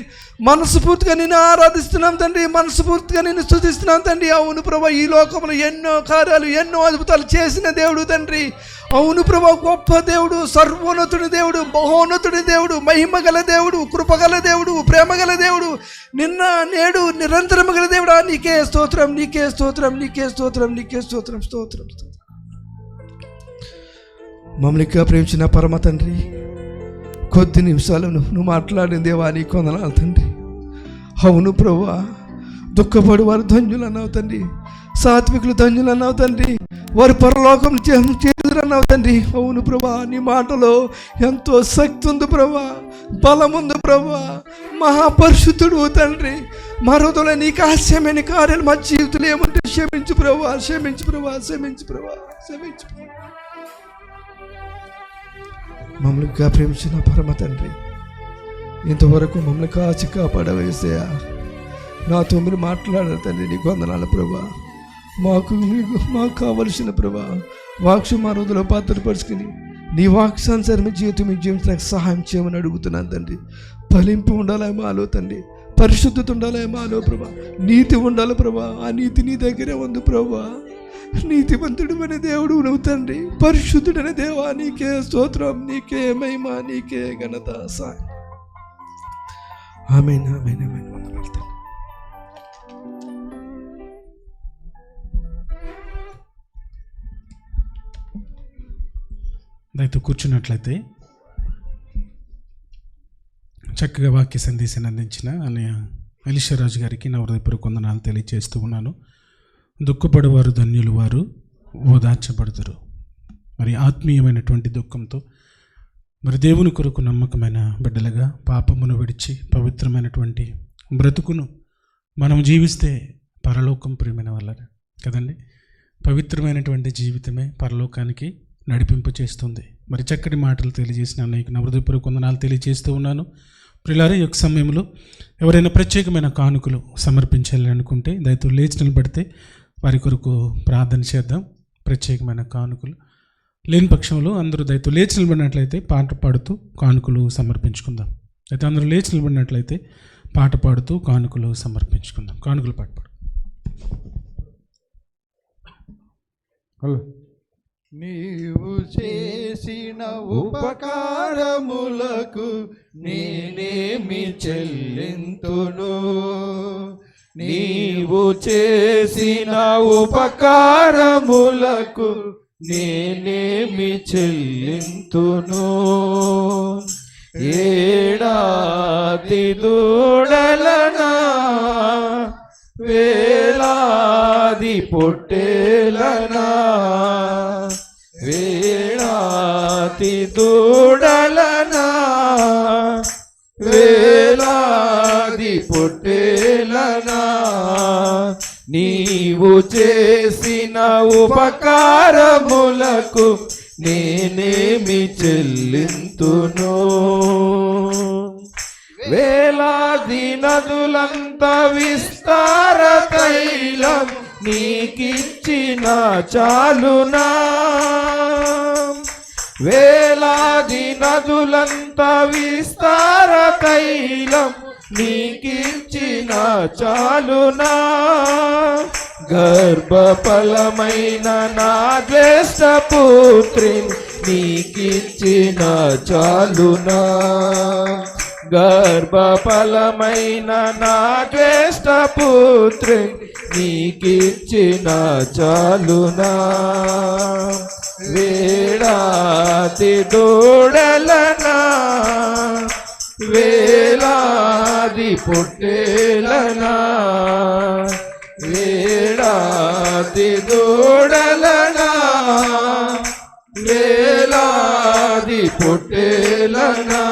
మనస్ఫూర్తిగా నిన్ను ఆరాధిస్తున్నాం తండ్రి, మనస్ఫూర్తిగా నిన్ను స్తుతిస్తున్నాం తండ్రి. అవును ప్రభు, ఈ లోకంలో ఎన్నో కార్యాలు, ఎన్నో అద్భుతాలు చేసిన దేవుడు తండ్రి. అవును ప్రభు, గొప్ప దేవుడు, సర్వోన్నతుడి దేవుడు, మహోన్నతుడి దేవుడు, మహిమగల దేవుడు, కృపగల దేవుడు, ప్రేమగల దేవుడు, నిన్న నేడు నిరంతరం గల దేవుడా. నీకే స్తోత్రం, నీకే స్తోత్రం, నీకే స్తోత్రం, నీకే స్తోత్రం, స్తోత్రం. మమ్మల్ని ఇంకా ప్రేమించిన పరమ తండ్రి, కొద్ది నిమిషాలు నువ్వు మాట్లాడిన దేవా నీ కొందనాలు తండ్రి. అవును ప్రభువా, దుఃఖపడి వారు ధన్యులు అన్నావు తండ్రి, సాత్వికులు ధన్యులు అన్నావు తండ్రి, వారి పరలోకం చేదురు అన్నావు తండ్రి. అవును ప్రభా, నీ మాటలో ఎంతో శక్తి ఉంది ప్రభా, బలం ఉంది ప్రభా. మహాపరిశుద్ధుడు తండ్రి, మా హృదయంలో నీకు హాస్యమైన కార్యాలు మా జీవితంలో ఏమంటే క్షమించు ప్రభా, క్షమించు ప్రభా, క్షమించు ప్రభా, క్షమించు. మమ్మల్ని ఇంకా ప్రేమించిన పరమ తండ్రి, ఇంతవరకు మమ్మల్ని కాచి కాపాడవేసయా. నాతో మీరు మాట్లాడారు తండ్రి, నీకు వందనాలు ప్రభా. మాకు కావలసిన ప్రభా వాక్షు మా రోజులో పాత్రపరుచుకుని నీ వాక్సానుసారమే జీవితం జీవించడానికి సహాయం చేయమని అడుగుతున్నాను తండ్రి. ఫలింపు ఉండాలి మాలో తండ్రి, పరిశుద్ధత ఉండాలి మాలో ప్రభా, నీతి ఉండాలి ప్రభా. ఆ నీతి నీ దగ్గరే ఉంది ప్రభా. నీతిమంతుడు అనే దేవుడు నువ్వు తండ్రి, పరిశుద్ధుడనే దేవా నీకే స్తోత్రం, నీకే మహిమ, నీకే ఘనత. సాయం ఆమేన్ ఆమేన్ ఆమేన్. వందనాలు తండ్రి. దయతో కూర్చున్నట్లయితే చక్కగా వాక్య సందేశాన్ని అందించిన అన్నయ్య ఎలీషారాజు గారికి నా హృదయపూర్వక వందనాలు తెలియజేస్తూ ఉన్నాను. దుఃఖపడేవారు ధన్యులు, వారు ఓదార్చబడతారు. మరి ఆత్మీయమైనటువంటి దుఃఖంతో మరి దేవుని కొరకు నమ్మకమైన బిడ్డలుగా పాపమును విడిచి పవిత్రమైనటువంటి బ్రతుకును మనం జీవిస్తే పరలోకం ప్రియమైన వాళ్ళ కదండి. పవిత్రమైనటువంటి జీవితమే పరలోకానికి నడిపింపు చేస్తుంది. మరి చక్కటి మాటలు తెలియజేసిన అన్నయ్యకు నా హృదయపూర్వక వందనాలు తెలియజేస్తూ ఉన్నాను. ప్రియులారా, ఈ యొక్క సమయంలో ఎవరైనా ప్రత్యేకమైన కానుకలు సమర్పించాలి అనుకుంటే దయతో లేచి నిలబడితే వారి కొరకు ప్రార్థన చేద్దాం. ప్రత్యేకమైన కానుకలు లేని పక్షంలో అందరూ దయతో లేచి నిలబడినట్లయితే పాట పాడుతూ కానుకలు సమర్పించుకుందాం. అయితే అందరూ లేచి నిలబడినట్లయితే పాట పాడుతూ కానుకలు సమర్పించుకుందాం. కానుకలు పాట పాడు. హలో. నీవు చేసిన ఉపకారములకు నేనేమి చెల్లింతును, నీవు చేసిన ఉపకారములకు నేనేమి చెల్లింతును. ఏడాది దూడలనా వేలాది పొట్టేలనా, వేలాది దూడలనా వేలాది పొట్టేలనా, నీవు చేసిన ఉపకారములకు నేనేమి చెల్లింతును. వేలాది నదులంత విస్తార తైలం నీకిచ్చిన చాలునా, వేలాది నదులంత విస్తార తైలం నీకిచ్చిన చాలునా, గర్భఫలమైన నా జ్యేష్ఠ పుత్రిని నీకిచ్చిన చాలునా, గర్భఫలమైన నా జ్యేష్ఠ పుత్రిని నీకిచ్చిన చాలునా, వేలాది దూడలనా వేలాది పొట్టేలనా, వేలాది దూడలనా వేలాది పొట్టేలనా,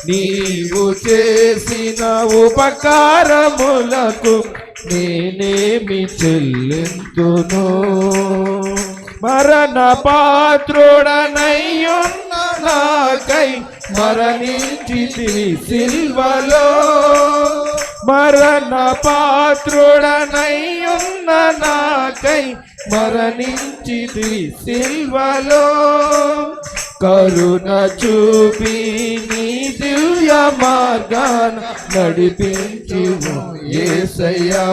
నీవు చేసిన ఉపకారములకు నేనేమి చెల్లింతును. మరణ పాత్రుడనయ్యున్న నాకై మరణించితివి సిల్వలో, మరణ పాత్రుడనయ్యున్న నాకై మరణించితివి సిల్వలో, కరుణ చూపి నీ దివ్య మార్గాన నడిపించుము యేసయ్యా,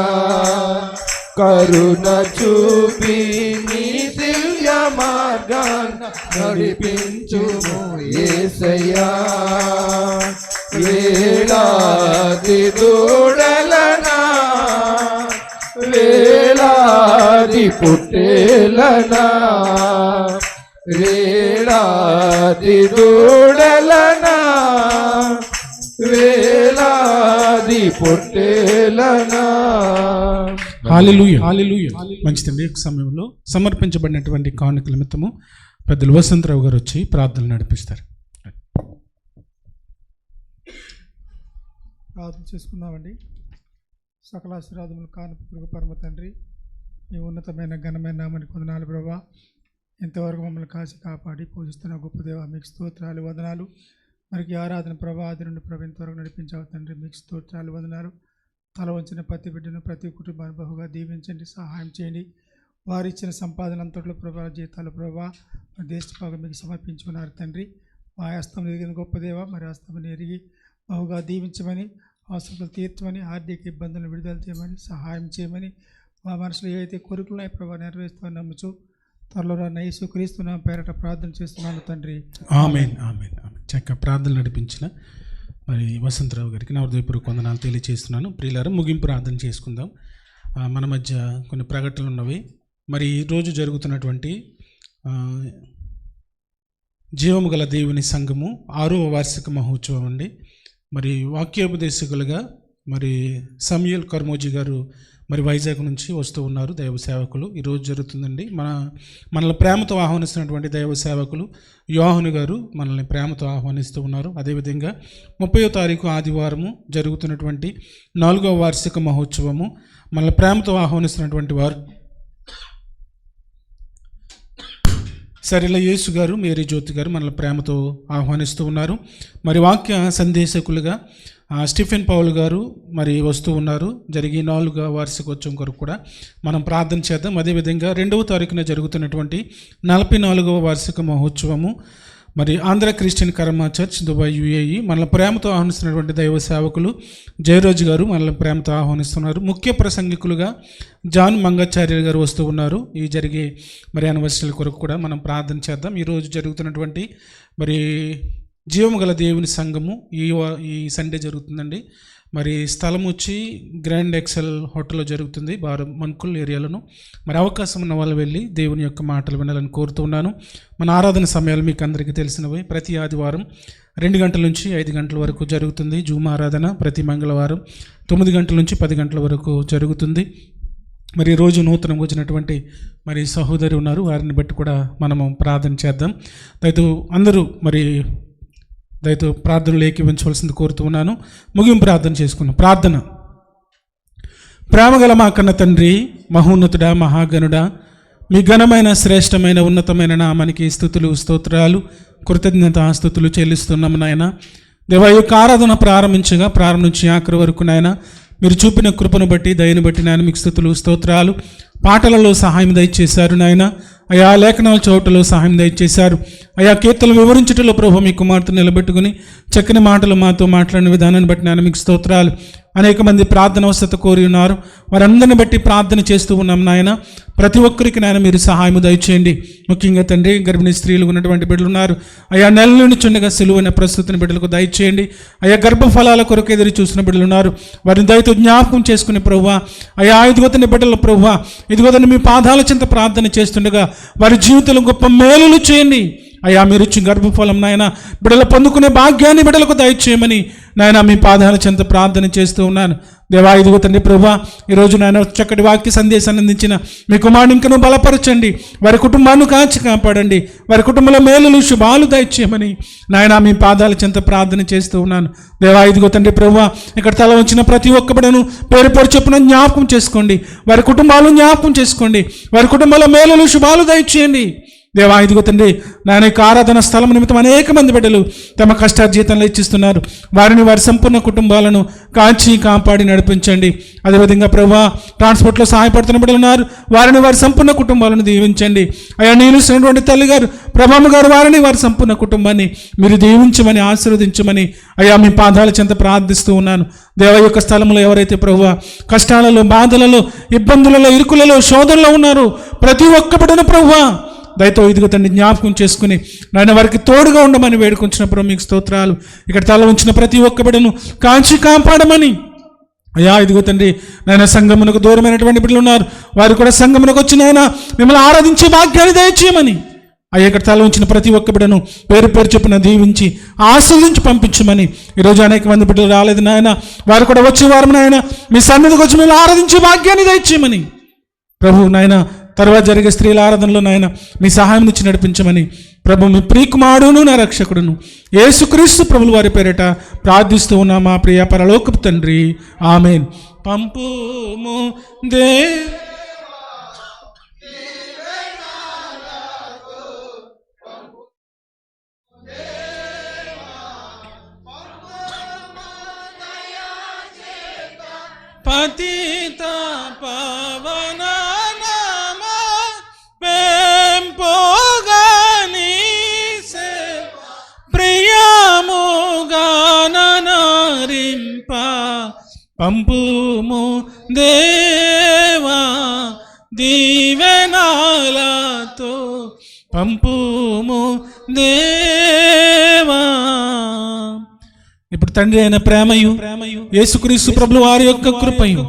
కరుణ చూపి నీ దివ్య మార్గాన నడిపించుము యేసయ్యా, వేలాది దూడలనా వేలాది పొట్టేలనా, వేలాది దూడలనా వేలాది పొట్టేలనా. హల్లెలూయా, హల్లెలూయా. మంచిదండి. ఈ సమయంలో సమర్పించబడినటువంటి కానుకల నిమిత్తము పెద్దలు వసంతరావు గారు వచ్చి ప్రార్థనలు నడిపిస్తారు. ప్రార్థన చేసుకుందామండి. సకల ఆశీర్వాదములు కానుక పరమ తండ్రి, మీ ఉన్నతమైన ఘనమైన నామానికి వందనాలు ప్రభా. ఇంతవరకు మమ్మల్ని కాచి కాపాడి పూజిస్తున్న గొప్ప దేవ మీకు స్తోత్రాలు వందనాలు. మనకి ఆరాధన ప్రభా ఆది నుండి ప్రభు ఇంతవరకు నడిపించావు తండ్రి, మీకు స్తోత్రాలు వందనాలు. తల వంచిన ప్రతి బిడ్డను ప్రతి కుటుంబాన్ని బహుగా దీవించండి, సహాయం చేయండి. వారు ఇచ్చిన సంపాదన అంతట్లో ప్రభా జీతాలు ప్రభా దేశ భాగం మీకు సమర్పించుకున్నారు తండ్రి. మా హస్తం ఎరిగిన గొప్ప దేవ, మరి హస్తం ఎరిగి బహుగా దీవించమని, అవసరాలు తీర్చమని, ఆర్థిక ఇబ్బందులను విడుదల చేయమని, సహాయం చేయమని, మా మనసులో ఏవైతే కోరికలున్నాయో ప్రభా నెరవేరుస్తామని నమ్ముచు త్వరలో రాన్న యేసుక్రీస్తు నామమున పేరట ప్రార్థన చేస్తున్నాను తండ్రి. ఆమేన్, ఆమేన్, ఆమేన్. చక్కగా ప్రార్థన నడిపించిన మరి వసంతరావు గారికి నా హృదయపూర్వక వందనాలు తెలియజేస్తున్నాను. ప్రియులారా, ముగింపు ప్రార్థన చేసుకుందాం. మన మధ్య కొన్ని ప్రకటనలు ఉన్నవి. మరి ఈరోజు జరుగుతున్నటువంటి జీవము గల దేవుని సంఘము 6వ వార్షిక మహోత్సవం అండి. మరి వాక్యోపదేశకులుగా మరి సమయల్ కర్మోజీ గారు మరి వైజాగ్ నుంచి వస్తూ ఉన్నారు. దైవ సేవకులు ఈరోజు జరుగుతుందండి. మనల్ని ప్రేమతో ఆహ్వానిస్తున్నటువంటి దైవ సేవకులు యోహాను గారు మనల్ని ప్రేమతో ఆహ్వానిస్తూ ఉన్నారు. అదేవిధంగా 30వ తారీఖు ఆదివారము జరుగుతున్నటువంటి 4వ వార్షిక మహోత్సవము మనల్ని ప్రేమతో ఆహ్వానిస్తున్నటువంటి వారు సరిల యేసు గారు, మేరీ జ్యోతి గారు మనల్ని ప్రేమతో ఆహ్వానిస్తూ ఉన్నారు. మరి వాక్య సందేశకులుగా స్టీఫెన్ పౌల్ గారు మరి వస్తూ ఉన్నారు. జరిగి 4వ వార్షికోత్సవం కొరకు కూడా మనం ప్రార్థన చేద్దాం. అదేవిధంగా 2వ తారీఖున జరుగుతున్నటువంటి 44వ వార్షిక మహోత్సవము మరి ఆంధ్ర క్రిస్టియన్ కర్మ చర్చ్ దుబాయ్ UAE మనల్ని ప్రేమతో ఆహ్వానిస్తున్నటువంటి దైవ సేవకులు జయరాజు గారు మనల్ని ప్రేమతో ఆహ్వానిస్తున్నారు. ముఖ్య ప్రసంగికులుగా జాన్ మంగాచార్య గారు వస్తూ ఉన్నారు. ఈ జరిగే మరి యానివర్సరీ కొరకు కూడా మనం ప్రార్థన చేద్దాం. ఈరోజు జరుగుతున్నటువంటి మరి జీవము గల దేవుని సంఘము ఈ సండే జరుగుతుందండి. మరి స్థలం వచ్చి గ్రాండ్ ఎక్సెల్ హోటల్లో జరుగుతుంది, మన్కుల్ ఏరియాలోను. మరి అవకాశం ఉన్న వాళ్ళు వెళ్ళి దేవుని యొక్క మాటలు వినాలని కోరుతూ ఉన్నాను. మన ఆరాధన సమయాలు మీకు అందరికీ తెలిసినవి. ప్రతి ఆదివారం 2 గంటల నుంచి 5 గంటల వరకు జరుగుతుంది. జూమ్ ఆరాధన ప్రతి మంగళవారం 9 గంటల నుంచి 10 గంటల వరకు జరుగుతుంది. మరి రోజు నూతనం వచ్చినటువంటి మరి సహోదరి ఉన్నారు, వారిని బట్టి కూడా మనము ప్రార్థన చేద్దాం. అందరూ మరి దయతో ప్రార్థనలు ఏకీవించవలసింది కోరుతూ ఉన్నాను. ముగింపు ప్రార్థన చేసుకున్నాం. ప్రార్థన. ప్రేమగల మా కన్న తండ్రి, మహోన్నతుడా, మహాగణుడా, మీ ఘనమైన శ్రేష్టమైన ఉన్నతమైన నామానికి స్తుతులు స్తోత్రాలు కృతజ్ఞతాస్తుతులు చెల్లిస్తున్నాము నాయన. దేవా, యొక్క ఆరాధన ప్రారంభించి ఆఖరి వరకు నాయన మీరు చూపిన కృపను బట్టి దయను బట్టి నాయన మీకు స్తుతులు స్తోత్రాలు. పాటలలో సహాయం దయచేశారు నాయన. అయా లేఖనాల చోటులో సహాయం దయచేశారు. అయా కీర్తనలు వివరించటంలో ప్రభు మీ కుమార్తెను నిలబెట్టుకుని చక్కని మాటలు మాతో మాట్లాడిన విధానాన్ని బట్టి నాయన మీకు స్తోత్రాలు. అనేక మంది ప్రార్థన అవసరత కోరి ఉన్నారు, వారందరిని బట్టి ప్రార్థన చేస్తూ ఉన్నాం నాయన. ప్రతి ఒక్కరికి నాయన మీరు సహాయం దయచేయండి. ముఖ్యంగా తండ్రి, గర్భిణీ స్త్రీలు ఉన్నటువంటి బిడ్డలు ఉన్నారు. అయా నెల నుండి చుండగా సిలువైన ప్రస్తుతిని బిడ్డలకు దయచేయండి. అయా గర్భఫలాల కొరకు ఎదురు చూసిన బిడ్డలు ఉన్నారు, వారిని దయతో జ్ఞాపకం చేసుకునే ప్రభువా. అయా ఇదిగోతని బిడ్డల ప్రభువా, ఇదిగోతని మీ పాదాల చెంత ప్రార్థన చేస్తుండగా వారి జీవితంలో గొప్ప మేలులు చేయండి. అయ్యా మీరు ఇచ్చిన గర్భఫలం నాయన బిడ్డలు పొందుకునే భాగ్యాన్ని బిడ్డలకు దయచేయమని నాయన మీ పాదాల చెంత ప్రార్థన చేస్తూ ఉన్నాను. దేవా, ఇదిగో తండ్రి ప్రభువా, ఈరోజు నాయన చక్కటి వాక్య సందేశాన్ని అందించిన మీ కుమారుని ఇంకను బలపరచండి, వారి కుటుంబాన్ని కాచి కాపాడండి, వారి కుటుంబంలో మేలులు శుభాలు దయచేయమని నాయన మీ పాదాల చెంత ప్రార్థన చేస్తూ ఉన్నాను. దేవా, ఇదిగో తండ్రి ప్రభువా, ఇక్కడ తల వచ్చిన ప్రతి ఒక్క బిడ్డను పేరు పేరు చొప్పున జ్ఞాపకం చేసుకోండి, వారి కుటుంబాలు జ్ఞాపకం చేసుకోండి, వారి కుటుంబంలో మేలులు శుభాలు దయచేయండి. దేవా, ఇదిగో తండ్రి నాయన యొక్క ఆరాధన స్థలం నిమిత్తం అనేక మంది బిడ్డలు తమ కష్టార్జితంలో ఇచ్చిస్తున్నారు. వారిని వారి సంపూర్ణ కుటుంబాలను కాచి కాపాడి నడిపించండి. అదేవిధంగా ప్రభువా, ట్రాన్స్పోర్ట్లో సహాయపడుతున్న బిడ్డలు ఉన్నారు, వారిని వారి సంపూర్ణ కుటుంబాలను దీవించండి. అయ్యా నిలుస్తున్నటువంటి తల్లి గారు, ప్రభామ గారు, వారిని వారి సంపూర్ణ కుటుంబాన్ని మీరు దీవించమని ఆశీర్వదించమని అయ్యా మీ పాదాల చెంత ప్రార్థిస్తూ ఉన్నాను. దేవ యొక్క స్థలంలో ఎవరైతే ప్రభువా కష్టాలలో, బాధలలో, ఇబ్బందులలో, ఇరుకులలో, శోధనలో ఉన్నారో ప్రతి ఒక్క బిడ్డను ప్రభువా దయతో ఇదిగో తండ్రి జ్ఞాపకం చేసుకుని నాయన వారికి తోడుగా ఉండమని వేడుకొంచినప్పుడు మీకు స్తోత్రాలు. ఇక్కడ తల ఉంచిన ప్రతి ఒక్క బిడ్డను కాంచి కాపాడమని అయ్యా ఇదిగో తండ్రి నాయన సంఘమునకు దూరమైనటువంటి బిడ్డలు ఉన్నారు, వారు కూడా సంఘమునకు వచ్చి నాయన మిమ్మల్ని ఆరాధించే భాగ్యాన్ని దయచేయమని అయ్యా ఇక్కడ తల ఉంచిన ప్రతి ఒక్క బిడ్డను పేరు పేరు చొప్పున దీవించి ఆశీర్వదించి పంపించమని. ఈరోజు అనేక మంది బిడ్డలు రాలేదు నాయన, వారు కూడా వచ్చే వారు నాయన మీ సన్నిధికి వచ్చి మిమ్మల్ని ఆరాధించే భాగ్యాన్ని దయచేయమని ప్రభు నాయన. తర్వాత జరిగే స్త్రీల ఆరాధనలో నాయన మీ సహాయం నుంచి నడిపించమని ప్రభు మీ ప్రియకుమారుడును నా రక్షకుడును యేసుక్రీస్తు ప్రభుల వారి పేరిట ప్రార్థిస్తూ ఉన్నా మా ప్రియ పరలోకపు తండ్రి, ఆమేన్. పంపుము దే పతిత పవన పంపుము దేవా దీవెనాలతో పంపుము దేవా ఇప్పుడు తండ్రి అయిన ప్రేమయు యేసుక్రీస్తు ప్రభువు వారి యొక్క కృపయు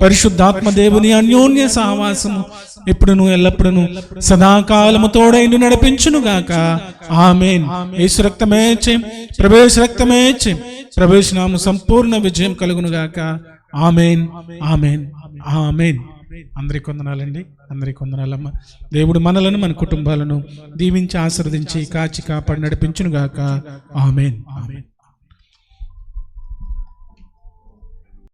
పరిశుద్ధాత్మ దేవుని అన్యోన్య సహవాసము ఎప్పుడును ఎల్లప్పుడును సదాకాలము తోడైండు నడిపించునుగాక. ఆమేన్. యేసు రక్తమే చేయం, ప్రవేశ రక్తమే చేయం, ప్రవేశనాము సంపూర్ణ విజయం కలుగునుగాక. ఆమేన్, ఆమేన్, ఆమేన్. అందరికి వందనాలండి, అందరికి వందనాలమ్మ. దేవుడు మనలను మన కుటుంబాలను దీవించి ఆశీర్వదించి కాచి కాపాడి నడిపించునుగాక. ఆమేన్, ఆమేన్.